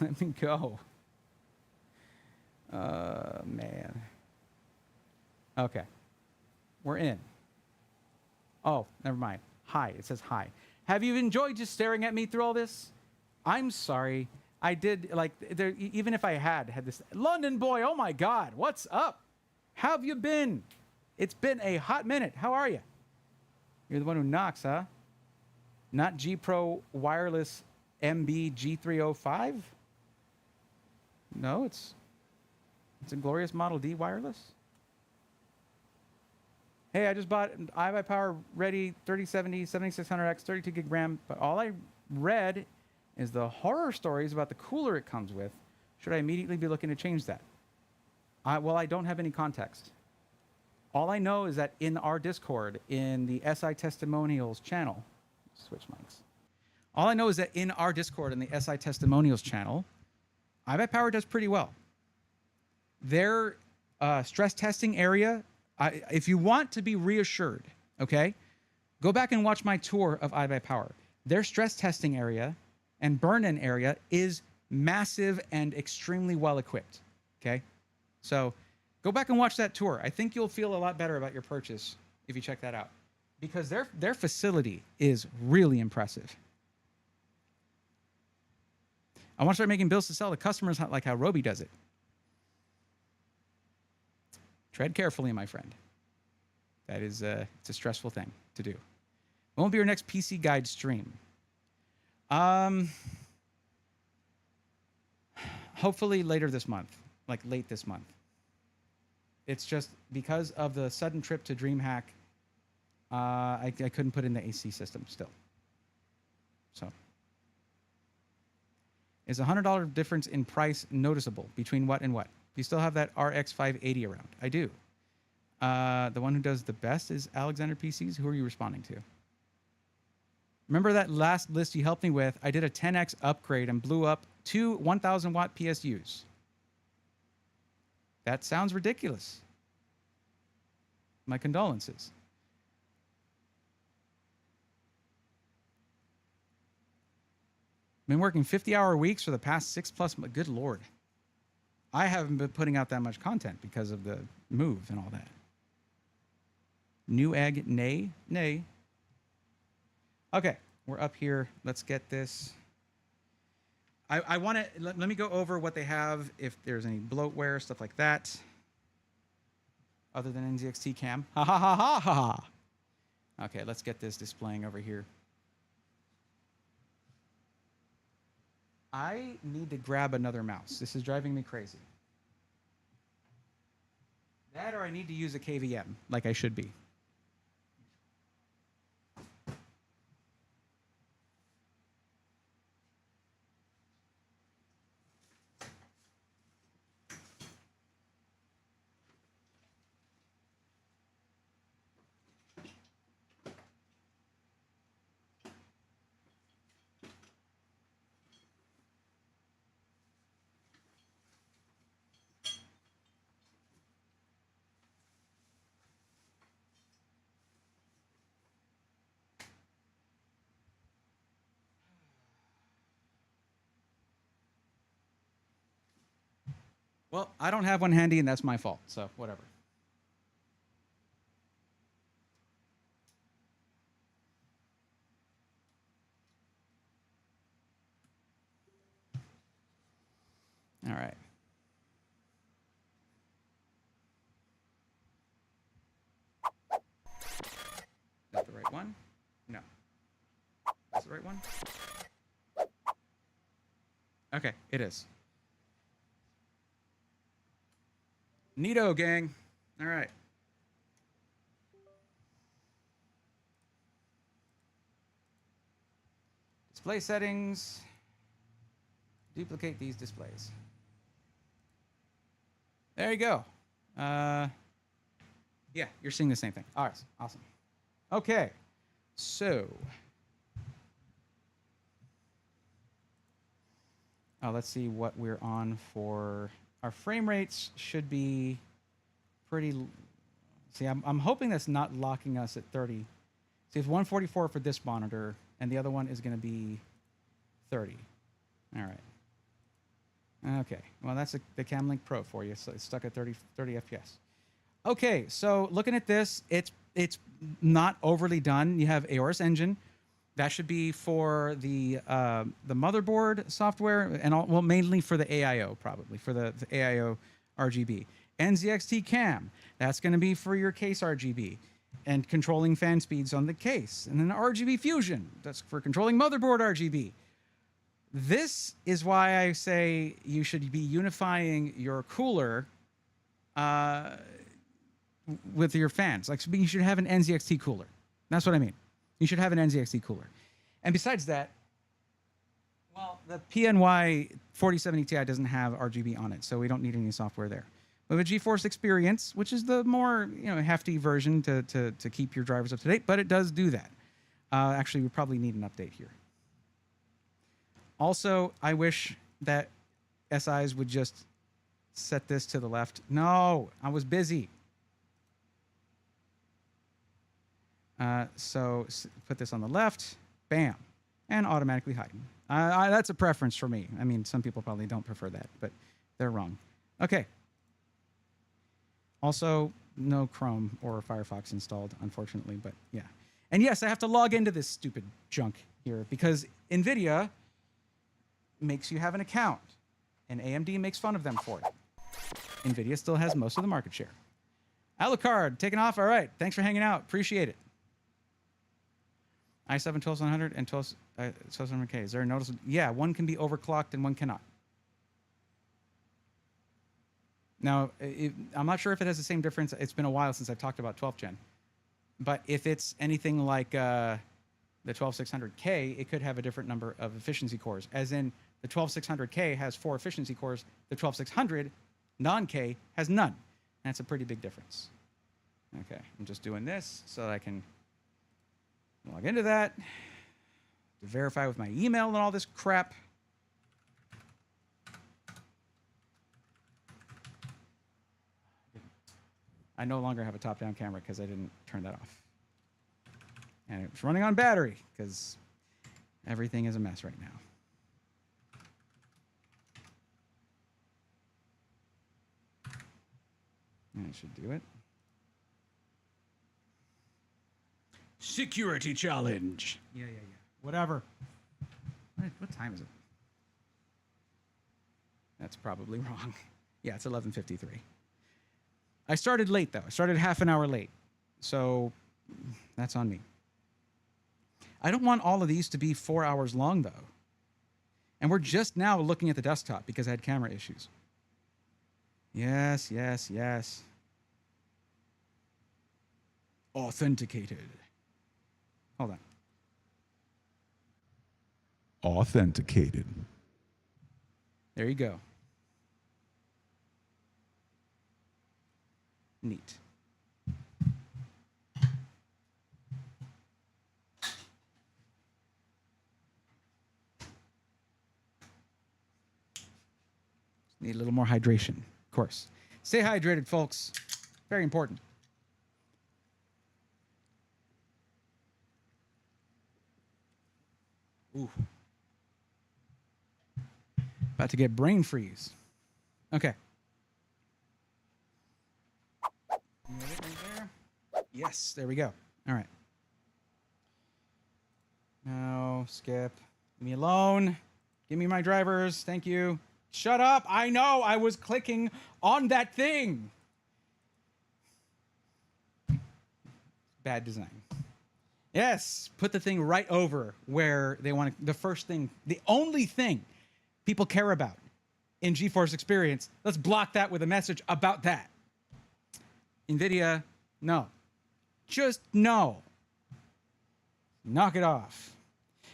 Let me go. Man. Okay. We're in. Oh, never mind. Hi. It says hi. Have you enjoyed just staring at me through all this? I'm sorry. I did, like, there, even if I had this. London boy, oh my God, what's up? How have you been? It's been a hot minute. How are you? You're the one who knocks, huh? Not G Pro Wireless MB G305? No, it's a glorious Model D wireless. Hey, I just bought an iBuyPower Ready 3070 7600X 32 gig RAM, but all I read is the horror stories about the cooler it comes with. Should I immediately be looking to change that? Well, I don't have any context. All I know is that in our Discord, in the SI Testimonials channel, switch mics. All I know is that in our Discord, in the SI Testimonials channel, iBuyPower does pretty well. Their stress testing area, if you want to be reassured, okay, go back and watch my tour of iBuyPower. Their stress testing area and burn-in area is massive and extremely well equipped, okay? So go back and watch that tour. I think you'll feel a lot better about your purchase if you check that out, because their facility is really impressive. I want to start making bills to sell to customers like how Roby does it. Tread carefully, my friend. That is it's a stressful thing to do. When will be your next PC guide stream? Hopefully later this month, like late this month. It's just because of the sudden trip to DreamHack, I couldn't put in the AC system still. So, is a $100 difference in price noticeable between what and what? Do you still have that RX 580 around? I do. The one who does the best is Alexander PCs. Who are you responding to? Remember that last list you helped me with? I did a 10x upgrade and blew up 2 1,000 watt PSUs. That sounds ridiculous. My condolences. Been working 50-hour weeks for the past 6+ months. Good Lord. I haven't been putting out that much content because of the move and all that. New egg, nay, nay. Okay, we're up here. Let's get this. I want to, let me go over what they have, if there's any bloatware, stuff like that. Other than NZXT cam. Ha ha ha ha ha ha. Okay, let's get this displaying over here. I need to grab another mouse. This is driving me crazy. That or I need to use a KVM, like I should be. Well, I don't have one handy, and that's my fault, so whatever. All right. Is that the right one? No. That's the right one? Okay, it is. Neato, gang. All right. Display settings. Duplicate these displays. There you go. Yeah, you're seeing the same thing. All right, awesome. Okay, so. Let's see what we're on for. Our frame rates should be pretty. See, I'm hoping that's not locking us at 30. See, it's 144 for this monitor, and the other one is going to be 30. All right. Okay. Well, that's the Camlink Pro for you. So it's stuck at 30 FPS. Okay. So looking at this, it's not overly done. You have Aorus Engine. That should be for the motherboard software, and well, mainly for the AIO, probably for the AIO RGB. NZXT Cam, that's going to be for your case RGB and controlling fan speeds on the case. And then RGB Fusion, that's for controlling motherboard RGB. This is why I say you should be unifying your cooler with your fans. Like, you should have an NZXT cooler. That's what I mean. You should have an NZXT cooler. And besides that, well, the PNY 4070 Ti doesn't have RGB on it, so we don't need any software there. We have a GeForce Experience, which is the more hefty version to keep your drivers up to date, but it does do that. Actually, we probably need an update here. Also, I wish that SIs would just set this to the left. No, I was busy. So put this on the left, bam, and automatically hiding. That's a preference for me. I mean, some people probably don't prefer that, but they're wrong. Okay. Also, no Chrome or Firefox installed, unfortunately, but yeah. And yes, I have to log into this stupid junk here because NVIDIA makes you have an account, and AMD makes fun of them for it. NVIDIA still has most of the market share. Alucard, taking off. All right. Thanks for hanging out. Appreciate it. i7 12700 and 12700K. Is there a noticeable? Yeah, one can be overclocked and one cannot. Now, I'm not sure if it has the same difference. It's been a while since I've talked about 12th gen. But if it's anything like the 12600K, it could have a different number of efficiency cores. As in, the 12600K has 4 efficiency cores. The 12600 non-K has none. That's a pretty big difference. Okay, I'm just doing this so that I can log into that to verify with my email and all this crap. I no longer have a top-down camera because I didn't turn that off. And it's running on battery because everything is a mess right now. And it should do it. Security challenge. Yeah. Whatever. What time is it? That's probably wrong. Yeah, it's 11:53. I started late, though. I started half an hour late. So that's on me. I don't want all of these to be 4 hours long, though. And we're just now looking at the desktop because I had camera issues. Yes. Authenticated. Hold on. Authenticated. There you go. Neat. Need a little more hydration, of course. Stay hydrated, folks. Very important. Ooh. About to get brain freeze. Okay. You got it right there? Yes, there we go. All right. No, skip. Leave me alone. Give me my drivers. Thank you. Shut up. I know. I was clicking on that thing. Bad design. Yes, put the thing right over where they want to. The first thing, the only thing people care about in GeForce Experience, let's block that with a message about that. NVIDIA, no. Just no. Knock it off.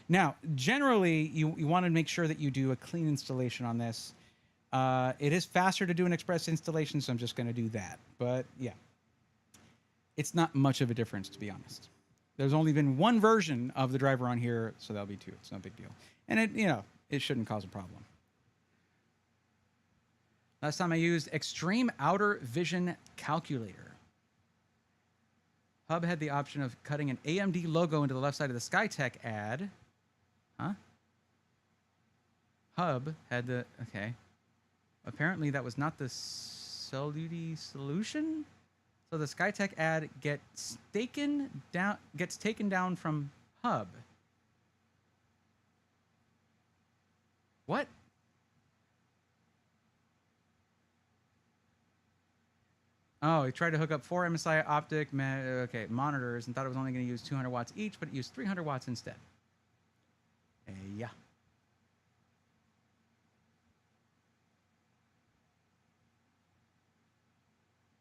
Now, generally, you want to make sure that you do a clean installation on this. It is faster to do an express installation, so I'm just going to do that. But, yeah. It's not much of a difference, to be honest. There's only been one version of the driver on here, so that'll be 2. It's no big deal. And it shouldn't cause a problem. Last time I used Extreme Outer Vision Calculator. Hub had the option of cutting an AMD logo into the left side of the SkyTech ad. Huh? Hub had the... Okay. Apparently that was not the Celluti solution. So the SkyTech ad gets taken down from Hub. What? Oh, he tried to hook up 4 MSI optic monitors and thought it was only going to use 200 watts each, but it used 300 watts instead. Yeah.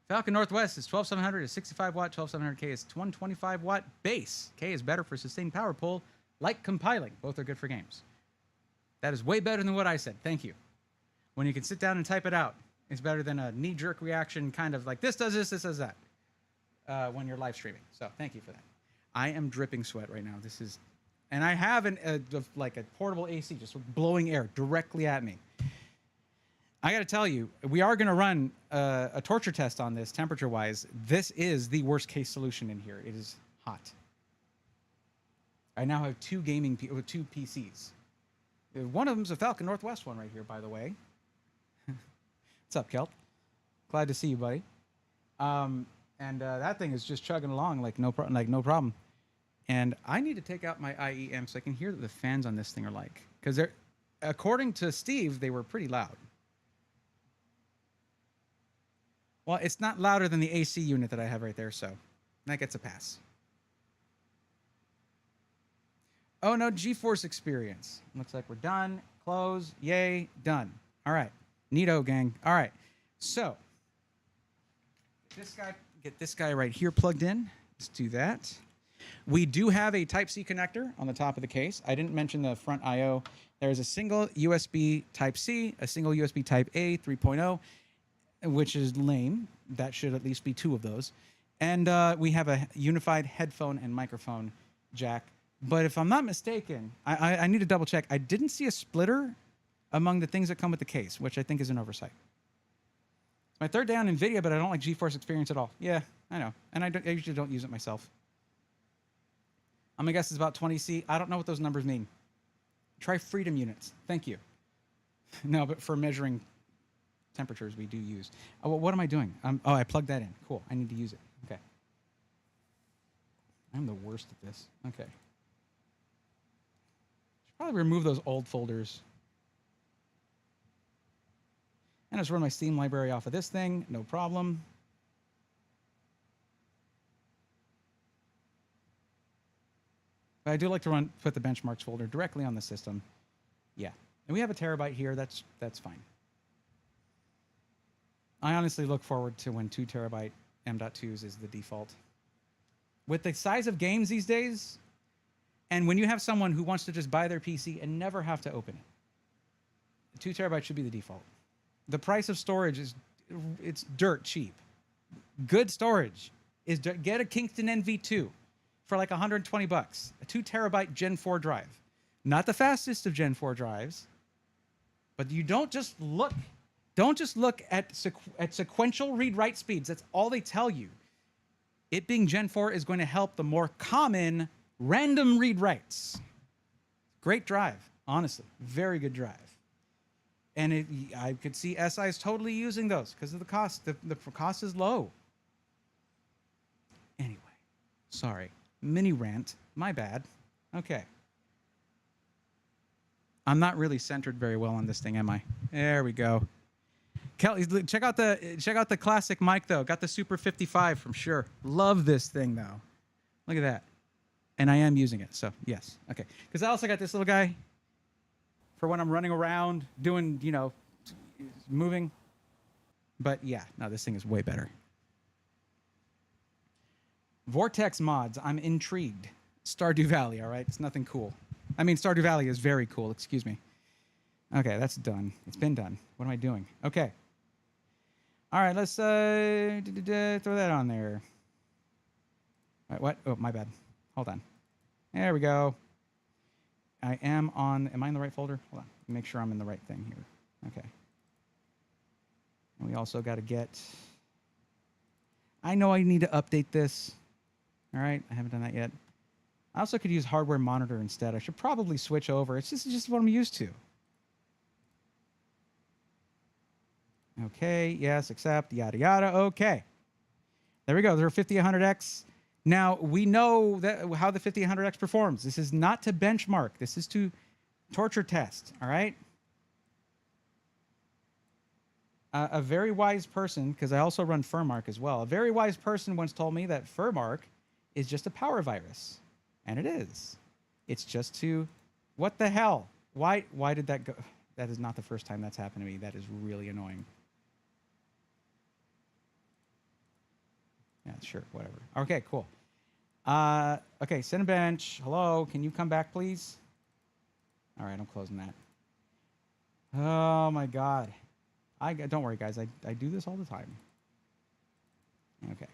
Falcon Northwest is 12700 is 65 watt, 12700K is 125 watt base. K is better for sustained power pull, like compiling. Both are good for games. That is way better than what I said. Thank you. When you can sit down and type it out, it's better than a knee-jerk reaction, kind of like this does this does that, when you're live streaming. So thank you for that. I am dripping sweat right now. This is, and I have like a portable AC just blowing air directly at me. I got to tell you, we are going to run a torture test on this temperature-wise. This is the worst-case solution in here. It is hot. I now have two PCs. One of them's a Falcon Northwest one right here, by the way. What's up, Kelt? Glad to see you, buddy. That thing is just chugging along like no problem. And I need to take out my IEM so I can hear what the fans on this thing are like, because they're, according to Steve, they were pretty loud. Well, it's not louder than the AC unit that I have right there, so that gets a pass. Oh, no, GeForce experience. Looks like we're done. Close. Yay. Done. All right. Neato, gang. All right. So, get this guy right here plugged in. Let's do that. We do have a Type-C connector on the top of the case. I didn't mention the front I/O. There is a single USB Type-C, a single USB Type-A 3.0, which is lame. That should at least be 2 of those. And we have a unified headphone and microphone jack. But if I'm not mistaken, I need to double check. I didn't see a splitter among the things that come with the case, which I think is an oversight. It's my third day on NVIDIA, but I don't like GeForce Experience at all. Yeah, I know. And I usually don't use it myself. I'm going to guess it's about 20C. I don't know what those numbers mean. Try freedom units. Thank you. No, but for measuring temperatures, we do use. Oh, well, what am I doing? Oh, I plugged that in. Cool. I need to use it. Okay. I'm the worst at this. Okay. Should probably remove those old folders. And just run my Steam library off of this thing. No problem. But I do like to put the benchmarks folder directly on the system. Yeah. And we have a terabyte here. That's fine. I honestly look forward to when 2 terabyte M.2s is the default. With the size of games these days, and when you have someone who wants to just buy their PC and never have to open it, 2 terabytes should be the default. The price of storage it's dirt cheap. Good storage is get a Kingston NV2 for like $120. A 2 terabyte Gen 4 drive. Not the fastest of Gen 4 drives, but you don't just look at sequential read-write speeds. That's all they tell you. It being Gen 4 is going to help the more common random read-writes. Great drive, honestly. Very good drive. And I could see SIs totally using those because of the cost. The cost is low. Anyway, sorry. Mini rant. My bad. Okay. I'm not really centered very well on this thing, am I? There we go. Kelly, check out the classic mic though. Got the Super 55 from Shure. Love this thing though. Look at that. And I am using it, so yes. Okay. Because I also got this little guy for when I'm running around doing, moving. But yeah, no, this thing is way better. Vortex mods. I'm intrigued. Stardew Valley, all right? It's nothing cool. I mean, Stardew Valley is very cool. Excuse me. Okay, that's done. It's been done. What am I doing? Okay. All right, let's throw that on there. All right, what? Oh, my bad. Hold on. There we go. Am I in the right folder? Hold on. Make sure I'm in the right thing here. Okay. And we also got to get... I know I need to update this. All right, I haven't done that yet. I also could use hardware monitor instead. I should probably switch over. It's just what I'm used to. Okay, yes, accept, yada, yada. Okay. There we go. There are 50-100X. Now, we know that how the 50-100X performs. This is not to benchmark. This is to torture test, all right? A very wise person, because I also run Furmark as well, a very wise person once told me that Furmark is just a power virus. And it is. It's just to, what the hell? Why did that go? That is not the first time that's happened to me. That is really annoying. Yeah, sure, whatever. Okay, cool. Okay, Cinebench, hello, can you come back, please? All right, I'm closing that. Oh my God. Don't worry, guys. I do this all the time. Okay.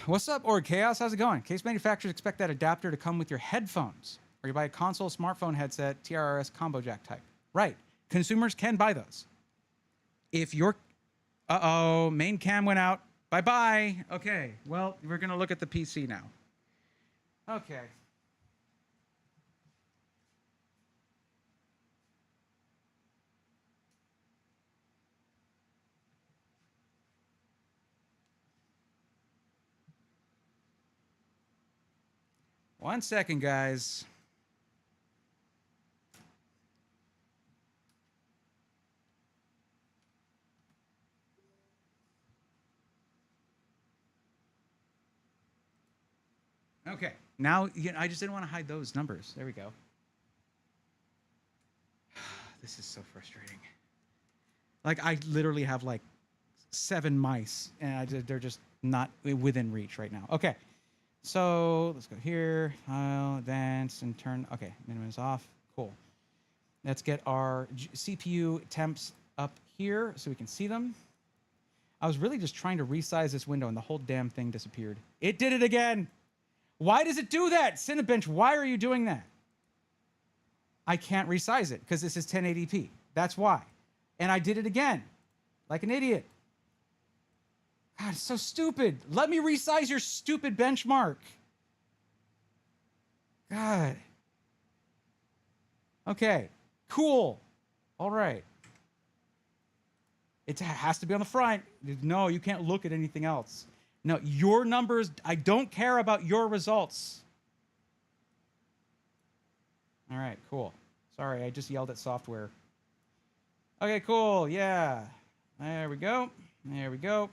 What's up, Org Chaos? How's it going? Case manufacturers expect that adapter to come with your headphones, or you buy a console, smartphone headset, TRRS combo jack type. Right. Consumers can buy those. If you're... Uh-oh, main cam went out. Bye-bye. Okay, well, we're going to look at the PC now. Okay. One second, guys. Okay, now I just didn't want to hide those numbers. There we go. This is so frustrating. Like, I literally have like 7 mice, and they're just not within reach right now. Okay, so let's go here, file, advance, and turn. Okay, minimum is off. Cool. Let's get our CPU temps up here so we can see them. I was really just trying to resize this window, and the whole damn thing disappeared. It did it again. Why does it do that? Cinebench, why are you doing that? I can't resize it because this is 1080p. That's why. And I did it again, like an idiot. God, it's so stupid. Let me resize your stupid benchmark. God. Okay, cool. All right. It has to be on the front. No, you can't look at anything else. No, your numbers, I don't care about your results. All right, cool. Sorry, I just yelled at software. Okay, cool, yeah. There we go. There we go.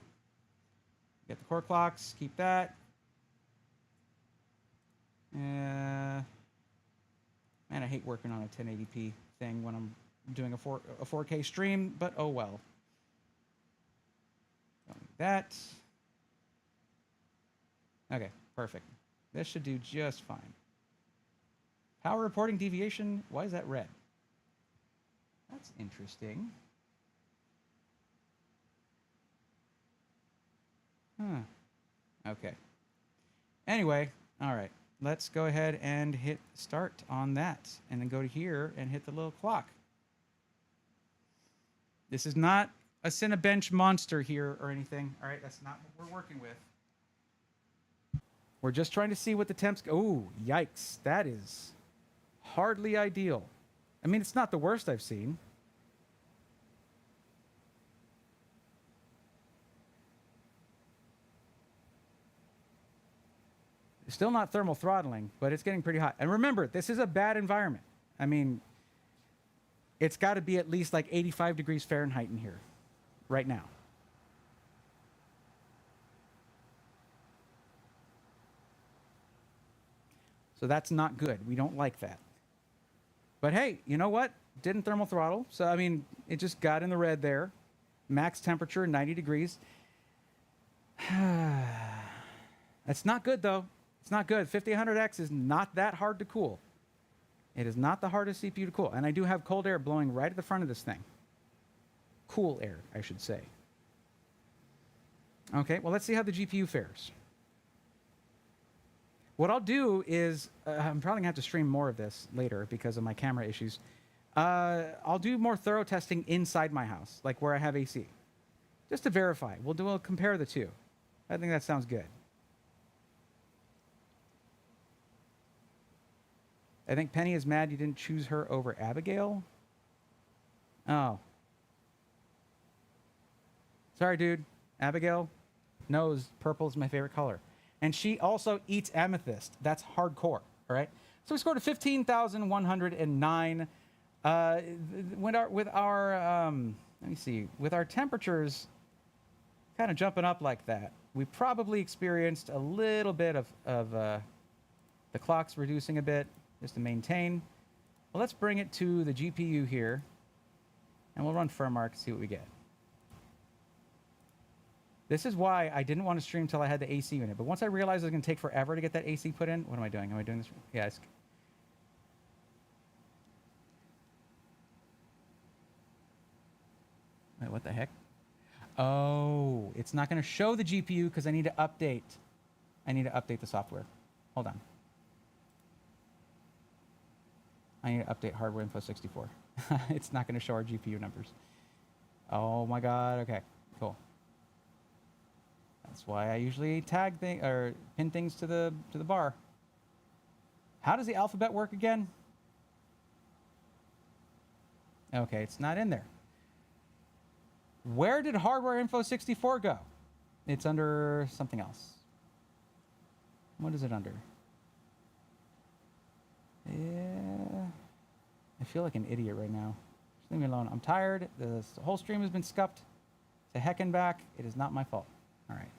Get the core clocks, keep that. Man, I hate working on a 1080p thing when I'm doing a 4K stream, but oh well. Don't need that. Okay, perfect. This should do just fine. Power reporting deviation, why is that red? That's interesting. Huh. Okay. Anyway, all right. Let's go ahead and hit start on that, and then go to here and hit the little clock. This is not a Cinebench monster here or anything. All right, that's not what we're working with. We're just trying to see what the temps... Oh, yikes. That is hardly ideal. I mean, it's not the worst I've seen. It's still not thermal throttling, but it's getting pretty hot. And remember, this is a bad environment. I mean, it's got to be at least like 85 degrees Fahrenheit in here right now. So that's not good. We don't like that. But hey, you know what? Didn't thermal throttle. So, I mean, it just got in the red there. Max temperature, 90 degrees. That's not good, though. It's not good. 50-100X is not that hard to cool. It is not the hardest CPU to cool. And I do have cold air blowing right at the front of this thing. Cool air, I should say. Okay, well, let's see how the GPU fares. What I'll do is, I'm probably going to have to stream more of this later because of my camera issues. I'll do more thorough testing inside my house, like where I have AC. Just to verify. We'll compare the two. I think that sounds good. I think Penny is mad you didn't choose her over Abigail. Oh. Sorry, dude. Abigail knows purple is my favorite color. And she also eats amethyst. That's hardcore, all right? So we scored a 15,109. With our let me see, with our temperatures kind of jumping up like that, we probably experienced a little bit of the clocks reducing a bit just to maintain. Well, let's bring it to the GPU here, and we'll run firmware to see what we get. This is why I didn't want to stream until I had the AC unit. But once I realized it was going to take forever to get that AC put in, what am I doing? Am I doing this? Yeah. Wait, what the heck? Oh, it's not going to show the GPU because I need to update. I need to update the software. Hold on. I need to update hardware info 64. It's not going to show our GPU numbers. Oh my God. Okay, cool. That's why I usually tag or pin things to the bar. How does the alphabet work again? Okay, it's not in there. Where did hardware info 64 go? It's under something else. What is it under? Yeah. I feel like an idiot right now. Just leave me alone. I'm tired. The whole stream has been scuffed to heck and back. It is not my fault. All right.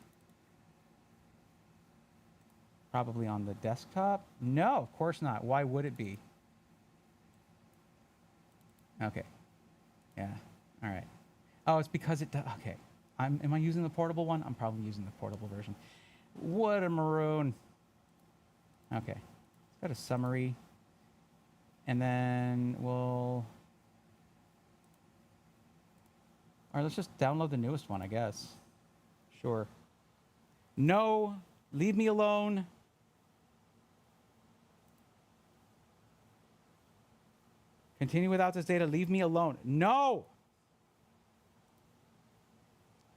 Probably on the desktop? No, of course not. Why would it be? Okay. Yeah. All right. Oh, it's because it does. Okay. Am I using the portable one? I'm probably using the portable version. What a maroon. Okay. It's got a summary. And then we'll... All right, let's just download the newest one, I guess. Sure. No, leave me alone. Continue without this data. Leave me alone. No!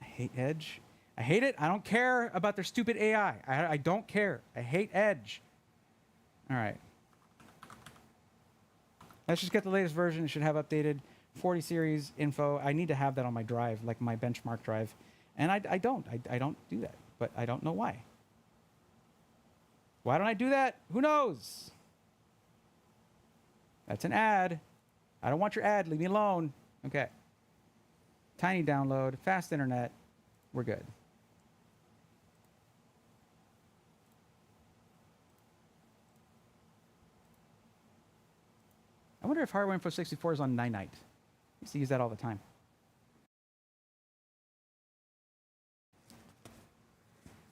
I hate Edge. I hate it. I don't care about their stupid AI. I don't care. I hate Edge. All right. Let's just get the latest version. It should have updated 40 series info. I need to have that on my drive, like my benchmark drive. And I don't. I don't do that. But I don't know why. Why don't I do that? Who knows? That's an ad. I don't want your ad. Leave me alone. Okay. Tiny download, fast internet. We're good. I wonder if hardware info 64 is on Nine. I used to use that all the time.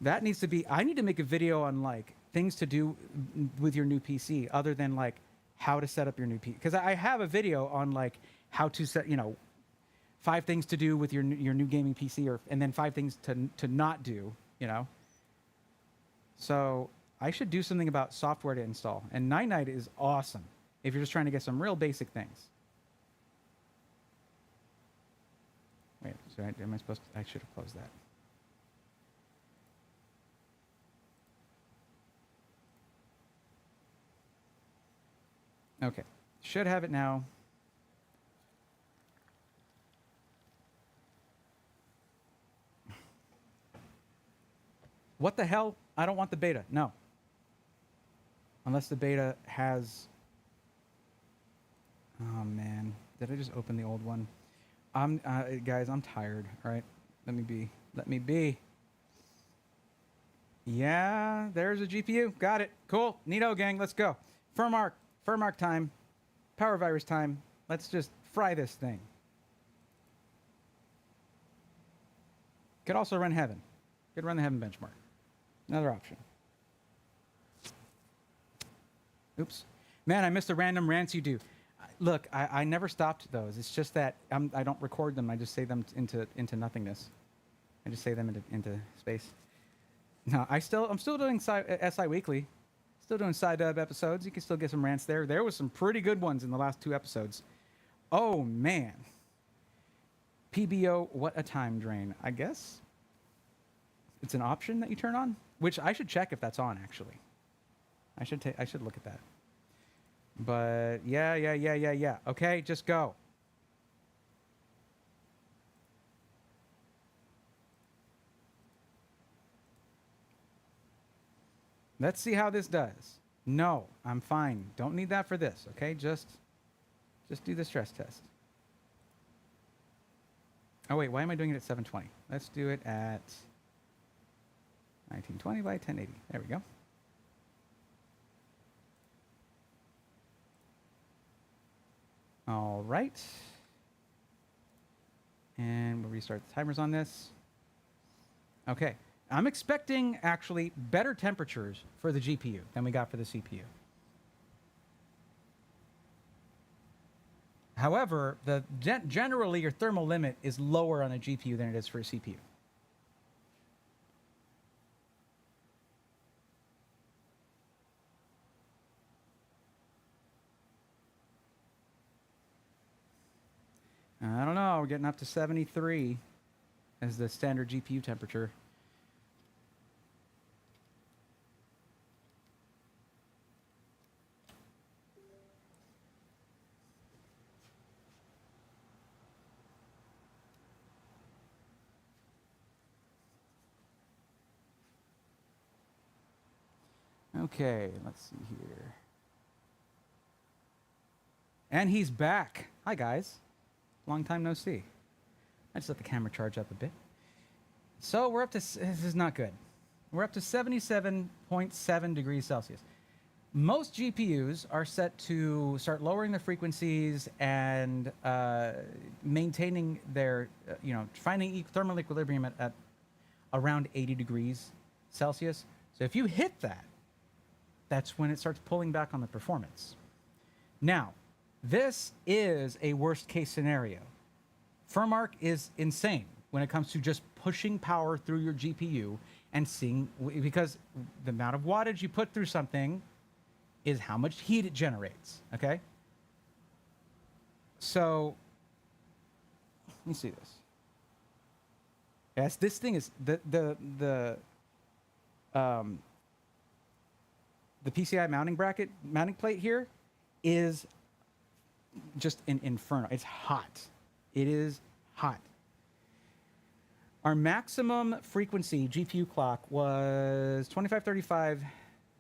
That needs to be, I need to make a video on like things to do with your new PC other than like how to set up your new PC. Because I have a video on like how to set, 5 things to do with your new gaming PC, and then 5 things to not do, So I should do something about software to install. And Nine is awesome if you're just trying to get some real basic things. Wait, so am I supposed to, I should have closed that. Okay, should have it now. What the hell? I don't want the beta. No. Unless the beta has... Oh, man. Did I just open the old one? Guys, I'm tired, all right? Let me be. Let me be. Yeah, there's a GPU. Got it. Cool. Neato, gang. Let's go. Firmark time. Power virus time. Let's just fry this thing. Could also run Heaven. Could run the Heaven benchmark. Another option. Oops. Man, I missed the random rants you do. Look, I never stopped those. It's just that I don't record them. I just say them into nothingness. I just say them into space. No, I'm still doing SI Weekly. Still doing side dub episodes. You can still get some rants there. There was some pretty good ones in the last 2 episodes. Oh, man. PBO, what a time drain. I guess it's an option that you turn on, which I should check if that's on, actually. I should look at that. But yeah. Okay, just go. Let's see how this does. No, I'm fine. Don't need that for this, okay? Just do the stress test. Oh wait, why am I doing it at 720? Let's do it at 1920 by 1080. There we go. All right. And we'll restart the timers on this. Okay. I'm expecting actually better temperatures for the GPU than we got for the CPU. However, generally your thermal limit is lower on a GPU than it is for a CPU. I don't know. We're getting up to 73 as the standard GPU temperature. Okay, let's see here. And he's back. Hi, guys. Long time no see. I just let the camera charge up a bit. So we're up to, this is not good. We're up to 77.7 degrees Celsius. Most GPUs are set to start lowering the frequencies and maintaining their, finding thermal equilibrium at around 80 degrees Celsius. So if you hit that, that's when it starts pulling back on the performance. Now, this is a worst case scenario. FurMark is insane when it comes to just pushing power through your GPU and seeing, because the amount of wattage you put through something is how much heat it generates, okay? So, let me see this. Yes, this thing is, the PCI mounting plate here is just an inferno. It's hot. It is hot. Our maximum frequency GPU clock was 2535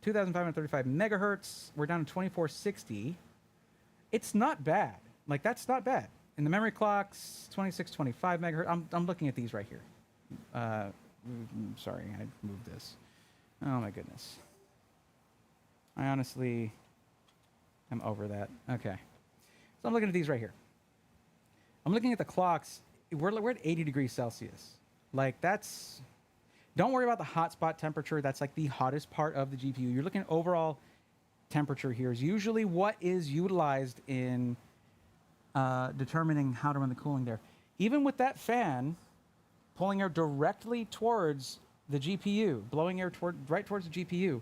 megahertz. We're down to 2460. It's not bad. Like, that's not bad. And the memory clock's 2625 megahertz. I'm looking at these right here. Sorry, I moved this. Oh my goodness. I honestly am over that. Okay. So I'm looking at these right here. I'm looking at the clocks. We're at 80 degrees Celsius. Like, that's... Don't worry about the hotspot temperature. That's like the hottest part of the GPU. You're looking at overall temperature here is usually what is utilized in determining how to run the cooling there. Even with that fan pulling air directly towards the GPU, blowing air right towards the GPU,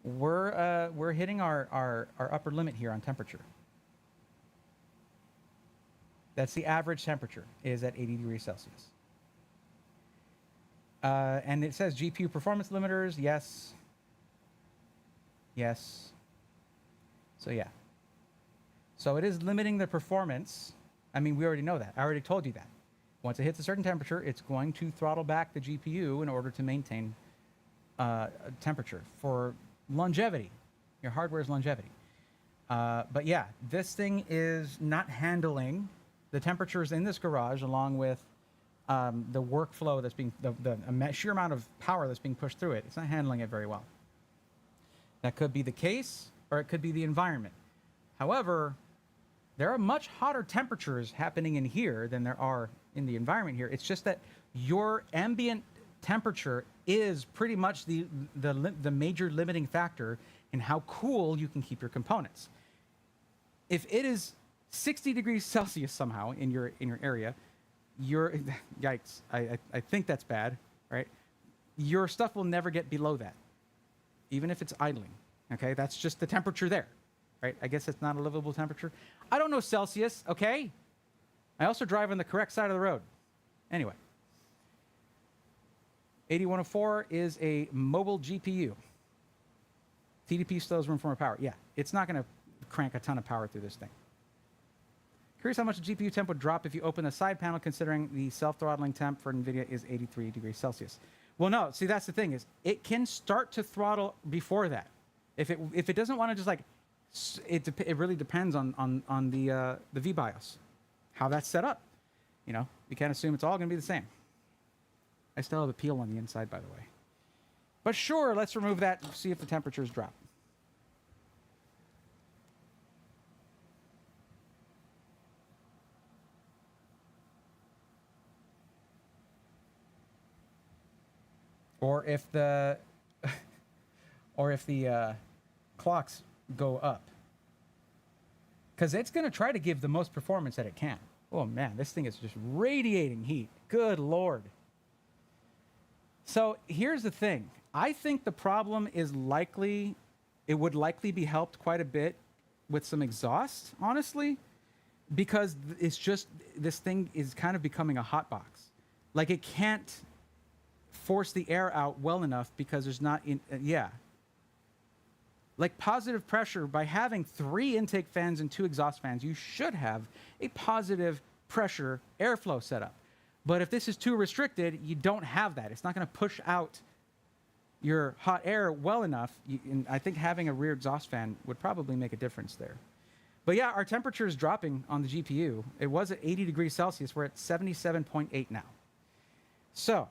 we're hitting our upper limit here on temperature. That's the average temperature, is at 80 degrees Celsius. And it says GPU performance limiters, yes. Yes. So yeah. So it is limiting the performance. I mean, we already know that. I already told you that. Once it hits a certain temperature, it's going to throttle back the GPU in order to maintain temperature for longevity, your hardware's longevity. But yeah, this thing is not handling the temperatures in this garage, along with the workflow that's being, the sheer amount of power that's being pushed through it. It's not handling it very well. That could be the case, or it could be the environment. However, there are much hotter temperatures happening in here than there are in the environment here. It's just that your ambient temperature is pretty much the major limiting factor in how cool you can keep your components. If it is 60 degrees Celsius somehow in your area, yikes, I think that's bad, right? Your stuff will never get below that, even if it's idling, okay? That's just the temperature there, right? I guess it's not a livable temperature. I don't know Celsius, okay? I also drive on the correct side of the road. Anyway, 8104 is a mobile GPU. TDP still has room for more power. Yeah, it's not going to crank a ton of power through this thing. Curious how much the GPU temp would drop if you open the side panel, considering the self-throttling temp for NVIDIA is 83 degrees Celsius. Well, no, see, that's the thing, is it can start to throttle before that. If it doesn't want to just like, it really depends on the VBIOS, how that's set up. You know, we can't assume it's all going to be the same. I still have a peel on the inside, by the way. But sure, let's remove that and see if the temperatures drop. Or if the clocks go up. Because it's going to try to give the most performance that it can. Oh man, this thing is just radiating heat. Good Lord. So here's the thing. I think the problem is it would likely be helped quite a bit with some exhaust, honestly, because it's just, this thing is kind of becoming a hot box. Like it can't force the air out well enough because there's not, like positive pressure, by having 3 intake fans and 2 exhaust fans, you should have a positive pressure airflow setup. But if this is too restricted, you don't have that. It's not going to push out your hot air well enough. And I think having a rear exhaust fan would probably make a difference there. But yeah, our temperature is dropping on the GPU. It was at 80 degrees Celsius. We're at 77.8 now. So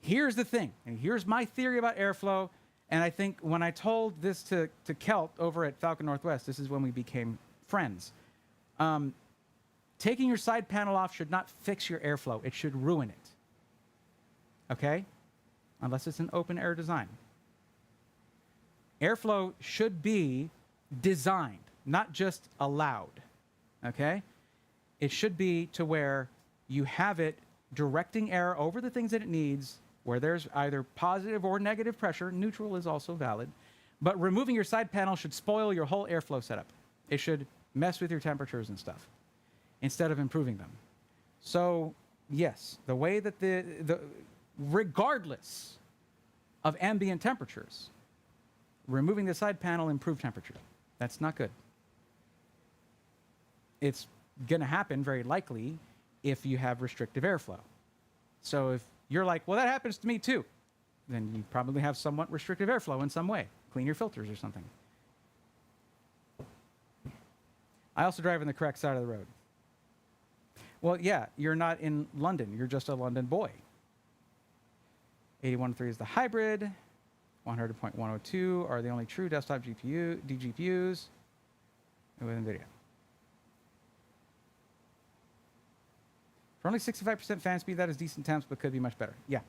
here's the thing, and here's my theory about airflow. And I think when I told this to Kelt over at Falcon Northwest, this is when we became friends. Taking your side panel off should not fix your airflow. It should ruin it. Okay? Unless it's an open air design. Airflow should be designed, not just allowed. Okay? It should be to where you have it directing air over the things that it needs, where there's either positive or negative pressure. Neutral is also valid. But removing your side panel should spoil your whole airflow setup. It should mess with your temperatures and stuff instead of improving them. So yes, the way that regardless of ambient temperatures, removing the side panel improved temperature. That's not good. It's going to happen very likely if you have restrictive airflow. So if you're like, well, that happens to me too, then you probably have somewhat restrictive airflow in some way. Clean your filters or something. I also drive on the correct side of the road. Well, yeah, you're not in London. You're just a London boy. 81.3 is the hybrid. 100.102 are the only true desktop DGPUs with NVIDIA. For only 65% fan speed, that is decent temps, but could be much better. Yeah.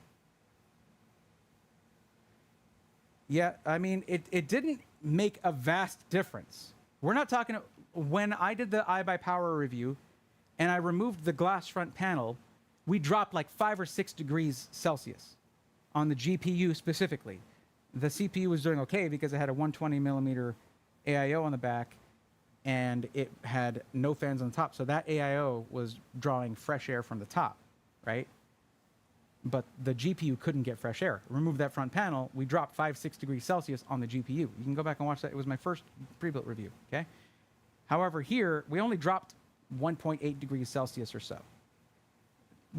Yeah, I mean, it didn't make a vast difference. We're not talking, when I did the iBuyPower review and I removed the glass front panel, we dropped like 5 or 6 degrees Celsius on the GPU specifically. The CPU was doing okay because it had a 120 millimeter AIO on the back and it had no fans on the top. So that AIO was drawing fresh air from the top, right? But the GPU couldn't get fresh air. Remove that front panel, we dropped 5-6 degrees Celsius on the GPU. You can go back and watch that. It was my first pre-built review, okay? However, here, we only dropped 1.8 degrees Celsius or so.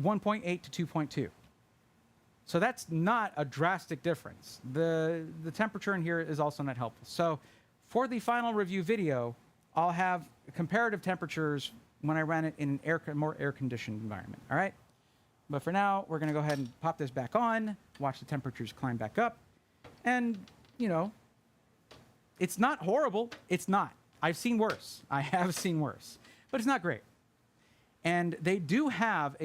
1.8 to 2.2. So that's not a drastic difference. The temperature in here is also not helpful. So for the final review video, I'll have comparative temperatures when I ran it in an more air-conditioned environment, all right? But for now, we're going to go ahead and pop this back on, watch the temperatures climb back up. And, you know, it's not horrible. It's not. I've seen worse. I have seen worse. But it's not great. And they do have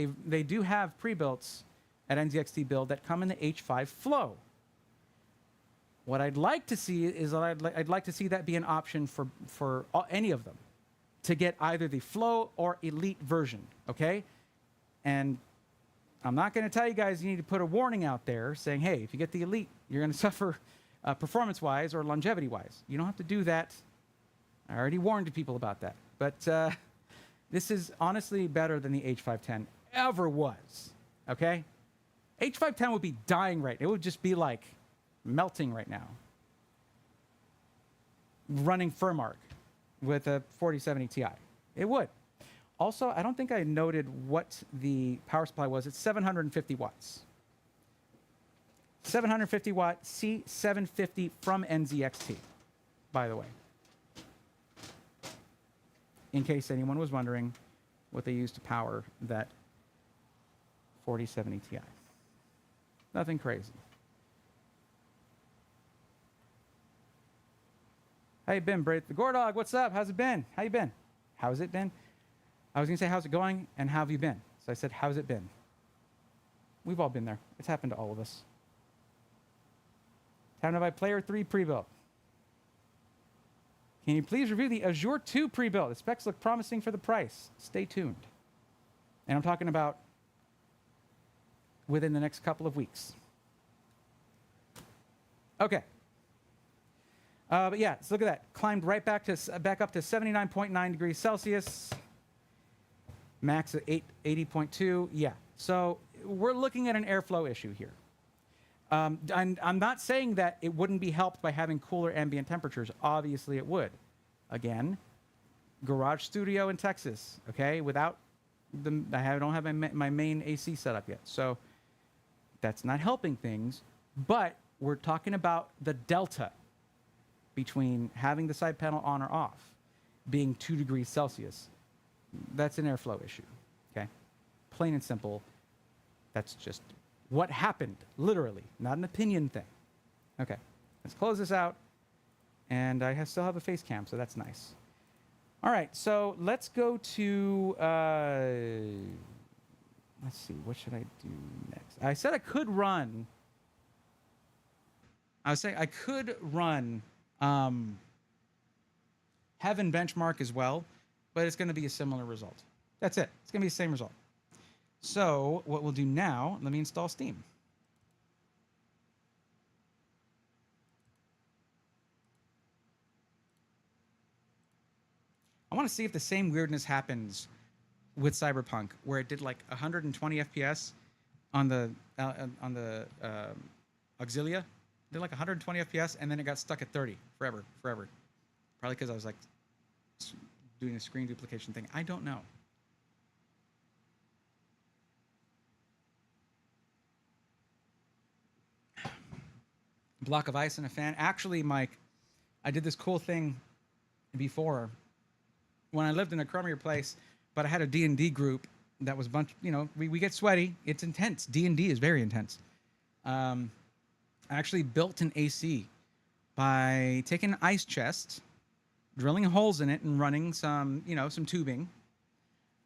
pre-builts at NZXT Build that come in the H5 flow. What I'd like to see is I'd like to see that be an option for any of them to get either the flow or elite version, okay? And I'm not going to tell you guys you need to put a warning out there saying, hey, if you get the elite, you're going to suffer performance-wise or longevity-wise. You don't have to do that. I already warned people about that. But this is honestly better than the H510 ever was, okay? H510 would be dying right now. It would just be like melting right now. Running Furmark. with a 4070 Ti. It would. Also, I don't think I noted what the power supply was. It's 750 watts. 750 watt C750 from NZXT, by the way. In case anyone was wondering what they used to power that 4070 Ti. Nothing crazy. How you been, Brait the Gordog? What's up? How's it been? How you been? How's it been? I was going to say, how's it going? And how have you been? So I said, how's it been? We've all been there. It's happened to all of us. Time to buy Player 3 pre-built. Can you please review the Azure 2 pre-built? The specs look promising for the price. Stay tuned. And I'm talking about within the next couple of weeks. Okay. But yeah, so look at that. Climbed right back up to 79.9 degrees Celsius. Max at 80.2. Yeah. So we're looking at an airflow issue here. I'm not saying that it wouldn't be helped by having cooler ambient temperatures. Obviously, it would. Again, garage studio in Texas. Okay, without I don't have my main AC set up yet, so that's not helping things. But we're talking about the delta between having the side panel on or off being 2 degrees Celsius. That's an airflow issue. Okay, plain and simple. That's just what happened, literally, not an opinion thing. Okay, let's close this out. And I still have a face cam, so that's nice. All right, so let's go to, let's see, what should I do next? I said I could run. I was saying I could run Heaven benchmark as well, but it's going to be a similar result. That's it. It's going to be the same result. So what we'll do now, let me install Steam. I want to see if the same weirdness happens with Cyberpunk, where it did like 120 FPS on the Auxilia. It did like 120 FPS, and then it got stuck at 30 forever. Probably because I was like doing a screen duplication thing. I don't know. Block of ice and a fan. Actually, Mike, I did this cool thing before when I lived in a crummier place, but I had a D&D group that was a bunch, we get sweaty. It's intense. D&D is very intense. I actually built an AC by taking an ice chest, drilling holes in it and running some tubing,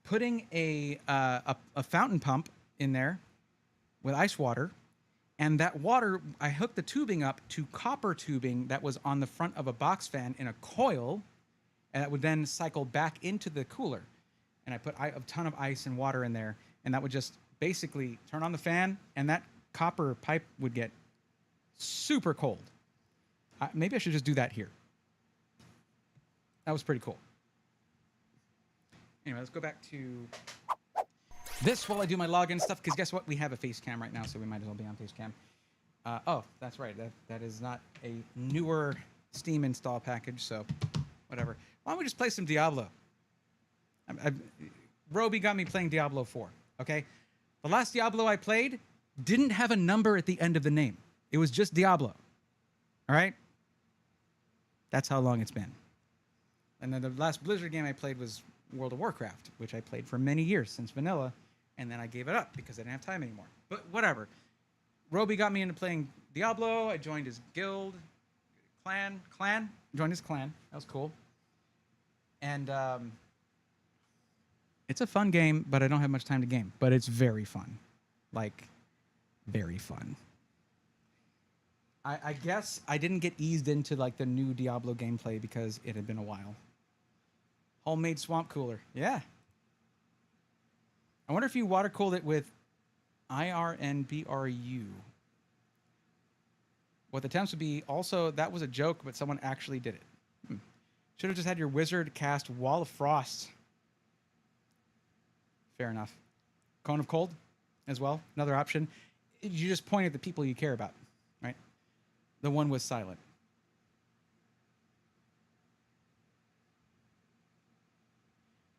putting a fountain pump in there with ice water. And that water, I hooked the tubing up to copper tubing that was on the front of a box fan in a coil, and that would then cycle back into the cooler. And I put a ton of ice and water in there, and that would just basically turn on the fan, and that copper pipe would get super cold. Maybe I should just do that here. That was pretty cool. Anyway, let's go back to this while I do my login stuff, because guess what? We have a face cam right now, so we might as well be on face cam. Oh, that's right. That is not a newer Steam install package, so whatever. Why don't we just play some Diablo? Roby got me playing Diablo 4, okay? The last Diablo I played didn't have a number at the end of the name. It was just Diablo, all right? That's how long it's been. And then the last Blizzard game I played was World of Warcraft, which I played for many years since vanilla, and then I gave it up because I didn't have time anymore. But whatever. Roby got me into playing Diablo. I joined his guild, clan. Joined his clan. That was cool. And it's a fun game, but I don't have much time to game. But it's very fun. Like, very fun. I guess I didn't get eased into like the new Diablo gameplay because it had been a while. Homemade swamp cooler. Yeah. I wonder if you water cooled it with IRNBRU. What the temps would be also, that was a joke, but someone actually did it. Should have just had your wizard cast Wall of Frost. Fair enough. Cone of Cold as well, another option. You just point at the people you care about, right? The one was silent.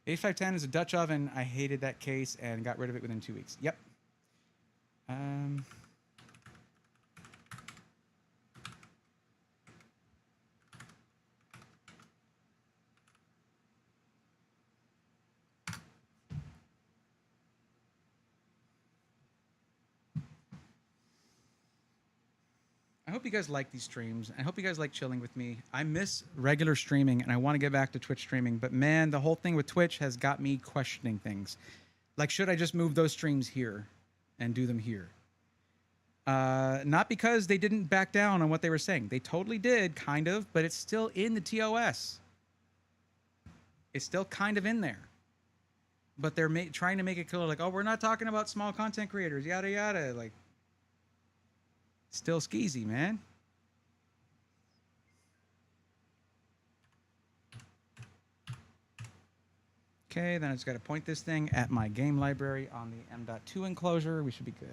8510 is a Dutch oven. I hated that case and got rid of it within 2 weeks. Yep. I hope you guys like these streams. I hope you guys like chilling with me. I miss regular streaming and I want to get back to Twitch streaming. But man, the whole thing with Twitch has got me questioning things. Like, should I just move those streams here and do them here? Not because they didn't back down on what they were saying. They totally did, kind of, but it's still in the TOS. It's still kind of in there. But they're trying to make it clear, like, oh, we're not talking about small content creators, yada, yada. Like, still skeezy, man. Okay, then I just got to point this thing at my game library on the M.2 enclosure. We should be good.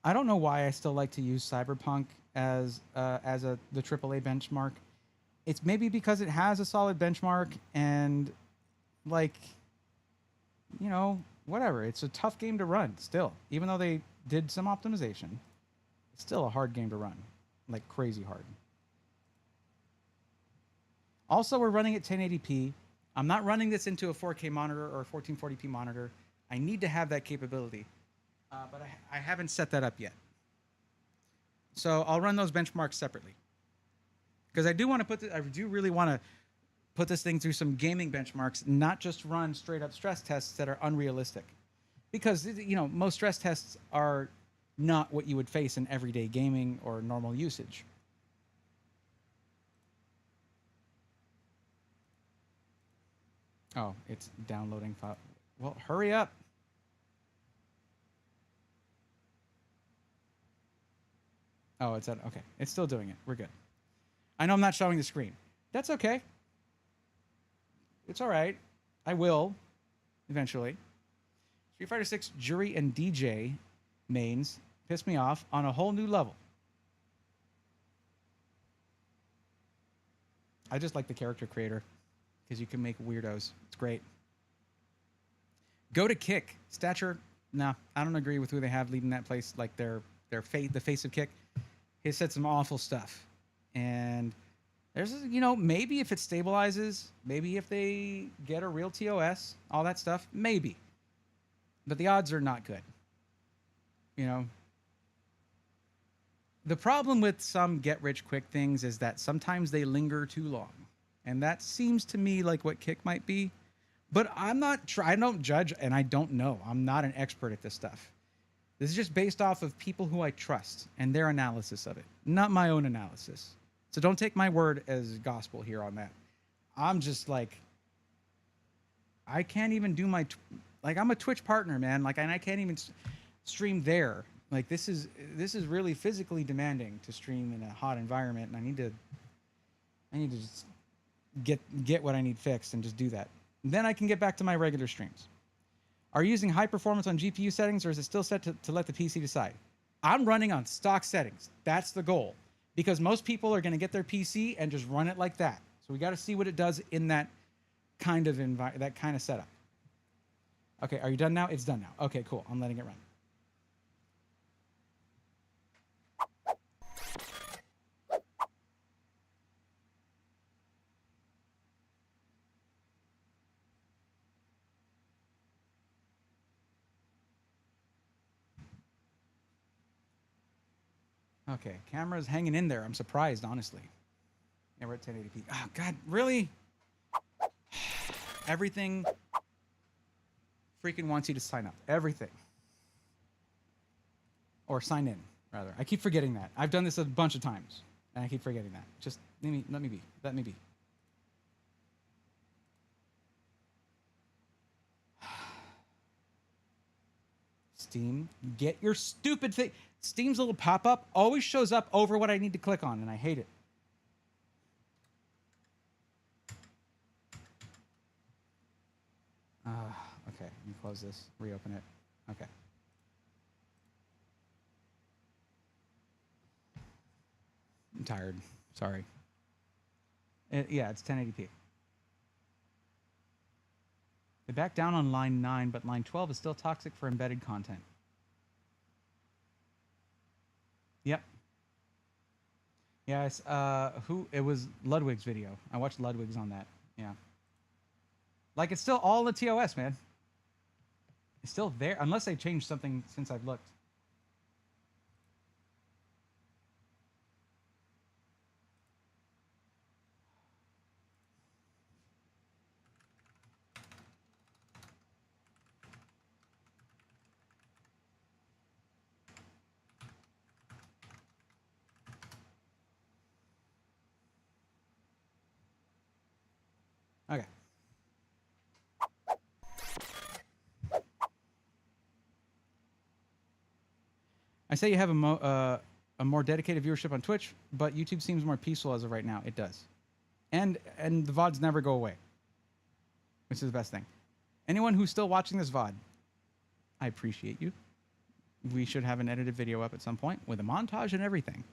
I don't know why I still like to use Cyberpunk as the AAA benchmark. It's maybe because it has a solid benchmark and, like, you know, whatever. It's a tough game to run still. Even though they did some optimization, it's still a hard game to run, like crazy hard. Also, we're running at 1080p. I'm not running this into a 4K monitor or a 1440p monitor. I need to have that capability. But I haven't set that up yet. So I'll run those benchmarks separately. Because I do really want to put this thing through some gaming benchmarks, not just run straight up stress tests that are unrealistic. Because, you know, most stress tests are not what you would face in everyday gaming or normal usage. Oh, it's downloading file. Well, hurry up. Oh, it's at, okay. It's still doing it. We're good. I know I'm not showing the screen. That's okay. It's all right. I will, eventually. Street Fighter 6 Jury and DJ mains piss me off on a whole new level. I just like the character creator because you can make weirdos. It's great. Go to Kick. Stature, no, I don't agree with who they have leading that place, like the face of Kick. He said some awful stuff. And there's, you know, maybe if it stabilizes, maybe if they get a real TOS, all that stuff, maybe. But the odds are not good. You know? The problem with some get-rich-quick things is that sometimes they linger too long. And that seems to me like what Kick might be. But I'm not, I don't judge, and I don't know. I'm not an expert at this stuff. This is just based off of people who I trust and their analysis of it, not my own analysis. So don't take my word as gospel here on that. I'm just like, I can't even do my, like, I'm a Twitch partner, man. Like, and I can't even stream there. Like, this is really physically demanding to stream in a hot environment, and I need to just get what I need fixed and just do that. And then I can get back to my regular streams. Are you using high performance on GPU settings, or is it still set to let the PC decide? I'm running on stock settings. That's the goal. Because most people are going to get their PC and just run it like that. So we got to see what it does in that kind of setup. Okay, are you done now? It's done now. Okay, cool. I'm letting it run. Okay, camera's hanging in there. I'm surprised, honestly. Yeah, we're at 1080p. Oh, God, really? Everything freaking wants you to sign up. Everything. Or sign in, rather. I keep forgetting that. I've done this a bunch of times, and I keep forgetting that. Just let me be. Let me be. Steam, get your stupid thing. Steam's little pop-up always shows up over what I need to click on, and I hate it. Okay, let me close this, reopen it. Okay. I'm tired. Sorry. Yeah, it's 1080p. They back down on line 9, but line 12 is still toxic for embedded content. Yep. Yes, it was Ludwig's video. I watched Ludwig's on that. Yeah. Like, it's still all the TOS, man. It's still there, unless they changed something since I've looked. Okay. I say you have a more dedicated viewership on Twitch, but YouTube seems more peaceful as of right now. It does. And the VODs never go away, which is the best thing. Anyone who's still watching this VOD, I appreciate you. We should have an edited video up at some point with a montage and everything.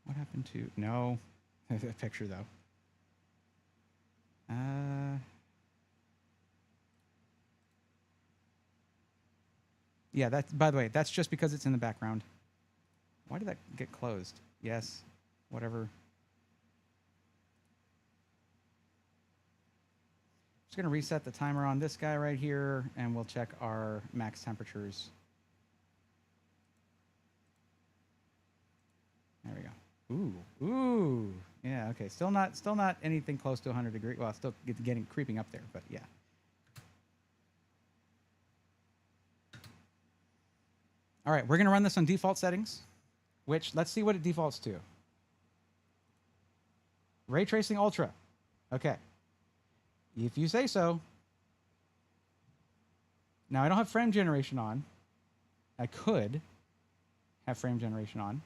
What happened to... No. A picture, though. Yeah, that's... By the way, that's just because it's in the background. Why did that get closed? Yes. Whatever. Just going to reset the timer on this guy right here, and we'll check our max temperatures. There we go. Ooh. Yeah, okay. Still not anything close to 100 degrees. Well, still creeping up there, but yeah. All right, we're going to run this on default settings, which let's see what it defaults to. Ray Tracing Ultra. Okay. If you say so. Now, I don't have frame generation on. I could have frame generation on.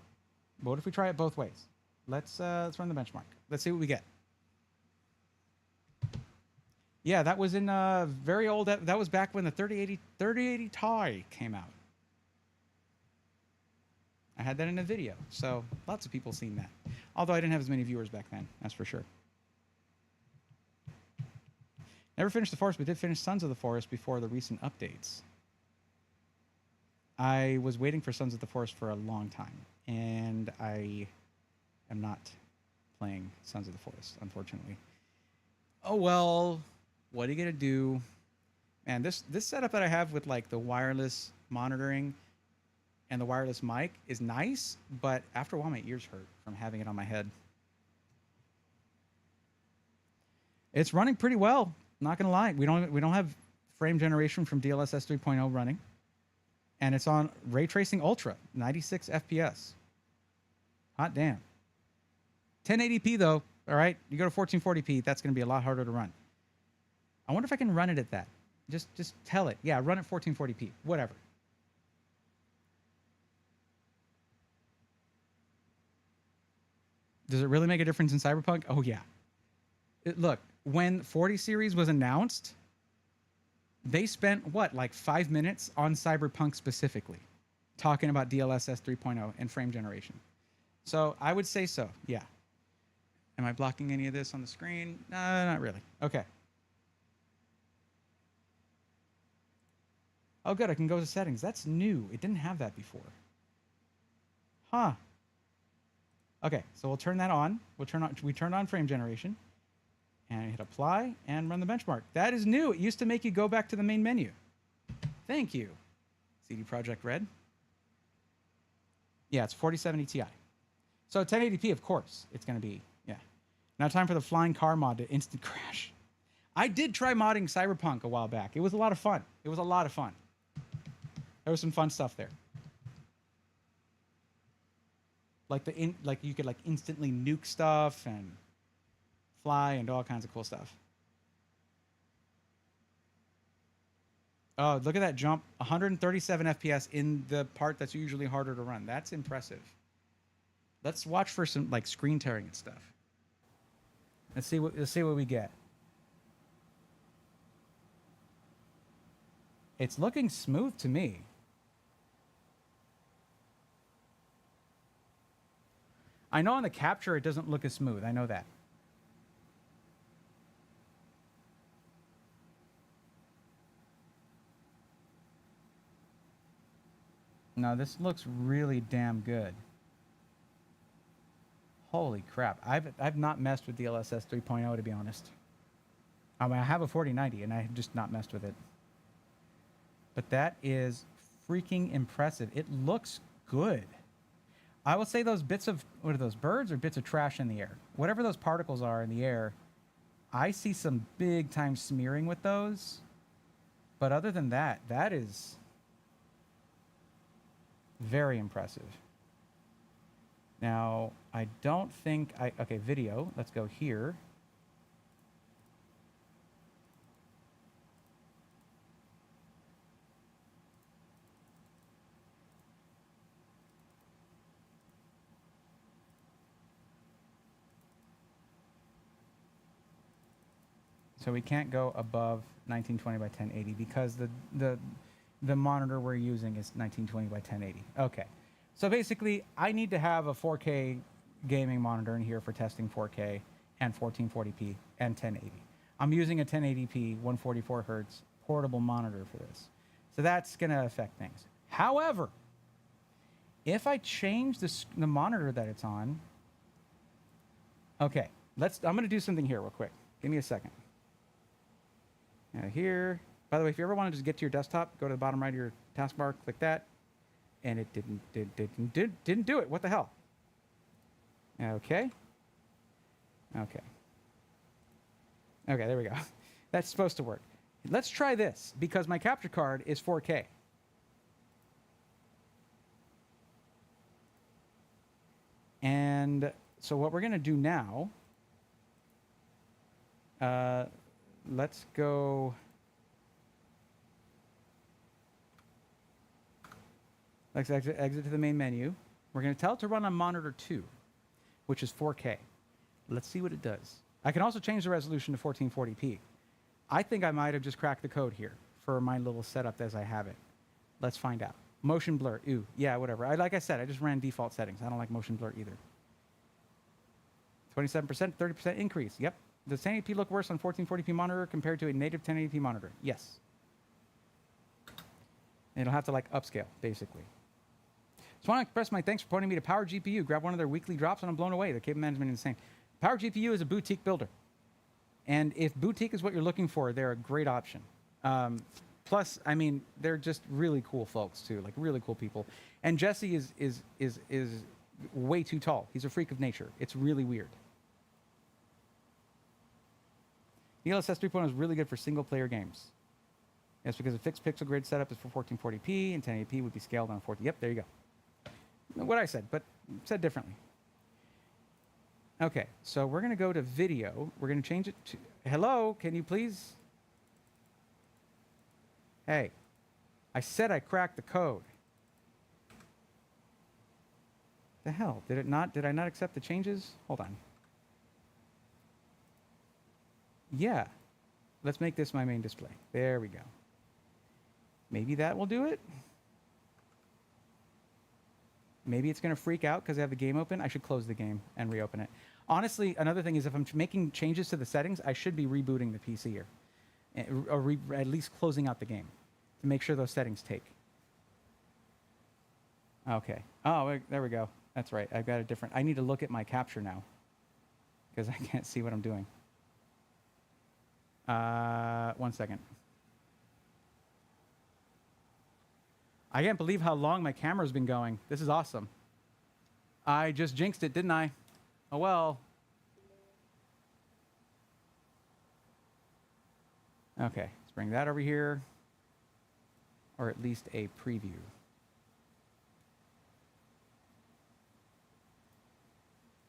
But what if we try it both ways? Let's run the benchmark. Let's see what we get. Yeah, that was in very old. That was back when the 3080 Ti came out. I had that in a video, so lots of people seen that. Although I didn't have as many viewers back then, that's for sure. Never finished The Forest, but did finish Sons of the Forest before the recent updates. I was waiting for Sons of the Forest for a long time, and I am not playing Sons of the Forest, unfortunately. Oh well, what are you gonna do? Man, this setup that I have with like the wireless monitoring and the wireless mic is nice, but after a while my ears hurt from having it on my head. It's running pretty well, not gonna lie. We don't have frame generation from DLSS 3.0 running. And it's on Ray Tracing Ultra, 96 FPS. Hot damn. 1080p though, all right? You go to 1440p, that's gonna be a lot harder to run. I wonder if I can run it at that. Just tell it, yeah, run at 1440p, whatever. Does it really make a difference in Cyberpunk? Oh yeah. Look, when 40 series was announced, they spent, what, like 5 minutes on Cyberpunk specifically, talking about DLSS 3.0 and frame generation. So I would say so, yeah. Am I blocking any of this on the screen? No, not really. Okay. Oh, good, I can go to settings. That's new. It didn't have that before. Huh. Okay, so we'll turn that on. We turned on frame generation. And hit apply and run the benchmark. That is new. It used to make you go back to the main menu. Thank you, CD Projekt Red. Yeah, it's 4070 Ti. So 1080p, of course, it's going to be, yeah. Now time for the flying car mod to instant crash. I did try modding Cyberpunk a while back. It was a lot of fun. There was some fun stuff there. Like like you could like instantly nuke stuff and fly and do all kinds of cool stuff. Oh, look at that jump. 137 FPS in the part that's usually harder to run. That's impressive. Let's watch for some like screen tearing and stuff. Let's see what we get. It's looking smooth to me. I know on the capture it doesn't look as smooth. I know that. No, this looks really damn good. Holy crap. I've not messed with the DLSS 3.0 to be honest. I mean, I have a 4090 and I have just not messed with it. But that is freaking impressive. It looks good. I will say those bits of, what are those, birds or bits of trash in the air? Whatever those particles are in the air, I see some big time smearing with those. But other than that, that is very impressive. Now, I don't think okay, video, let's go here. So we can't go above 1920 by 1080 because the monitor we're using is 1920 by 1080. Okay. So basically, I need to have a 4K gaming monitor in here for testing 4K and 1440p and 1080. I'm using a 1080p 144 hertz portable monitor for this. So that's going to affect things. However, if I change the monitor that it's on, okay, I'm going to do something here real quick. Give me a second. Now here, by the way, if you ever want to just get to your desktop, go to the bottom right of your taskbar, click that, and it didn't do it. What the hell? Okay. Okay. Okay, there we go. That's supposed to work. Let's try this because my capture card is 4K. And so what we're going to do now, let's go. Let's exit to the main menu. We're going to tell it to run on monitor 2, which is 4K. Let's see what it does. I can also change the resolution to 1440p. I think I might have just cracked the code here for my little setup as I have it. Let's find out. Motion blur. Ew. Yeah, whatever. Like I said, I just ran default settings. I don't like motion blur either. 27%, 30% increase. Yep. Does 1080p look worse on 1440p monitor compared to a native 1080p monitor? Yes. It'll have to like upscale, basically. Just want to express my thanks for pointing me to Power GPU. Grab one of their weekly drops and I'm blown away. Their cable management is insane. Power GPU is a boutique builder. And if boutique is what you're looking for, they're a great option. Plus, I mean, they're just really cool folks too, like really cool people. And Jesse is way too tall. He's a freak of nature. It's really weird. DLSS 3.0 is really good for single player games. Yes, because a fixed pixel grid setup is for 1440p and 1080p would be scaled on 40. Yep, there you go. What I said, but said differently. Okay, so we're going to go to video. We're going to change it to... Hello, can you please... Hey, I said I cracked the code. The hell? Did I not accept the changes? Hold on. Yeah. Let's make this my main display. There we go. Maybe that will do it. Maybe it's going to freak out because I have the game open. I should close the game and reopen it. Honestly, another thing is if I'm making changes to the settings, I should be rebooting the PC here. Or at least closing out the game to make sure those settings take. Okay. Oh, there we go. That's right. I've got a different... I need to look at my capture now because I can't see what I'm doing. 1 second. I can't believe how long my camera's been going. This is awesome. I just jinxed it, didn't I? Oh well. Okay, let's bring that over here. or at least a preview.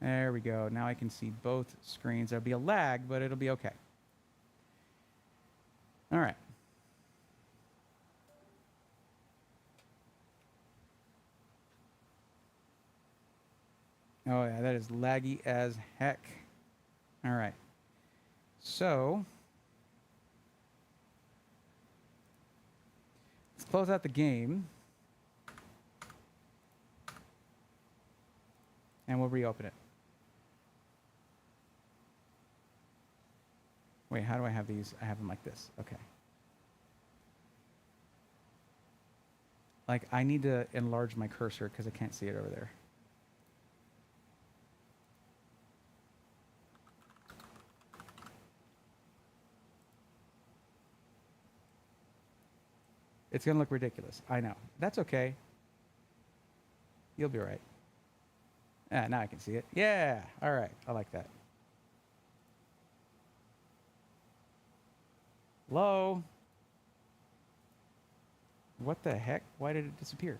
There we go. Now I can see both screens. There'll be a lag, but it'll be okay. All right. Oh, yeah, that is laggy as heck. All right. So, let's close out the game. And we'll reopen it. Wait, how do I have these? I have them like this. Okay. Like, I need to enlarge my cursor because I can't see it over there. It's going to look ridiculous. I know. That's okay. You'll be right. Ah, now I can see it. Yeah. All right. I like that. Hello? What the heck? Why did it disappear?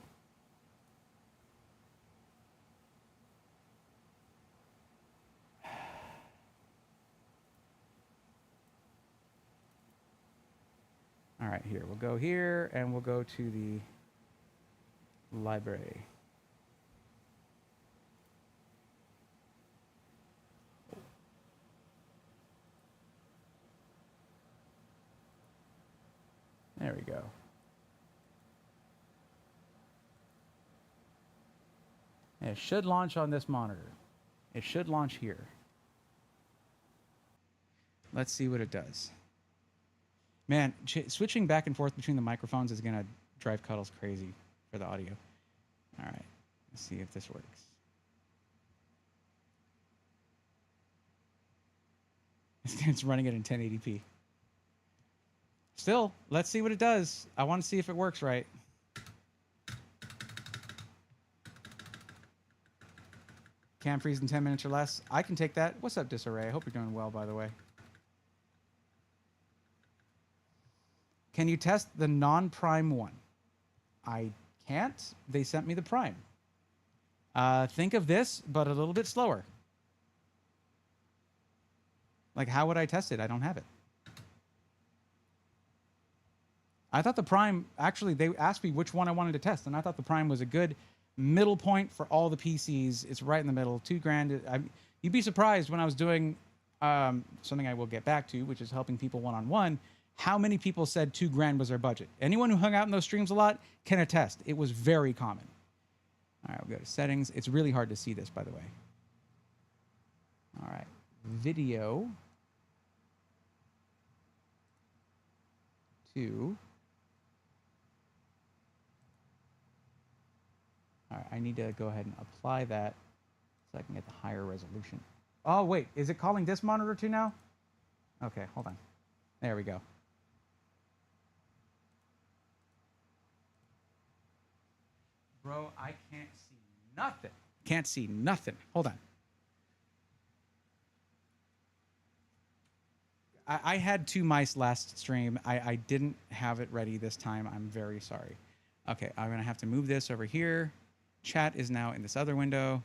All right, here. We'll go here, and we'll go to the library. There we go. And it should launch on this monitor. It should launch here. Let's see what it does. Man, switching back and forth between the microphones is going to drive Cuddles crazy for the audio. All right, let's see if this works. It's running it in 1080p. Still, let's see what it does. I want to see if it works right. Cam freeze in 10 minutes or less. I can take that. What's up, Disarray? I hope you're doing well, by the way. Can you test the non-prime one? I can't. They sent me the prime. Think of this, but a little bit slower. Like, how would I test it? I don't have it. I thought the prime, actually, they asked me which one I wanted to test, and I thought the prime was a good middle point for all the PCs. It's right in the middle. $2,000. You'd be surprised when I was doing something I will get back to, which is helping people one-on-one, how many people said $2,000 was their budget. Anyone who hung out in those streams a lot can attest. It was very common. All right, we'll go to settings. It's really hard to see this, by the way. All right, video. 2. All right, I need to go ahead and apply that so I can get the higher resolution. Oh, wait, is it calling this monitor too now? Okay, hold on. There we go. Bro, I can't see nothing. Can't see nothing. Hold on. I had 2 mice last stream. I didn't have it ready this time. I'm very sorry. Okay, I'm going to have to move this over here. Chat is now in this other window.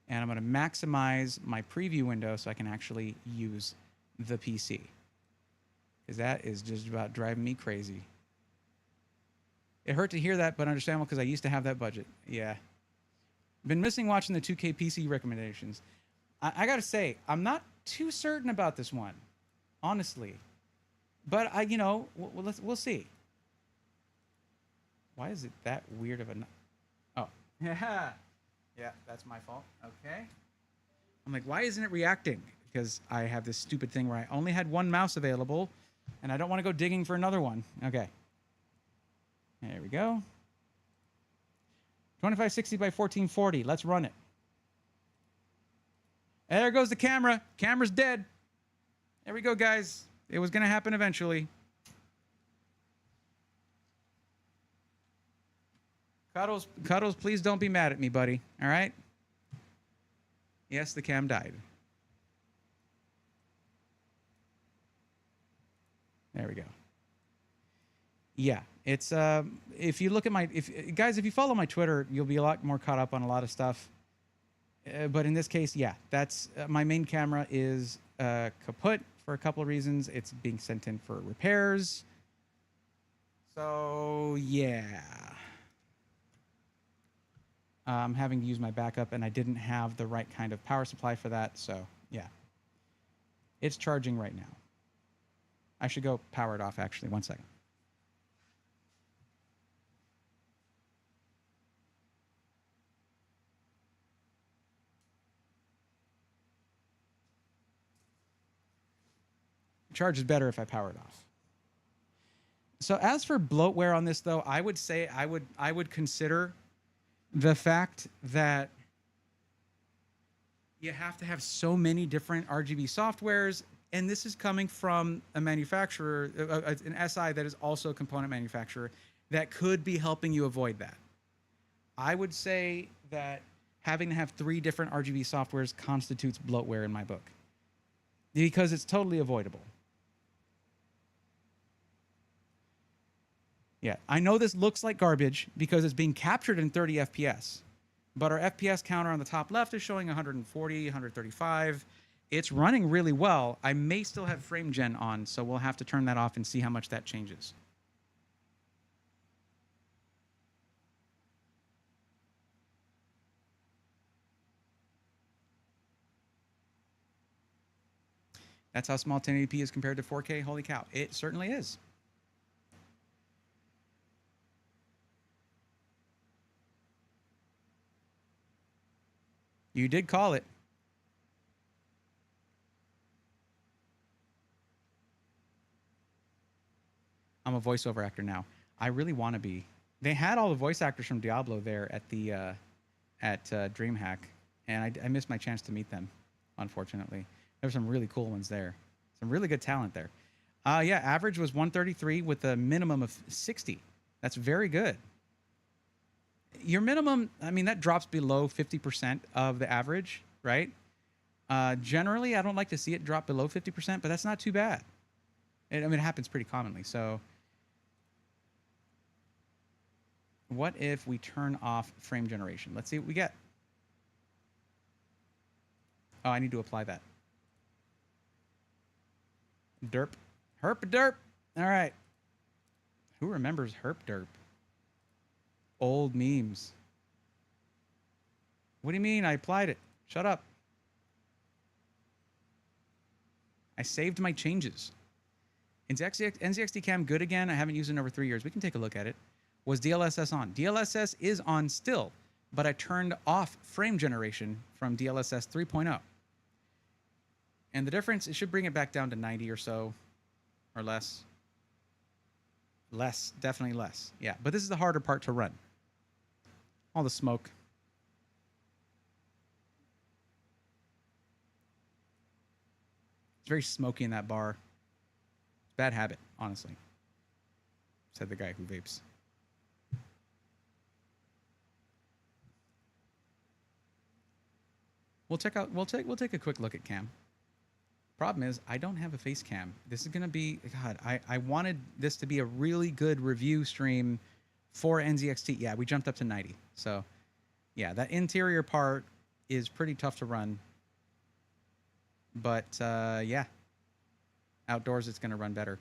And I'm going to maximize my preview window so I can actually use the PC. Because that is just about driving me crazy. It hurt to hear that, but understandable because I used to have that budget. Yeah. Been missing watching the 2K PC recommendations. I got to say, I'm not too certain about this one. Honestly, but we'll see. Why is it that weird of a? Oh, yeah, that's my fault. Okay, I'm like, why isn't it reacting? Because I have this stupid thing where I only had one mouse available, and I don't want to go digging for another one. Okay, there we go. 2560 by 1440. Let's run it. There goes the camera. Camera's dead. There we go, guys. It was going to happen eventually. Cuddles, please don't be mad at me, buddy. All right? Yes, the cam died. There we go. Yeah, It's if you look at my if you follow my Twitter, you'll be a lot more caught up on a lot of stuff. But in this case, yeah, that's my main camera is kaput for a couple of reasons. It's being sent in for repairs. So yeah, I'm having to use my backup, and I didn't have the right kind of power supply for that. So yeah, it's charging right now. I should go power it off actually. 1 second. Charge is better if I power it off. So as for bloatware on this, though, I would say I would consider the fact that you have to have so many different RGB softwares, and this is coming from a manufacturer, an SI that is also a component manufacturer, that could be helping you avoid that. I would say that having to have 3 different RGB softwares constitutes bloatware in my book, because it's totally avoidable. Yeah, I know this looks like garbage because it's being captured in 30 FPS, but our FPS counter on the top left is showing 140, 135. It's running really well. I may still have frame gen on, so we'll have to turn that off and see how much that changes. That's how small 1080p is compared to 4K. Holy cow, it certainly is. You did call it. I'm a voiceover actor now. I really want to be. They had all the voice actors from Diablo there at the DreamHack, and I missed my chance to meet them, unfortunately. There were some really cool ones there. Some really good talent there. Yeah, average was 133 with a minimum of 60. That's very good. Your minimum, I mean, that drops below 50% of the average, right? Generally, I don't like to see it drop below 50%, but that's not too bad. I mean, it happens pretty commonly. So what if we turn off frame generation? Let's see what we get. Oh, I need to apply that. Derp. Herp derp. All right. Who remembers herp derp? Old memes. What do you mean? I applied it. Shut up. I saved my changes. NZXT cam good again. I haven't used it in over 3 years. We can take a look at it. Was DLSS on? DLSS is on still, but I turned off frame generation from DLSS 3.0. And the difference, it should bring it back down to 90 or so, or less. Less, definitely less. Yeah, but this is the harder part to run. All the smoke. It's very smoky in that bar. Bad habit, honestly, said the guy who vapes. We'll take a quick look at cam. Problem is, I don't have a face cam. This is gonna be, God, I wanted this to be a really good review stream for NZXT. Yeah, we jumped up to 90. So yeah, that interior part is pretty tough to run. But yeah, outdoors it's gonna run better.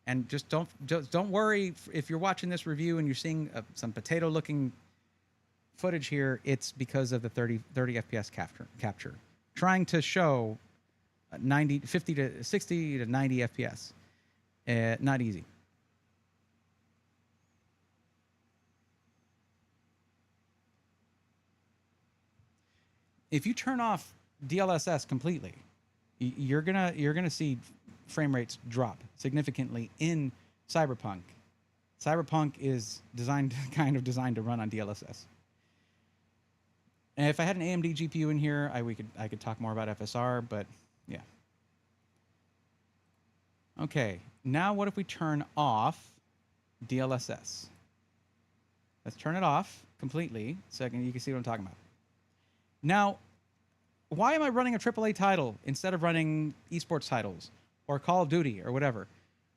And just don't worry if you're watching this review and you're seeing some potato-looking footage here. It's because of the 30 FPS capture, trying to show 50 to 60 to 90 FPS. Not easy. If you turn off DLSS completely, you're gonna see frame rates drop significantly in Cyberpunk. Cyberpunk is designed to run on DLSS. And if I had an AMD GPU in here, I could talk more about FSR, but yeah. Okay, now what if we turn off DLSS? Let's turn it off completely so you can see what I'm talking about. Now, why am I running a AAA title instead of running esports titles or Call of Duty or whatever?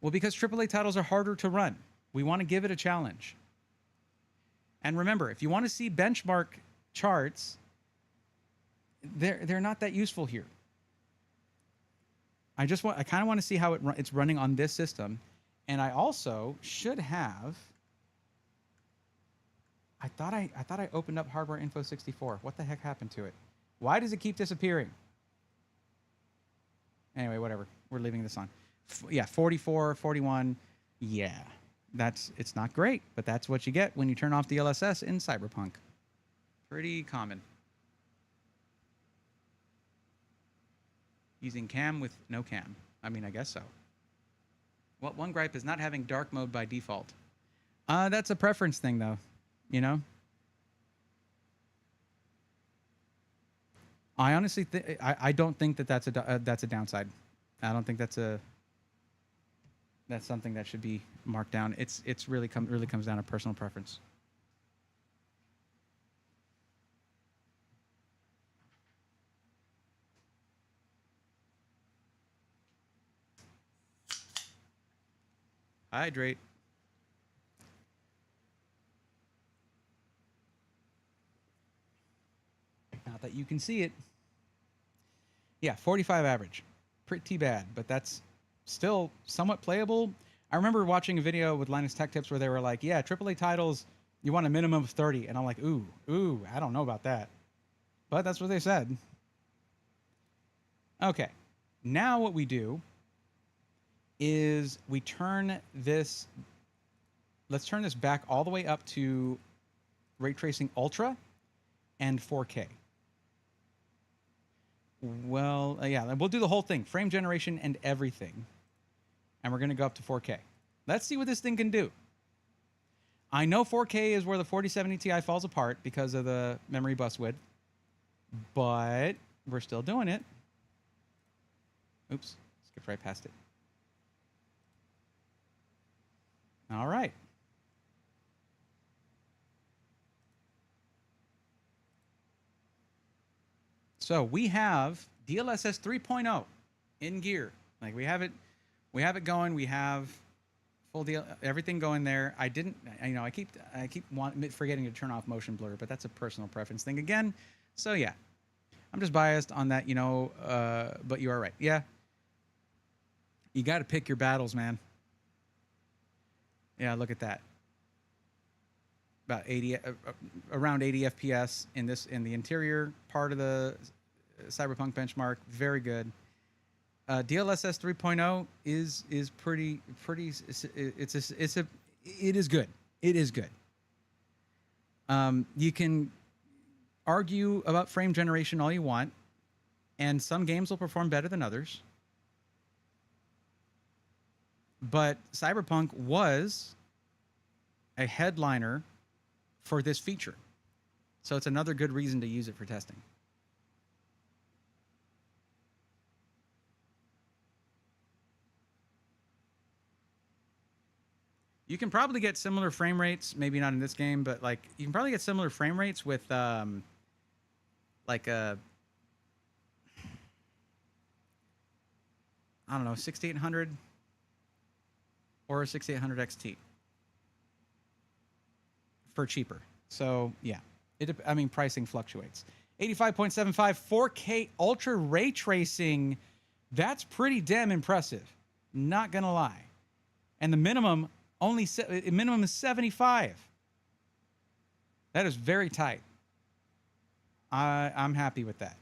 Well, because AAA titles are harder to run. We want to give it a challenge. And remember, if you want to see benchmark charts, they're not that useful here. I kind of want to see how it's running on this system, and I also should have. I thought I opened up Hardware Info 64. What the heck happened to it? Why does it keep disappearing? Anyway, whatever. We're leaving this on. Yeah, 44, 41. Yeah, it's not great, but that's what you get when you turn off the LSS in Cyberpunk. Pretty common. Using cam with no cam. I mean, I guess so. Well, one gripe is not having dark mode by default. That's a preference thing, though. You know? I honestly I don't think that's a downside. I don't think that's something that should be marked down. It's really comes down to personal preference. Hydrate. Not that you can see it. Yeah, 45 average. Pretty bad, but that's still somewhat playable. I remember watching a video with Linus Tech Tips where they were like, yeah, AAA titles, you want a minimum of 30. And I'm like, ooh, I don't know about that. But that's what they said. Okay, now what we do is we turn this, let's turn this back all the way up to Ray Tracing Ultra and 4K. Well, yeah, we'll do the whole thing, frame generation and everything. And we're going to go up to 4K. Let's see what this thing can do. I know 4K is where the 4070 Ti falls apart because of the memory bus width, but we're still doing it. Oops, skipped right past it. All right. So we have DLSS 3.0 in gear. Like we have it going. We have full deal, everything going there. I keep forgetting to turn off motion blur, but that's a personal preference thing again. So yeah, I'm just biased on that, but you are right. Yeah. You got to pick your battles, man. Yeah, look at that. About 80, around 80 FPS in the interior part of the Cyberpunk benchmark. Very good. DLSS 3.0 is pretty. It is good. It is good. You can argue about frame generation all you want, and some games will perform better than others. But Cyberpunk was a headliner for this feature. So it's another good reason to use it for testing. You can probably get similar frame rates, maybe not in this game, but like you can probably get similar frame rates with like a, I don't know, 6800 or a 6800 XT for cheaper. So yeah, pricing fluctuates. 85.75 4K Ultra Ray Tracing. That's pretty damn impressive. Not gonna lie. And the minimum is 75. That is very tight. I'm happy with that.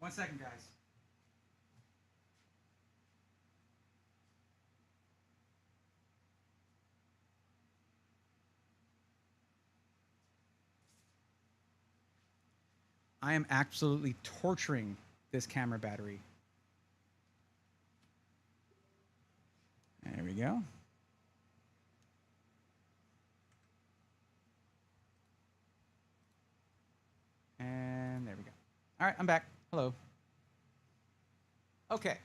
1 second, guys. I am absolutely torturing this camera battery. There we go. And there we go. All right, I'm back. Hello. Okay.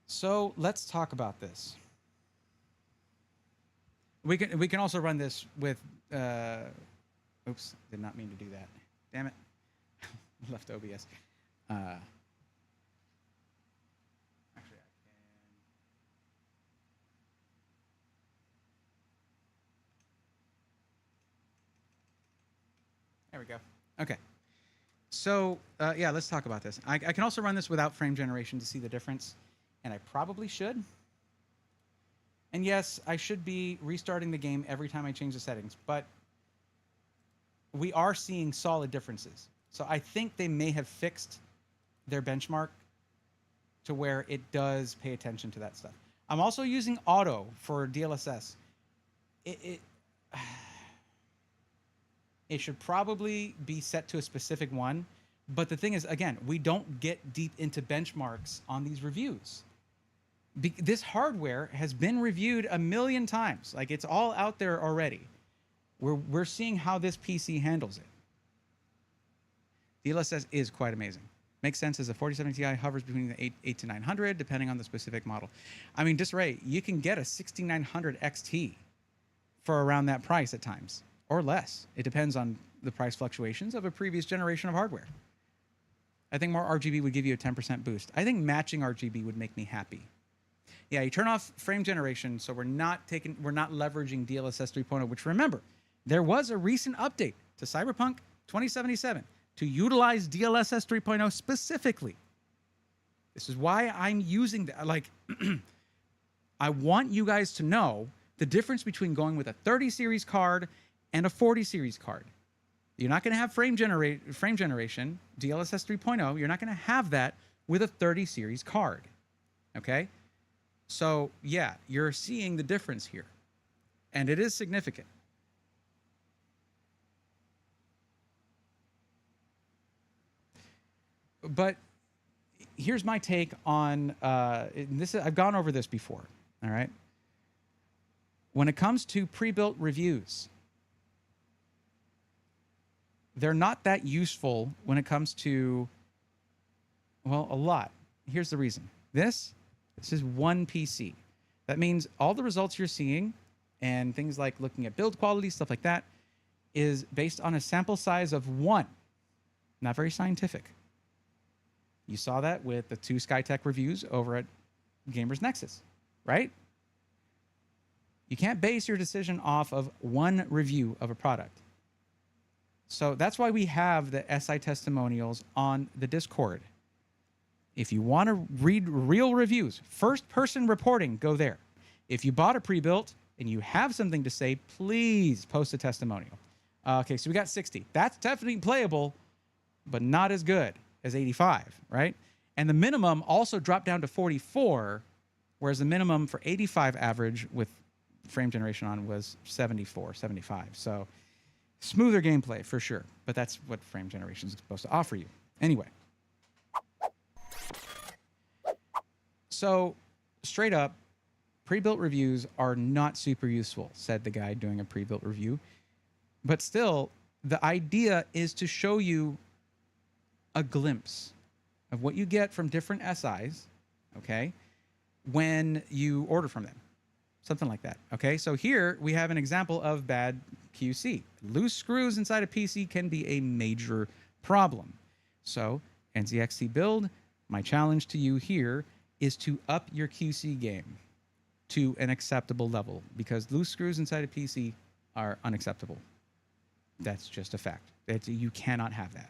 So let's talk about this. We can also run this with. Oops, did not mean to do that. Damn it. Left OBS. Actually, I can. There we go. Okay. So yeah, let's talk about this. I can also run this without frame generation to see the difference, and I probably should. And yes, I should be restarting the game every time I change the settings, but we are seeing solid differences. So I think they may have fixed their benchmark to where it does pay attention to that stuff. I'm also using auto for DLSS. It should probably be set to a specific one. But the thing is, again, we don't get deep into benchmarks on these reviews. This hardware has been reviewed a million times. Like, it's all out there already. We're seeing how this PC handles it. DLSS is quite amazing. Makes sense as a 4070 Ti hovers between the 8 to 900, depending on the specific model. I mean, disarray, you can get a 6900 XT for around that price at times, or less. It depends on the price fluctuations of a previous generation of hardware. I think more RGB would give you a 10% boost. I think matching RGB would make me happy. Yeah, you turn off frame generation, so we're not leveraging DLSS 3.0, which, remember, there was a recent update to Cyberpunk 2077 to utilize DLSS 3.0 specifically. This is why I'm using that. Like, I want you guys to know the difference between going with a 30 series card and a 40 series card. You're not going to have frame generation, DLSS 3.0. You're not going to have that with a 30 series card. Okay? So, yeah, you're seeing the difference here. And it is significant. But here's my take on this. I've gone over this before, all right? When it comes to pre-built reviews, they're not that useful when it comes to, well, a lot. Here's the reason. This is one PC. That means all the results you're seeing and things like looking at build quality, stuff like that, is based on a sample size of one. Not very scientific. You saw that with the 2 SkyTech reviews over at Gamers Nexus, right? You can't base your decision off of one review of a product. So that's why we have the SI testimonials on the Discord. If you want to read real reviews, first-person reporting, go there. If you bought a pre-built and you have something to say, please post a testimonial. Okay, so we got 60. That's definitely playable, but not as good as 85, right? And the minimum also dropped down to 44, whereas the minimum for 85 average with frame generation on was 74, 75. So smoother gameplay for sure, but that's what frame generation is supposed to offer you. Anyway. So straight up, pre-built reviews are not super useful, said the guy doing a pre-built review. But still, the idea is to show you a glimpse of what you get from different SIs, okay, when you order from them. Something like that, okay? So here we have an example of bad QC. Loose screws inside a PC can be a major problem. So NZXT build, my challenge to you here is to up your QC game to an acceptable level, because loose screws inside a PC are unacceptable. That's just a fact. You cannot have that.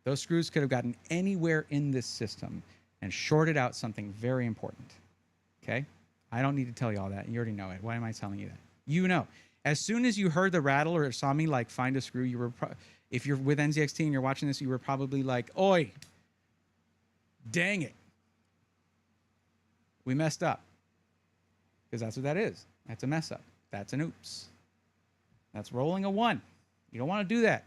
Those screws could have gotten anywhere in this system and shorted out something very important. Okay? I don't need to tell you all that. You already know it. Why am I telling you that? You know. As soon as you heard the rattle or saw me like find a screw, you were if you're with NZXT and you're watching this, you were probably like, "Oi, dang it. We messed up." Because that's what that is. That's a mess up. That's an oops. That's rolling a 1. You don't want to do that.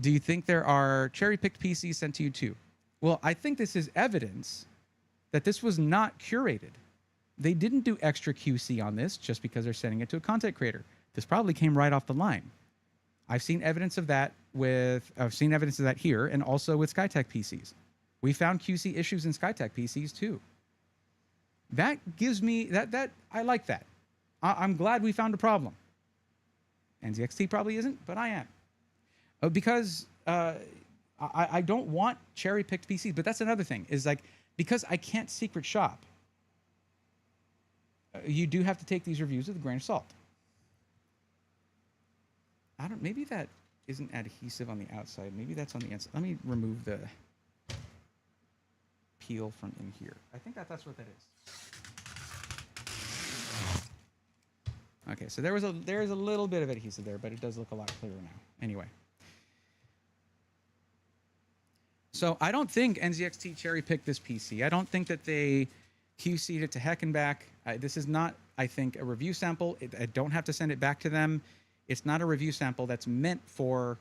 Do you think there are cherry-picked PCs sent to you too? Well, I think this is evidence that this was not curated. They didn't do extra QC on this just because they're sending it to a content creator. This probably came right off the line. I've seen evidence of that here and also with SkyTech PCs. We found QC issues in SkyTech PCs too. That gives me that I like that. I'm glad we found a problem. NZXT probably isn't, but I am. Because I don't want cherry-picked PCs, but that's another thing, is like, because I can't secret shop, you do have to take these reviews with a grain of salt. Maybe that isn't adhesive on the outside. Maybe that's on the inside. Let me remove the peel from in here. I think that's what that is. Okay, so there is a little bit of adhesive there, but it does look a lot clearer now. Anyway. So I don't think NZXT cherry-picked this PC. I don't think that they QC'd it to heck and back. This is not, I think, a review sample. I don't have to send it back to them. It's not a review sample that's meant for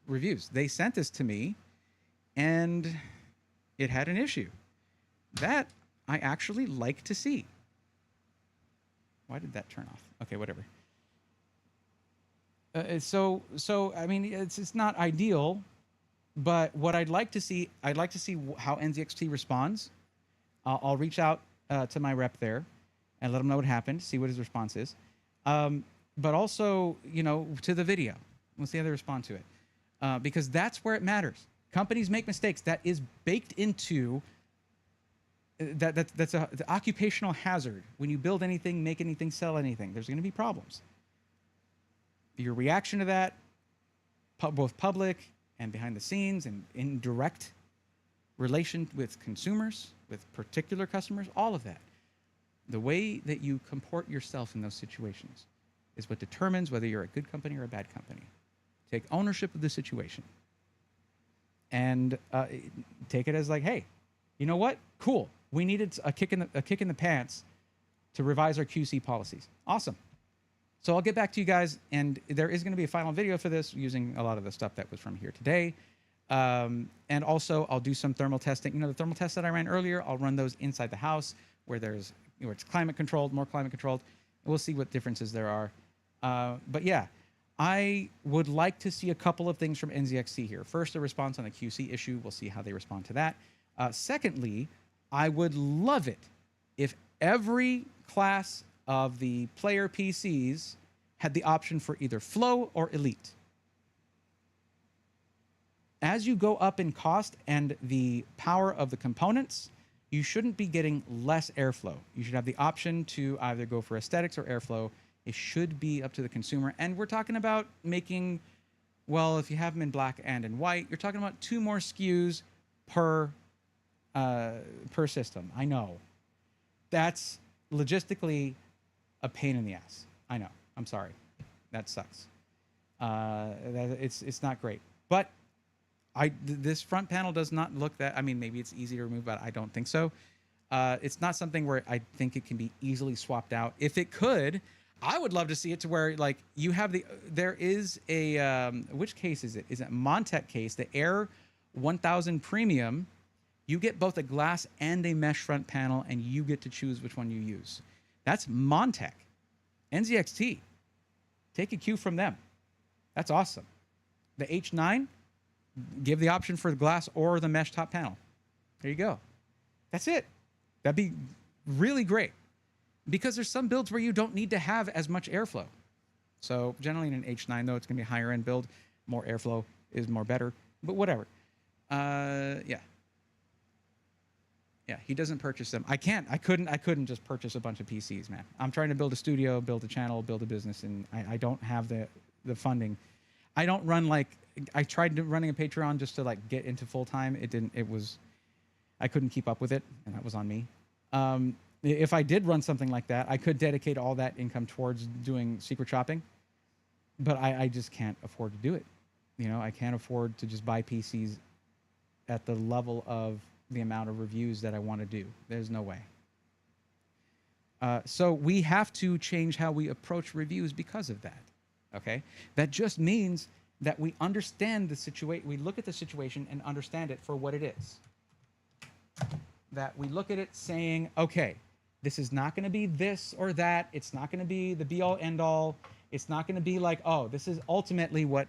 reviews. They sent this to me, and it had an issue. That I actually like to see. Why did that turn off? Okay, whatever. So I mean, it's not ideal, but what I'd like to see how NZXT responds. I'll reach out to my rep there and let him know what happened, see what his response is. But also, to the video. We'll see how they respond to it. Because that's where it matters. Companies make mistakes. That is baked into... That's the occupational hazard. When you build anything, make anything, sell anything, there's going to be problems. Your reaction to that, both public and behind the scenes and in direct relation with consumers, with particular customers, all of that. The way that you comport yourself in those situations is what determines whether you're a good company or a bad company. Take ownership of the situation. And take it as like, hey, you know what? Cool. We needed a kick in the pants to revise our QC policies. Awesome. So I'll get back to you guys, and there is going to be a final video for this using a lot of the stuff that was from here today. And also, I'll do some thermal testing. The thermal tests that I ran earlier, I'll run those inside the house where it's climate controlled, more climate controlled. We'll see what differences there are. But yeah, I would like to see a couple of things from NZXT here. First, a response on the QC issue. We'll see how they respond to that. Secondly, I would love it if every class of the player PCs had the option for either Flow or Elite. As you go up in cost and the power of the components, you shouldn't be getting less airflow. You should have the option to either go for aesthetics or airflow. It should be up to the consumer. And we're talking about making, well, if you have them in black and in white, you're talking about 2 more SKUs per system. I know. That's logistically a pain in the ass. I know. I'm sorry. That sucks. It's not great. But this front panel does not look that... I mean, maybe it's easy to remove, but I don't think so. It's not something where I think it can be easily swapped out. If it could, I would love to see it to where, like, you have the... There is a... which case is it? Is it Montech case? The Air 1000 Premium... You get both a glass and a mesh front panel, and you get to choose which one you use. That's Montech. NZXT. Take a cue from them. That's awesome. The H9, give the option for the glass or the mesh top panel. There you go. That's it. That'd be really great. Because there's some builds where you don't need to have as much airflow. So generally in an H9, though, it's going to be a higher end build. More airflow is more better. But whatever. Yeah. Yeah, he doesn't purchase them. I couldn't just purchase a bunch of PCs, man. I'm trying to build a studio, build a channel, build a business, and I don't have the funding. I don't run I tried running a Patreon just to get into full time. I couldn't keep up with it, and that was on me. If I did run something like that, I could dedicate all that income towards doing secret shopping, but I just can't afford to do it. I can't afford to just buy PCs at the level of the amount of reviews that I want to do. There's no way. So we have to change how we approach reviews because of that. Okay? That just means that we understand the situation. We look at the situation and understand it for what it is. That we look at it saying, okay, this is not going to be this or that. It's not going to be the be all end all. It's not going to be like, oh, this is ultimately what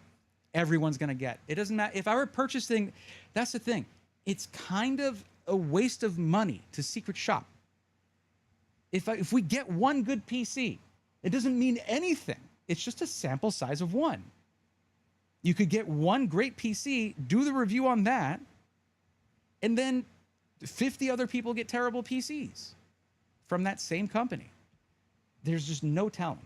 everyone's going to get. It doesn't matter. If I were purchasing, that's the thing. It's kind of a waste of money to secret shop. If we get one good PC, it doesn't mean anything. It's just a sample size of one. You could get one great PC, do the review on that, and then 50 other people get terrible PCs from that same company. There's just no telling.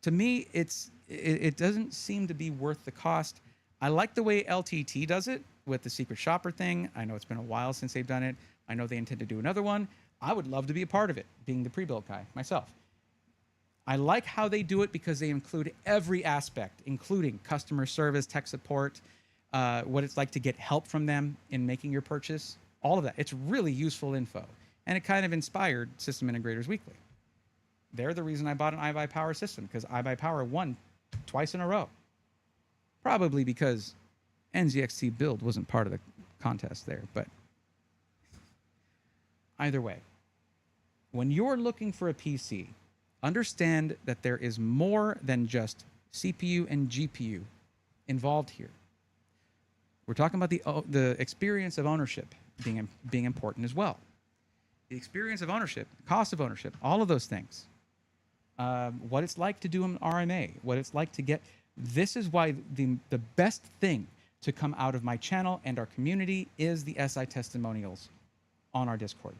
To me, it doesn't seem to be worth the cost. I like the way LTT does it with the secret shopper thing. I know it's been a while since they've done it. I know they intend to do another one. I would love to be a part of it, being the pre-built guy myself. I like how they do it because they include every aspect, including customer service, tech support, what it's like to get help from them in making your purchase, all of that. It's really useful info. And it kind of inspired System Integrators Weekly. They're the reason I bought an iBuyPower system, because iBuyPower won twice in a row. Probably because NZXT build wasn't part of the contest there, but either way, when you're looking for a PC, understand that there is more than just CPU and GPU involved here. We're talking about the experience of ownership being important as well. The experience of ownership, cost of ownership, all of those things. What it's like to do an RMA, what it's like to get. This is why the best thing to come out of my channel and our community is the SI testimonials on our Discord.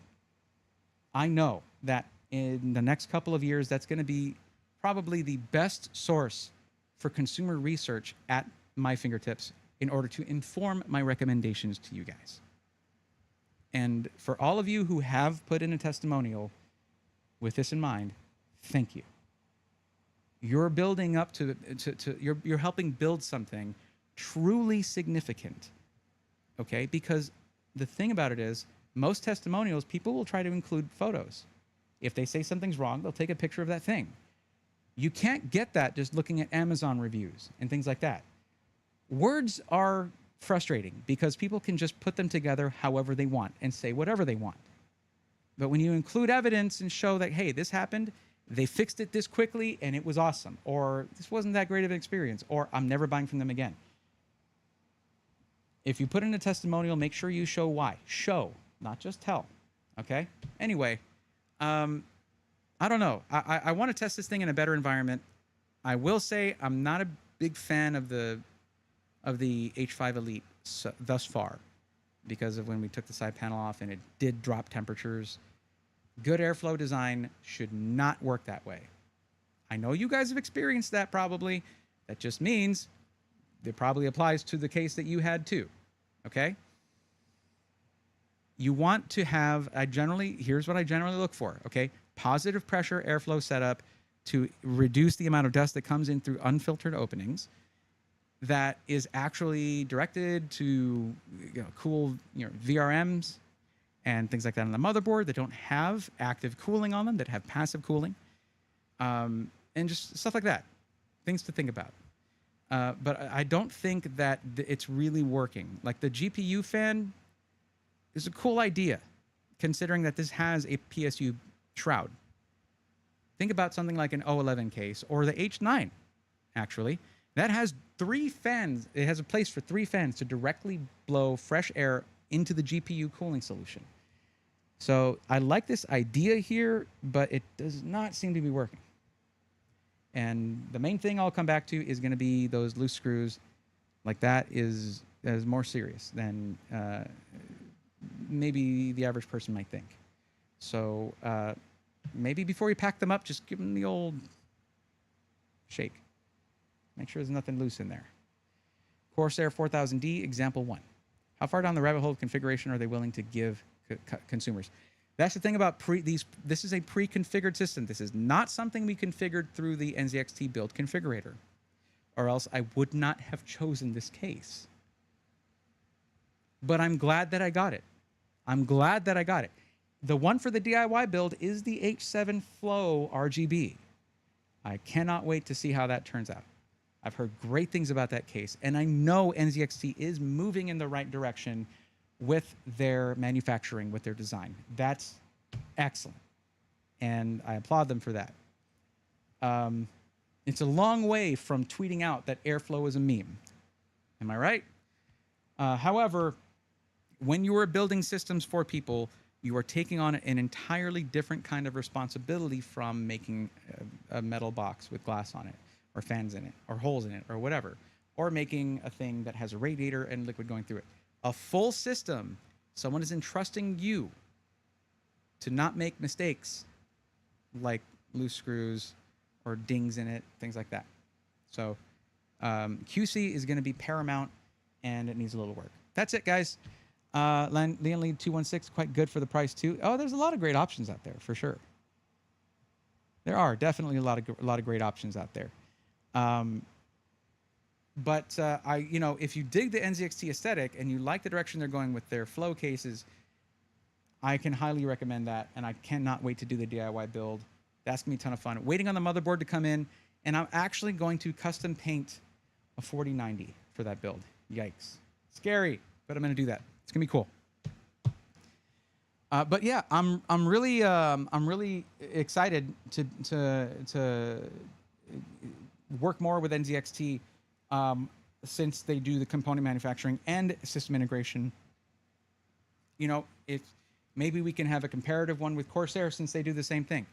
I know that in the next couple of years, that's going to be probably the best source for consumer research at my fingertips in order to inform my recommendations to you guys. And for all of you who have put in a testimonial with this in mind, thank you. You're building up you're helping build something truly significant, okay? Because the thing about it is, most testimonials, people will try to include photos. If they say something's wrong, they'll take a picture of that thing. You can't get that just looking at Amazon reviews and things like that. Words are frustrating because people can just put them together however they want and say whatever they want. But when you include evidence and show that, hey, this happened, they fixed it this quickly and it was awesome, or this wasn't that great of an experience, or I'm never buying from them again. If you put in a testimonial, make sure you show why. Show, not just tell, okay? Anyway, I don't know. I want to test this thing in a better environment. I will say I'm not a big fan of the H5 Elite thus far because of when we took the side panel off and it did drop temperatures. Good airflow design should not work that way. I know you guys have experienced that probably. That just means it probably applies to the case that you had too, okay? You want to have, here's what I generally look for, okay? Positive pressure airflow setup to reduce the amount of dust that comes in through unfiltered openings that is actually directed to cool VRMs and things like that on the motherboard that don't have active cooling on them, that have passive cooling, and just stuff like that. Things to think about. But I don't think that it's really working. Like the GPU fan is a cool idea, considering that this has a PSU shroud. Think about something like an O11 case or the H9, actually. That has 3 fans. It has a place for 3 fans to directly blow fresh air into the GPU cooling solution. So I like this idea here, but it does not seem to be working. And the main thing I'll come back to is going to be those loose screws. Like that is more serious than maybe the average person might think. So maybe before you pack them up, just give them the old shake. Make sure there's nothing loose in there. Corsair 4000D, example 1. How far down the rabbit hole of configuration are they willing to give consumers? That's the thing about this is a pre-configured system. This is not something we configured through the NZXT build configurator, or else I would not have chosen this case. But I'm glad that I got it. I'm glad that I got it. The one for the DIY build is the H7 Flow RGB. I cannot wait to see how that turns out. I've heard great things about that case, and I know NZXT is moving in the right direction with their manufacturing, with their design. That's excellent, and I applaud them for that. It's a long way from tweeting out that airflow is a meme. Am I right? However, when you are building systems for people, you are taking on an entirely different kind of responsibility from making a metal box with glass on it, or fans in it, or holes in it, or whatever, or making a thing that has a radiator and liquid going through it. A full system, someone is entrusting you to not make mistakes like loose screws or dings in it, things like that. So QC is going to be paramount, and it needs a little work. That's it, guys. Leon Lead 216, quite good for the price too. Oh, there's a lot of great options out there for sure. There are definitely a lot of great options out there. But if you dig the NZXT aesthetic and you like the direction they're going with their flow cases, I can highly recommend that, and I cannot wait to do the DIY build. That's gonna be a ton of fun. Waiting on the motherboard to come in, and I'm actually going to custom paint a 4090 for that build. Yikes, scary, but I'm gonna do that. It's gonna be cool. But yeah, I'm really excited to work more with NZXT since they do the component manufacturing and system integration. You know, if maybe we can have a comparative one with Corsair, since they do the same thing.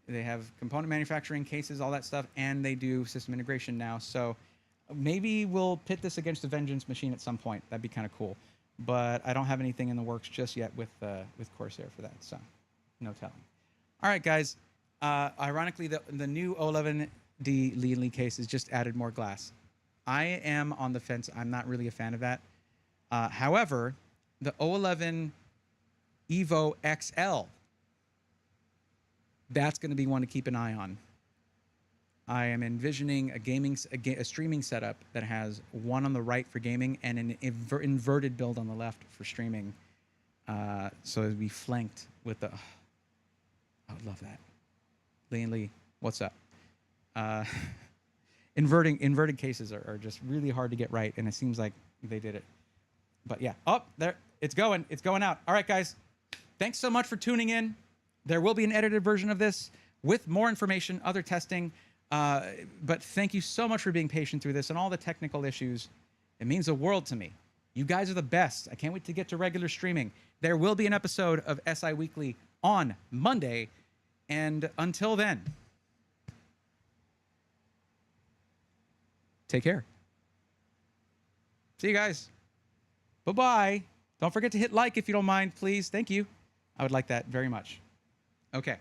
They have component manufacturing, cases, all that stuff, and they do system integration now. So maybe we'll pit this against the Vengeance machine at some point. That'd be kind of cool. But I don't have anything in the works just yet with Corsair for that, so no telling. All right, guys. Ironically, the new O11D Lean Lee case has just added more glass. I am on the fence. I'm not really a fan of that. However, the O11 Evo XL, that's going to be one to keep an eye on. I am envisioning a streaming setup that has one on the right for gaming and an inverted build on the left for streaming. So it'd be flanked with the. I would love that. Lean Lee, what's up? Inverted cases are just really hard to get right, and it seems like they did it. But yeah, there it's going out. All right, guys, thanks so much for tuning in. There will be an edited version of this with more information, other testing. But thank you so much for being patient through this and all the technical issues. It means the world to me. You guys are the best. I can't wait to get to regular streaming. There will be an episode of SI Weekly on Monday. And until then, take care. See you guys. Bye-bye. Don't forget to hit like if you don't mind, please. Thank you. I would like that very much. Okay.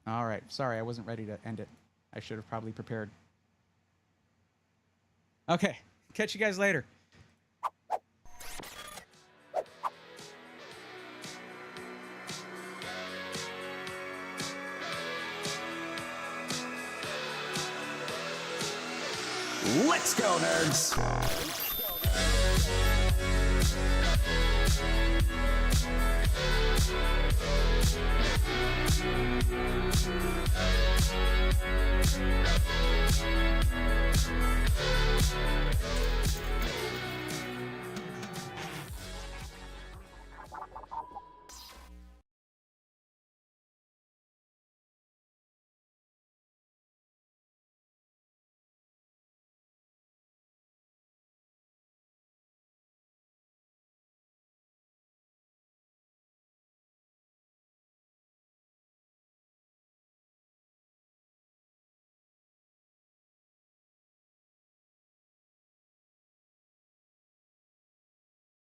All right. Sorry, I wasn't ready to end it. I should have probably prepared. Okay. Catch you guys later. Let's go, nerds!